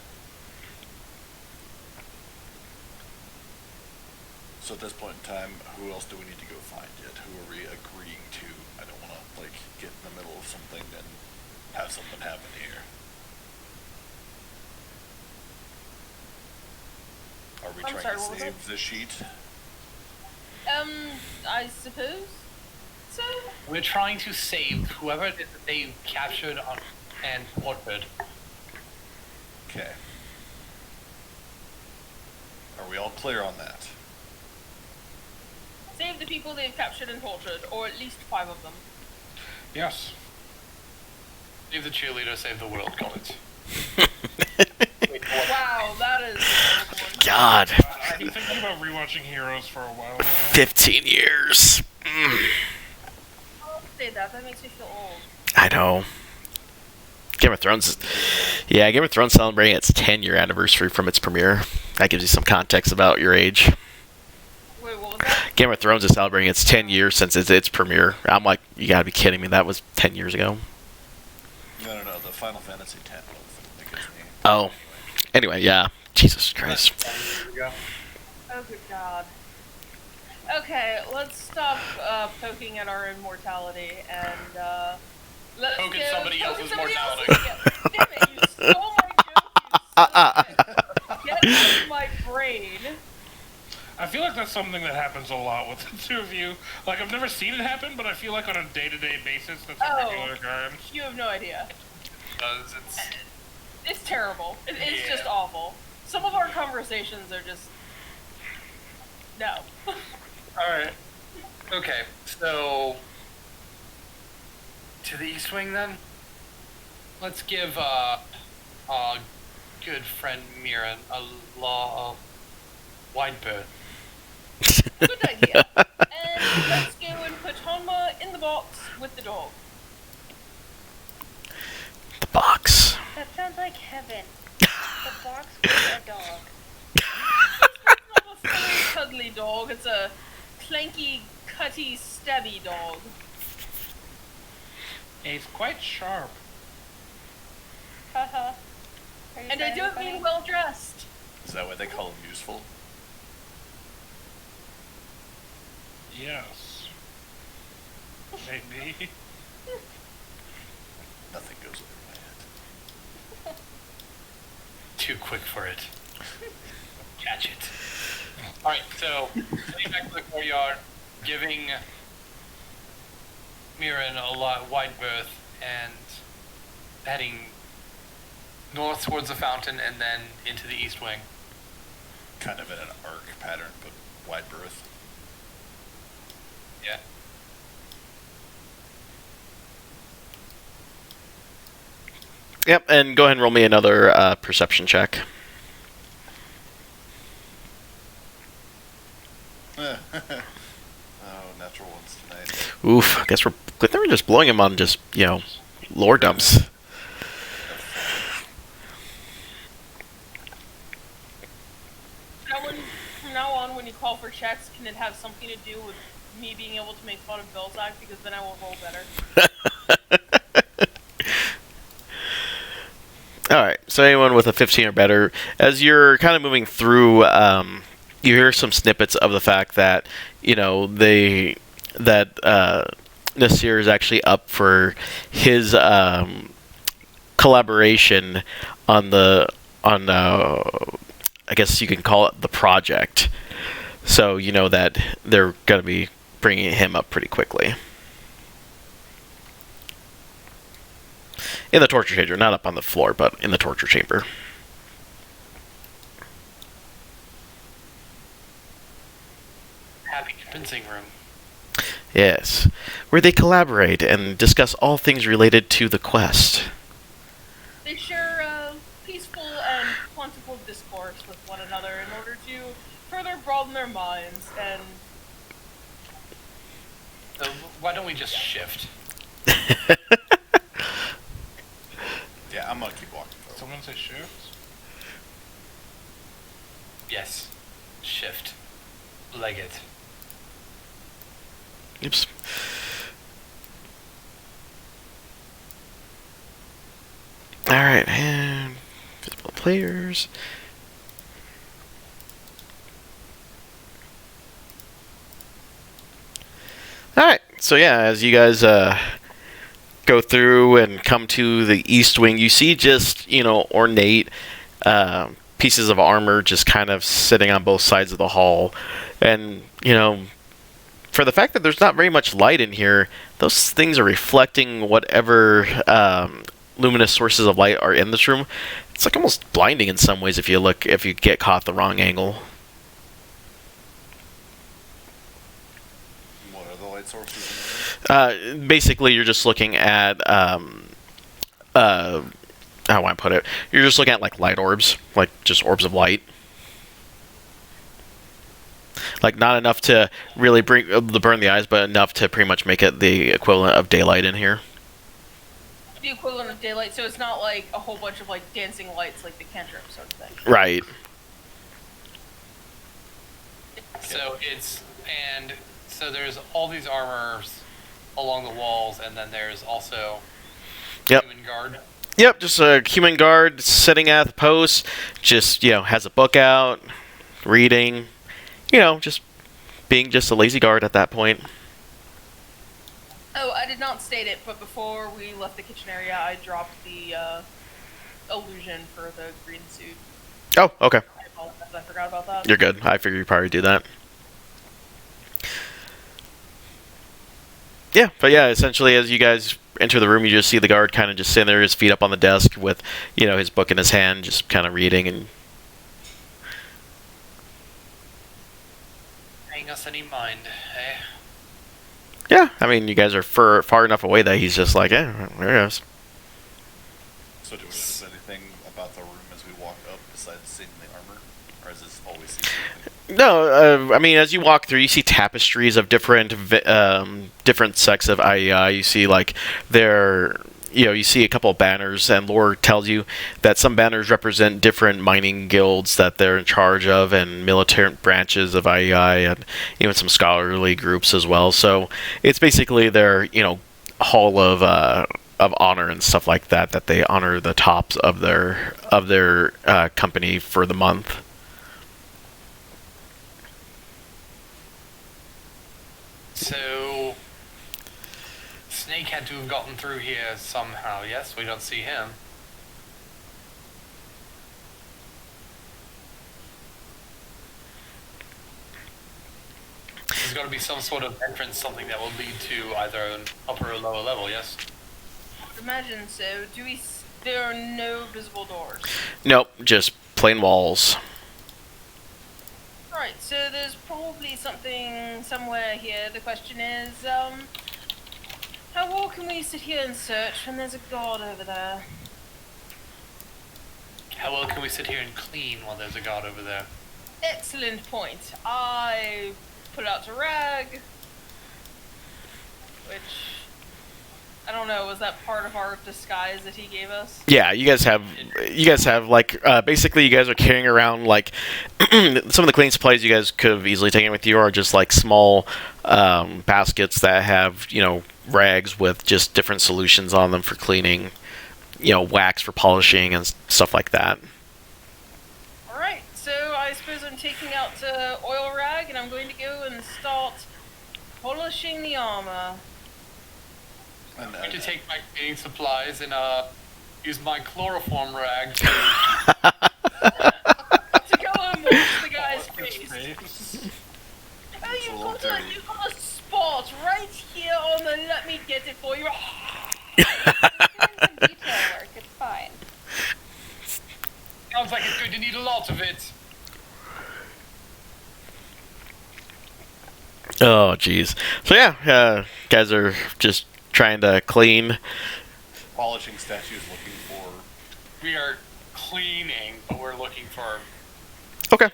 So at this point in time, who else do we need to go find yet? Who are we agreeing to? I don't want to, get in the middle of something and have something happen here. Are we I'm trying sorry, to what was save the sheet? I suppose so? We're trying to save whoever it is that they captured and tortured. Okay. Are we all clear on that? Save the people they've captured and tortured, or at least 5 of them. Yes. Save the cheerleader, save the world, call it. Wow, that is... God, I've been thinking about rewatching Heroes for a while now. 15 years. Don't say that, that makes me feel old. I know. Game of Thrones celebrating its 10-year anniversary from its premiere. That gives you some context about your age. Wait, what was that? Game of Thrones is celebrating its 10 years since its premiere. I'm like, you gotta be kidding me. That was 10 years ago. No. The Final Fantasy X was that gets me. Oh. Anyway, yeah. Jesus Christ. Oh, good God. Okay, let's stop poking at our immortality and let's Poke at go somebody poke at else's somebody mortality. else's- Yeah, damn it, you stole my joke, you son of a bitch. Get out of my brain. I feel like that's something that happens a lot with the two of you. Like, I've never seen it happen, but I feel like on a day-to-day basis, that's a Oh. regular occurrence. You have no idea. Because it's It's terrible. It's Yeah. just awful. Some of our conversations are just... No. alright. Okay, so to the East Wing then? Let's give our good friend Miran a wide berth. Good idea. And let's go and put Hanma in the box with the dog. The box. That sounds like heaven. The box with a dog. It's not a fully cuddly dog, it's a clanky, cutty, stabby dog. He's quite sharp. Are you And I saying don't funny? mean well dressed. Is that why they call them useful? Yes. Maybe. Nothing goes over my head. Too quick for it. Catch it. Alright, so heading back to the courtyard, giving Mirren a wide berth, and heading north towards the fountain and then into the east wing. Kind of in an arc pattern, but wide berth. Yeah. Yep, and go ahead and roll me another perception check. Oh, natural ones tonight. Oof, I guess we're just blowing him on just, lore dumps. From now on, when you call for checks, can it have something to do with me being able to make fun of Belzak? Because then I will roll better. Alright, so anyone with a 15 or better, as you're kind of moving through, you hear some snippets of the fact that, Nasir is actually up for his collaboration on I guess you can call it the project. So you know that they're going to be bringing him up pretty quickly. In the torture chamber, not up on the floor, but in the torture chamber. Happy convincing room. Yes, where they collaborate and discuss all things related to the quest. They share peaceful and plentiful discourse with one another in order to further broaden their minds and... Why don't we just shift? Yeah, I'm gonna keep walking forward. Someone say shift? Yes. Shift. Leg it. Oops. Alright, and visible players. Alright, so yeah, as you guys go through and come to the east wing, you see just, ornate pieces of armor just kind of sitting on both sides of the hall. And, for the fact that there's not very much light in here, those things are reflecting whatever luminous sources of light are in this room. It's like almost blinding in some ways if you get caught the wrong angle. What are the light sources in there? Basically, you're just looking at how do I put it? You're just looking at like light orbs, like just orbs of light. Like not enough to really burn the eyes, but enough to pretty much make it the equivalent of daylight in here. The equivalent of daylight, so it's not like a whole bunch of like dancing lights like the cantrip sort of thing. Right. So there's all these armors along the walls, and then there's also Yep. human guard. Yep, just a human guard sitting at the post, just, has a book out, reading, just being just a lazy guard at that point. Oh, I did not state it, but before we left the kitchen area, I dropped the illusion for the green suit. Oh, okay. I apologize, I forgot about that. You're good. I figured you'd probably do that. Yeah, but yeah, essentially as you guys enter the room, you just see the guard kind of just sitting there, his feet up on the desk with, his book in his hand, just kind of reading and... Paying us any mind, eh? Yeah, I mean, you guys are far enough away that he's just like, there it goes. So do we notice anything about the room as we walk up besides seeing the armor? Or is this always seen? No, I mean, as you walk through, you see tapestries of different sects of IEI. You see, like, you see a couple of banners, and lore tells you that some banners represent different mining guilds that they're in charge of, and military branches of IEI, and even some scholarly groups as well. So it's basically their, hall of of honor and stuff like that. That they honor the tops of their company for the month. So, Snake had to have gotten through here somehow. Yes, we don't see him. There's got to be some sort of entrance, something that will lead to either an upper or lower level. Yes. I would imagine so. There are no visible doors. Nope, just plain walls. Right, so there's probably something somewhere here. The question is, how well can we sit here and search when there's a guard over there? How well can we sit here and clean while there's a guard over there? Excellent point. I pull out a rag, which, I don't know, was that part of our disguise that he gave us? Yeah, you guys have like basically you guys are carrying around like some of the cleaning supplies you guys could have easily taken with you are just like small baskets that have, you know, rags with just different solutions on them for cleaning, you know, wax for polishing and stuff like that. Alright, so I suppose I'm taking out the oil rag and I'm going to go and start polishing the armor. And, I'm going to take my cleaning supplies and use my chloroform rag to To go and wash the guy's face. Oh, It's a little dirty. you got a spot right here on the, let me get it for you. You're doing some detail work. It's fine. Sounds like it's going to need a lot of it. Oh, jeez. So yeah, guys are just trying to clean. polishing statues looking for. We are cleaning, but we're looking for. Okay.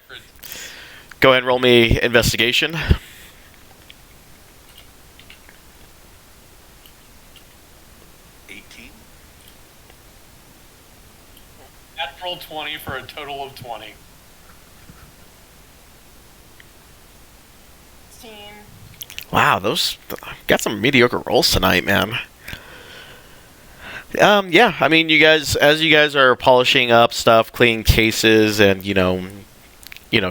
Go ahead and roll me investigation. 18. Natural 20 for a total of 20. 16. Wow, those got some mediocre rolls tonight, man. Yeah, I mean, as you guys are polishing up stuff, cleaning cases, and you know,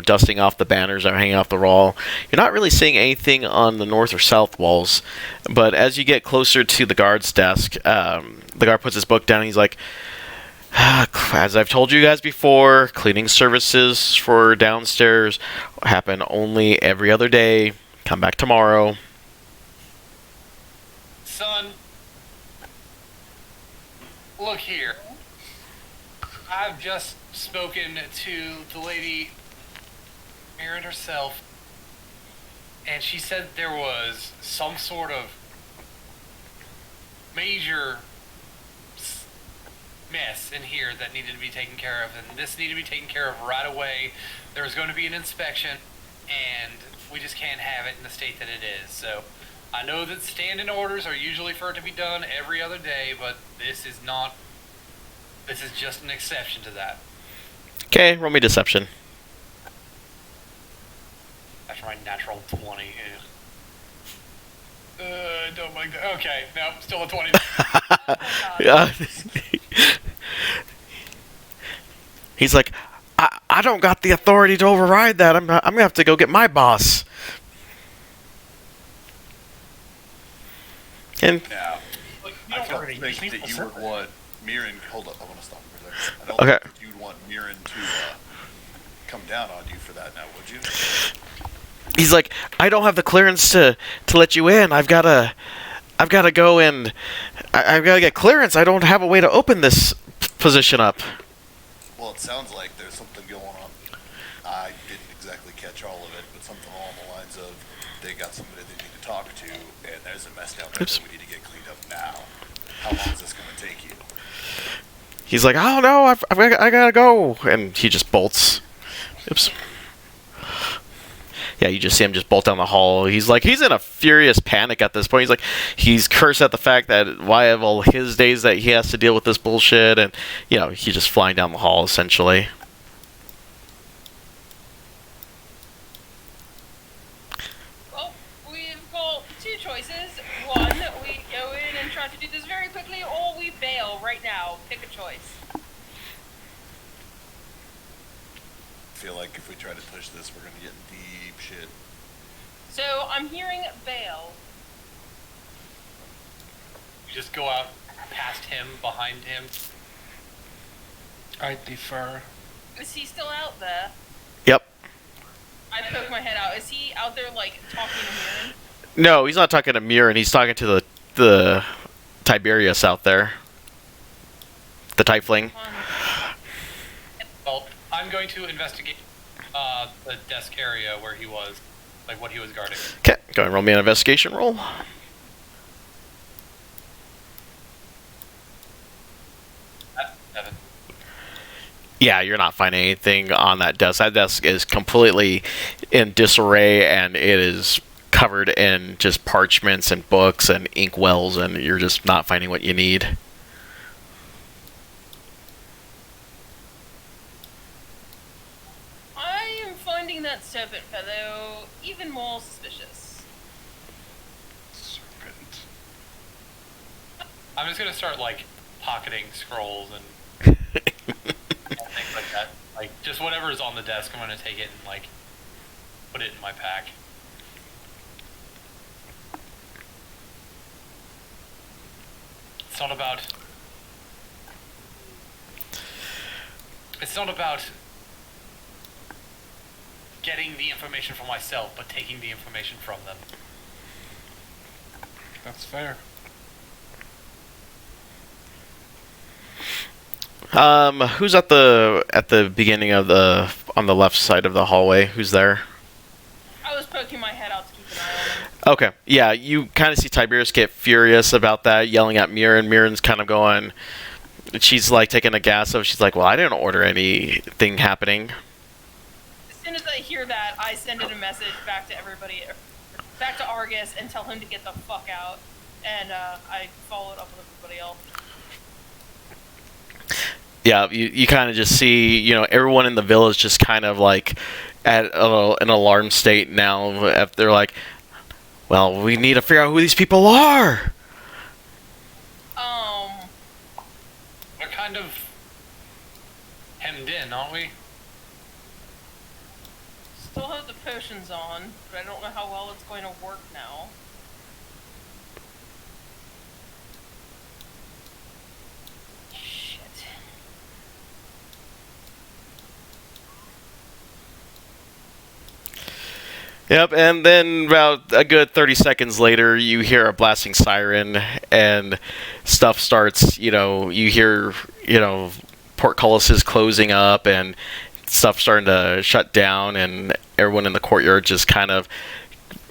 dusting off the banners that are hanging off the wall, you're not really seeing anything on the north or south walls. But as you get closer to the guard's desk, the guard puts his book down and he's like, as I've told you guys before, cleaning services for downstairs happen only every other day. Come back tomorrow. Son, look here. I've just spoken to the lady Mirren herself, and she said there was some sort of major mess in here that needed to be taken care of, and this needed to be taken care of right away. There was going to be an inspection, and we just can't have it in the state that it is. So I know that standing orders are usually for it to be done every other day, but this is not. This is just an exception to that. Okay, roll me deception. After my natural 20. Don't like that. Okay, no, still a 20. Yeah. He's like, I don't got the authority to override that. I'm gonna have to go get my boss. And Now, Like, I you don't don't think that you would want Mirren. Hold up, I want to stop you for a second. I don't Okay. think you'd want Mirren to come down on you for that now, would you? he's like, I don't have the clearance to let you in. I've gotta go and I've gotta get clearance. I don't have a way to open this position up. Well, it sounds like there's something going on. I didn't exactly catch all of it, but something along the lines of they got somebody they need to talk to, and there's a mess down there Oops. that we need to get cleaned up now. How long is this going to take you? He's like, oh no, I gotta go, and he just bolts. Oops. Yeah, you just see him just bolt down the hall. He's in a furious panic at this point. He's cursed at the fact that why of all his days that he has to deal with this bullshit, and he's just flying down the hall essentially. Well, we've got two choices. One, we go in and try have to do this very quickly, or we bail right now. Pick a choice. I feel like if we try to push this, we're gonna get in deep shit. So I'm hearing bail. You just go out past him, behind him. I defer. Is he still out there? Yep. I poke my head out. Is he out there, like, talking to Mirren? No, he's not talking to Mirren. He's talking to the Tiberius out there. The Tiefling. Well, I'm going to investigate the desk area where he was, like what he was guarding. Okay, go ahead and roll me an investigation roll. That's 7. Yeah, you're not finding anything on that desk. That desk is completely in disarray, and it is covered in just parchments and books and inkwells, and you're just not finding what you need. I am finding that serpent fellow even more suspicious. Serpent. I'm just gonna start like pocketing scrolls and things like that. Like just whatever is on the desk, I'm gonna take it and like put it in my pack. It's not about. It's not about getting the information for myself, but taking the information from them. That's fair. Who's at the beginning of on the left side of the hallway? Who's there? I was poking my head out to keep an eye on him. Okay, yeah, you kind of see Tiberius get furious about that, yelling at Mirren. Mirren's kind of going. She's like taking a gas of. She's like, "Well, I didn't order anything happening." As soon as I hear that, I send in a message back to everybody, back to Argus, and tell him to get the fuck out. And I follow it up with everybody else. Yeah, you kind of just see, everyone in the village just kind of like at an alarm state now. If they're like, well, we need to figure out who these people are. We're kind of hemmed in, aren't we? Still have the potions on, but I don't know how well it's going to work now. Shit. Yep, and then about a good 30 seconds later, you hear a blasting siren, and stuff starts, you hear, portcullises closing up, and stuff starting to shut down, and everyone in the courtyard just kind of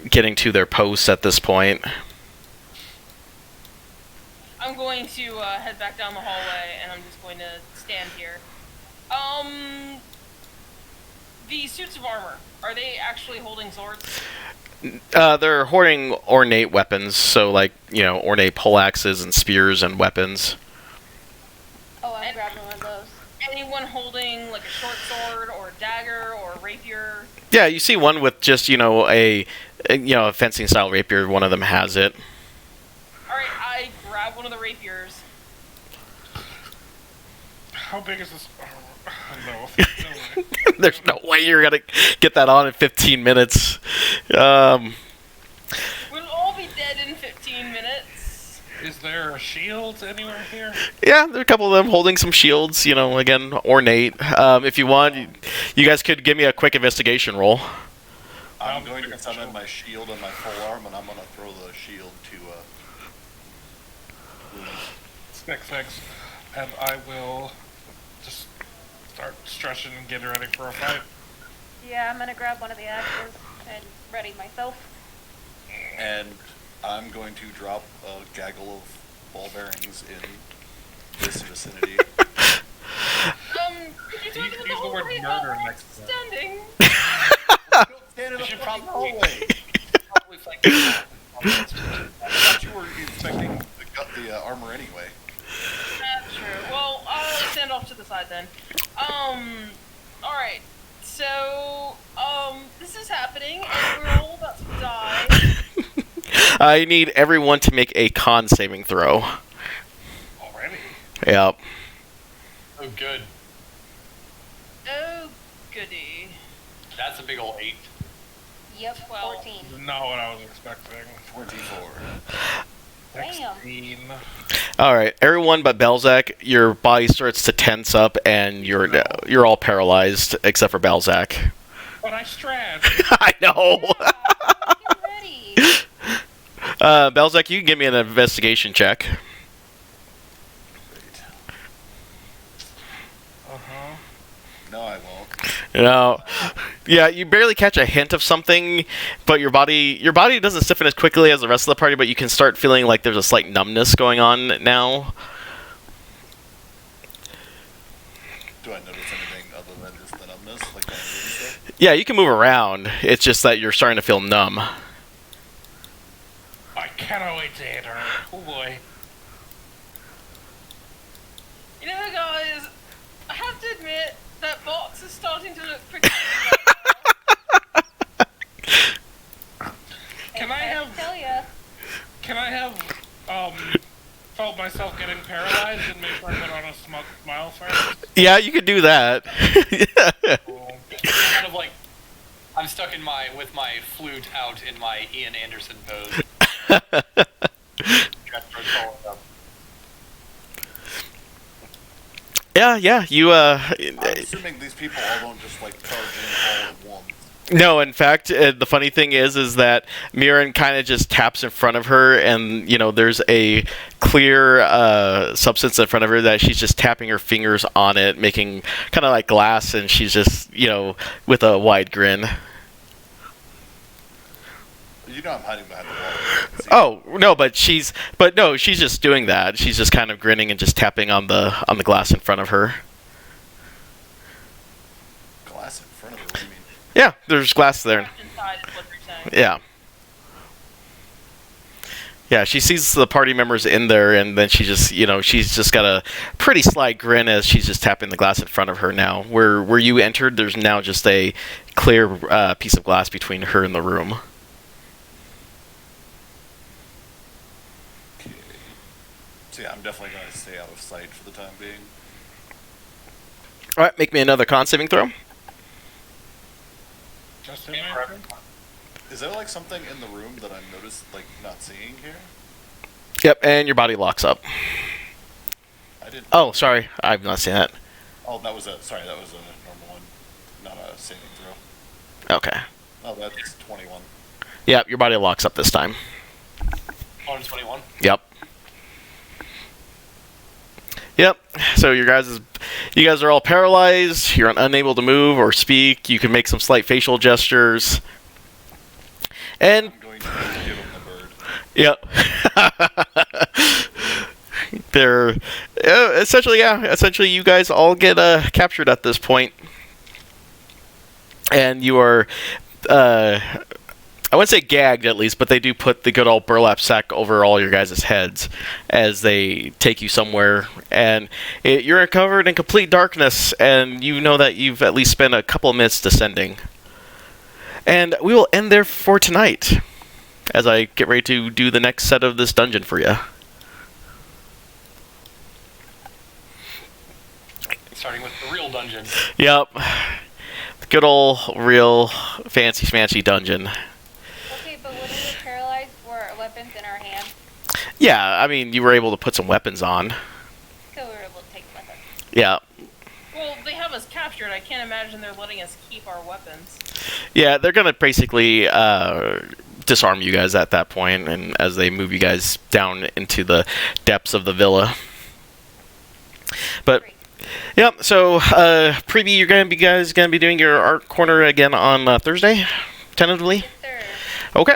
getting to their posts at this point. I'm going to head back down the hallway, and I'm just going to stand here. The suits of armor, are they actually holding swords? They're hoarding ornate weapons, so like, ornate poleaxes and spears and weapons. Oh, I'm grabbing one of those. Anyone holding like a short sword or a dagger or a rapier? Yeah, you see one with just, a fencing style rapier. One of them has it. Alright, I grab one of the rapiers. How big is this? No way. There's no way you're gonna get that on in 15 minutes. We'll all be dead in 15 minutes. Is there a shield anywhere here? Yeah, there are a couple of them holding some shields, again, ornate. If you want, you guys could give me a quick investigation roll. I'm going to summon my shield on my full arm, and I'm going to throw the shield to Thanks. And I will just start stretching and getting ready for a fight. Yeah, I'm gonna grab one of the axes and ready myself. and I'm going to drop a gaggle of ball bearings in this vicinity. Could you You talk could to the use the word hallway murder about next time. standing? Stand in We the should fucking probably- hallway. Probably flank the I thought you were inspecting the armor anyway. That's true. Well, I'll stand off to the side then. Alright. So, this is happening, and we're all about to die. I need everyone to make a con saving throw. Already? Yep. Oh, good. Oh, goody. That's a big old 8. Yep, Well, 14. Not what I was expecting. 24. Damn. 16. All right, everyone but Belzac, your body starts to tense up, and you're all paralyzed except for Belzac. But I strat. I know. Get ready. Belzac, you can give me an investigation check. Great. Uh-huh. No, I won't. No. Yeah, you barely catch a hint of something, but your body doesn't stiffen as quickly as the rest of the party, but you can start feeling like there's a slight numbness going on now. Do I notice anything other than just the numbness? Like my mood and stuff? Yeah, you can move around. It's just that you're starting to feel numb. I cannot wait to hit her. Oh boy. You know, guys, I have to admit that box is starting to look pretty. Can I have Tell ya. Can I have felt myself getting paralyzed and make sure I put on a smile first? Yeah, you could do that. Cool. Kind of like I'm stuck with my flute out in my Ian Anderson pose. Jethro's calling up. Yeah, you, I'm assuming these people all don't just like charge in all at once. No, in fact, the funny thing is that Mirren kind of just taps in front of her, and, you know, there's a clear substance in front of her that she's just tapping her fingers on it, making kind of like glass, and she's just, you know, with a wide grin. You know I'm hiding behind the wall. Oh, no, but she's just doing that. She's just kind of grinning and just tapping on the glass in front of her. Glass in front of her, what do you mean? Yeah, there's glass there. Inside is what you're saying. Yeah. Yeah, she sees the party members in there, and then she just, you know, she's just got a pretty sly grin as she's just tapping the glass in front of her now. Where you entered, there's now just a clear piece of glass between her and the room. Okay. So yeah, I'm definitely going to stay out of sight for the time being. All right, make me another con saving throw. Just in Yeah, there? perfect. Is there like something in the room that I'm not seeing here? Yep, and your body locks up. I didn't. Oh, sorry, I've not seen that. Oh, that was a normal one, not a saving throw. Okay. Oh, that's 21. Yep, your body locks up this time. 121. Yep. Yep. So you guys are all paralyzed. You're unable to move or speak. You can make some slight facial gestures. And I'm going to give him the bird. yep. They're essentially you guys all get captured at this point. And you are I wouldn't say gagged at least, but they do put the good old burlap sack over all your guys' heads as they take you somewhere. And you're covered in complete darkness, and you know that you've at least spent a couple of minutes descending. And we will end there for tonight, as I get ready to do the next set of this dungeon for you. Starting with the real dungeon. Yep. The good old, real, fancy smancy dungeon. Okay, but when we were paralyzed, were weapons in our hands? Yeah, I mean, you were able to put some weapons on. So we were able to take weapons. Yeah. Well, they have us captured. I can't imagine they're letting us keep our weapons. Yeah, they're gonna basically disarm you guys at that point, and as they move you guys down into the depths of the villa. But Great. yep. So preview, you're gonna be doing your art corner again on Thursday, tentatively. Yes, sir. Okay.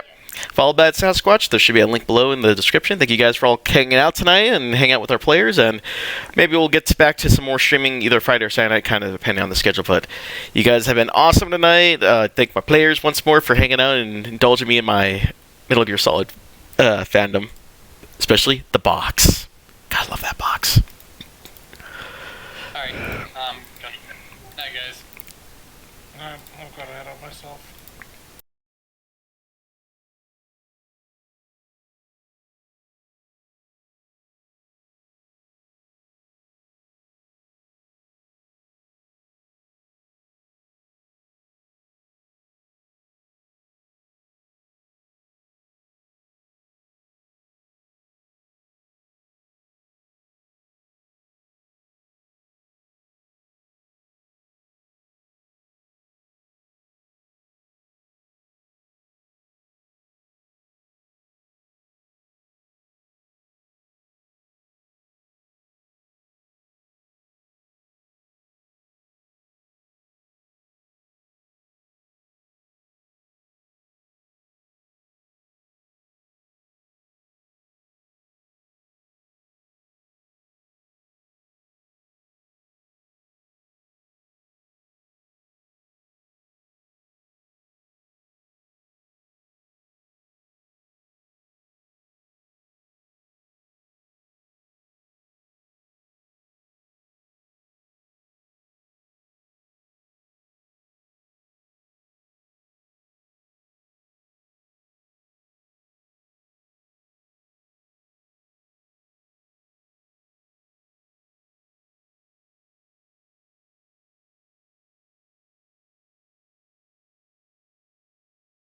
Follow Bad Sasquatch. There should be a link below in the description. Thank you guys for all hanging out tonight and hang out with our players. And maybe we'll get back to some more streaming either Friday or Saturday night, kind of depending on the schedule. But you guys have been awesome tonight. Thank my players once more for hanging out and indulging me in my Metal Gear Solid fandom. Especially the box. God, I love that box. Alright, night guys. I've got to head out myself.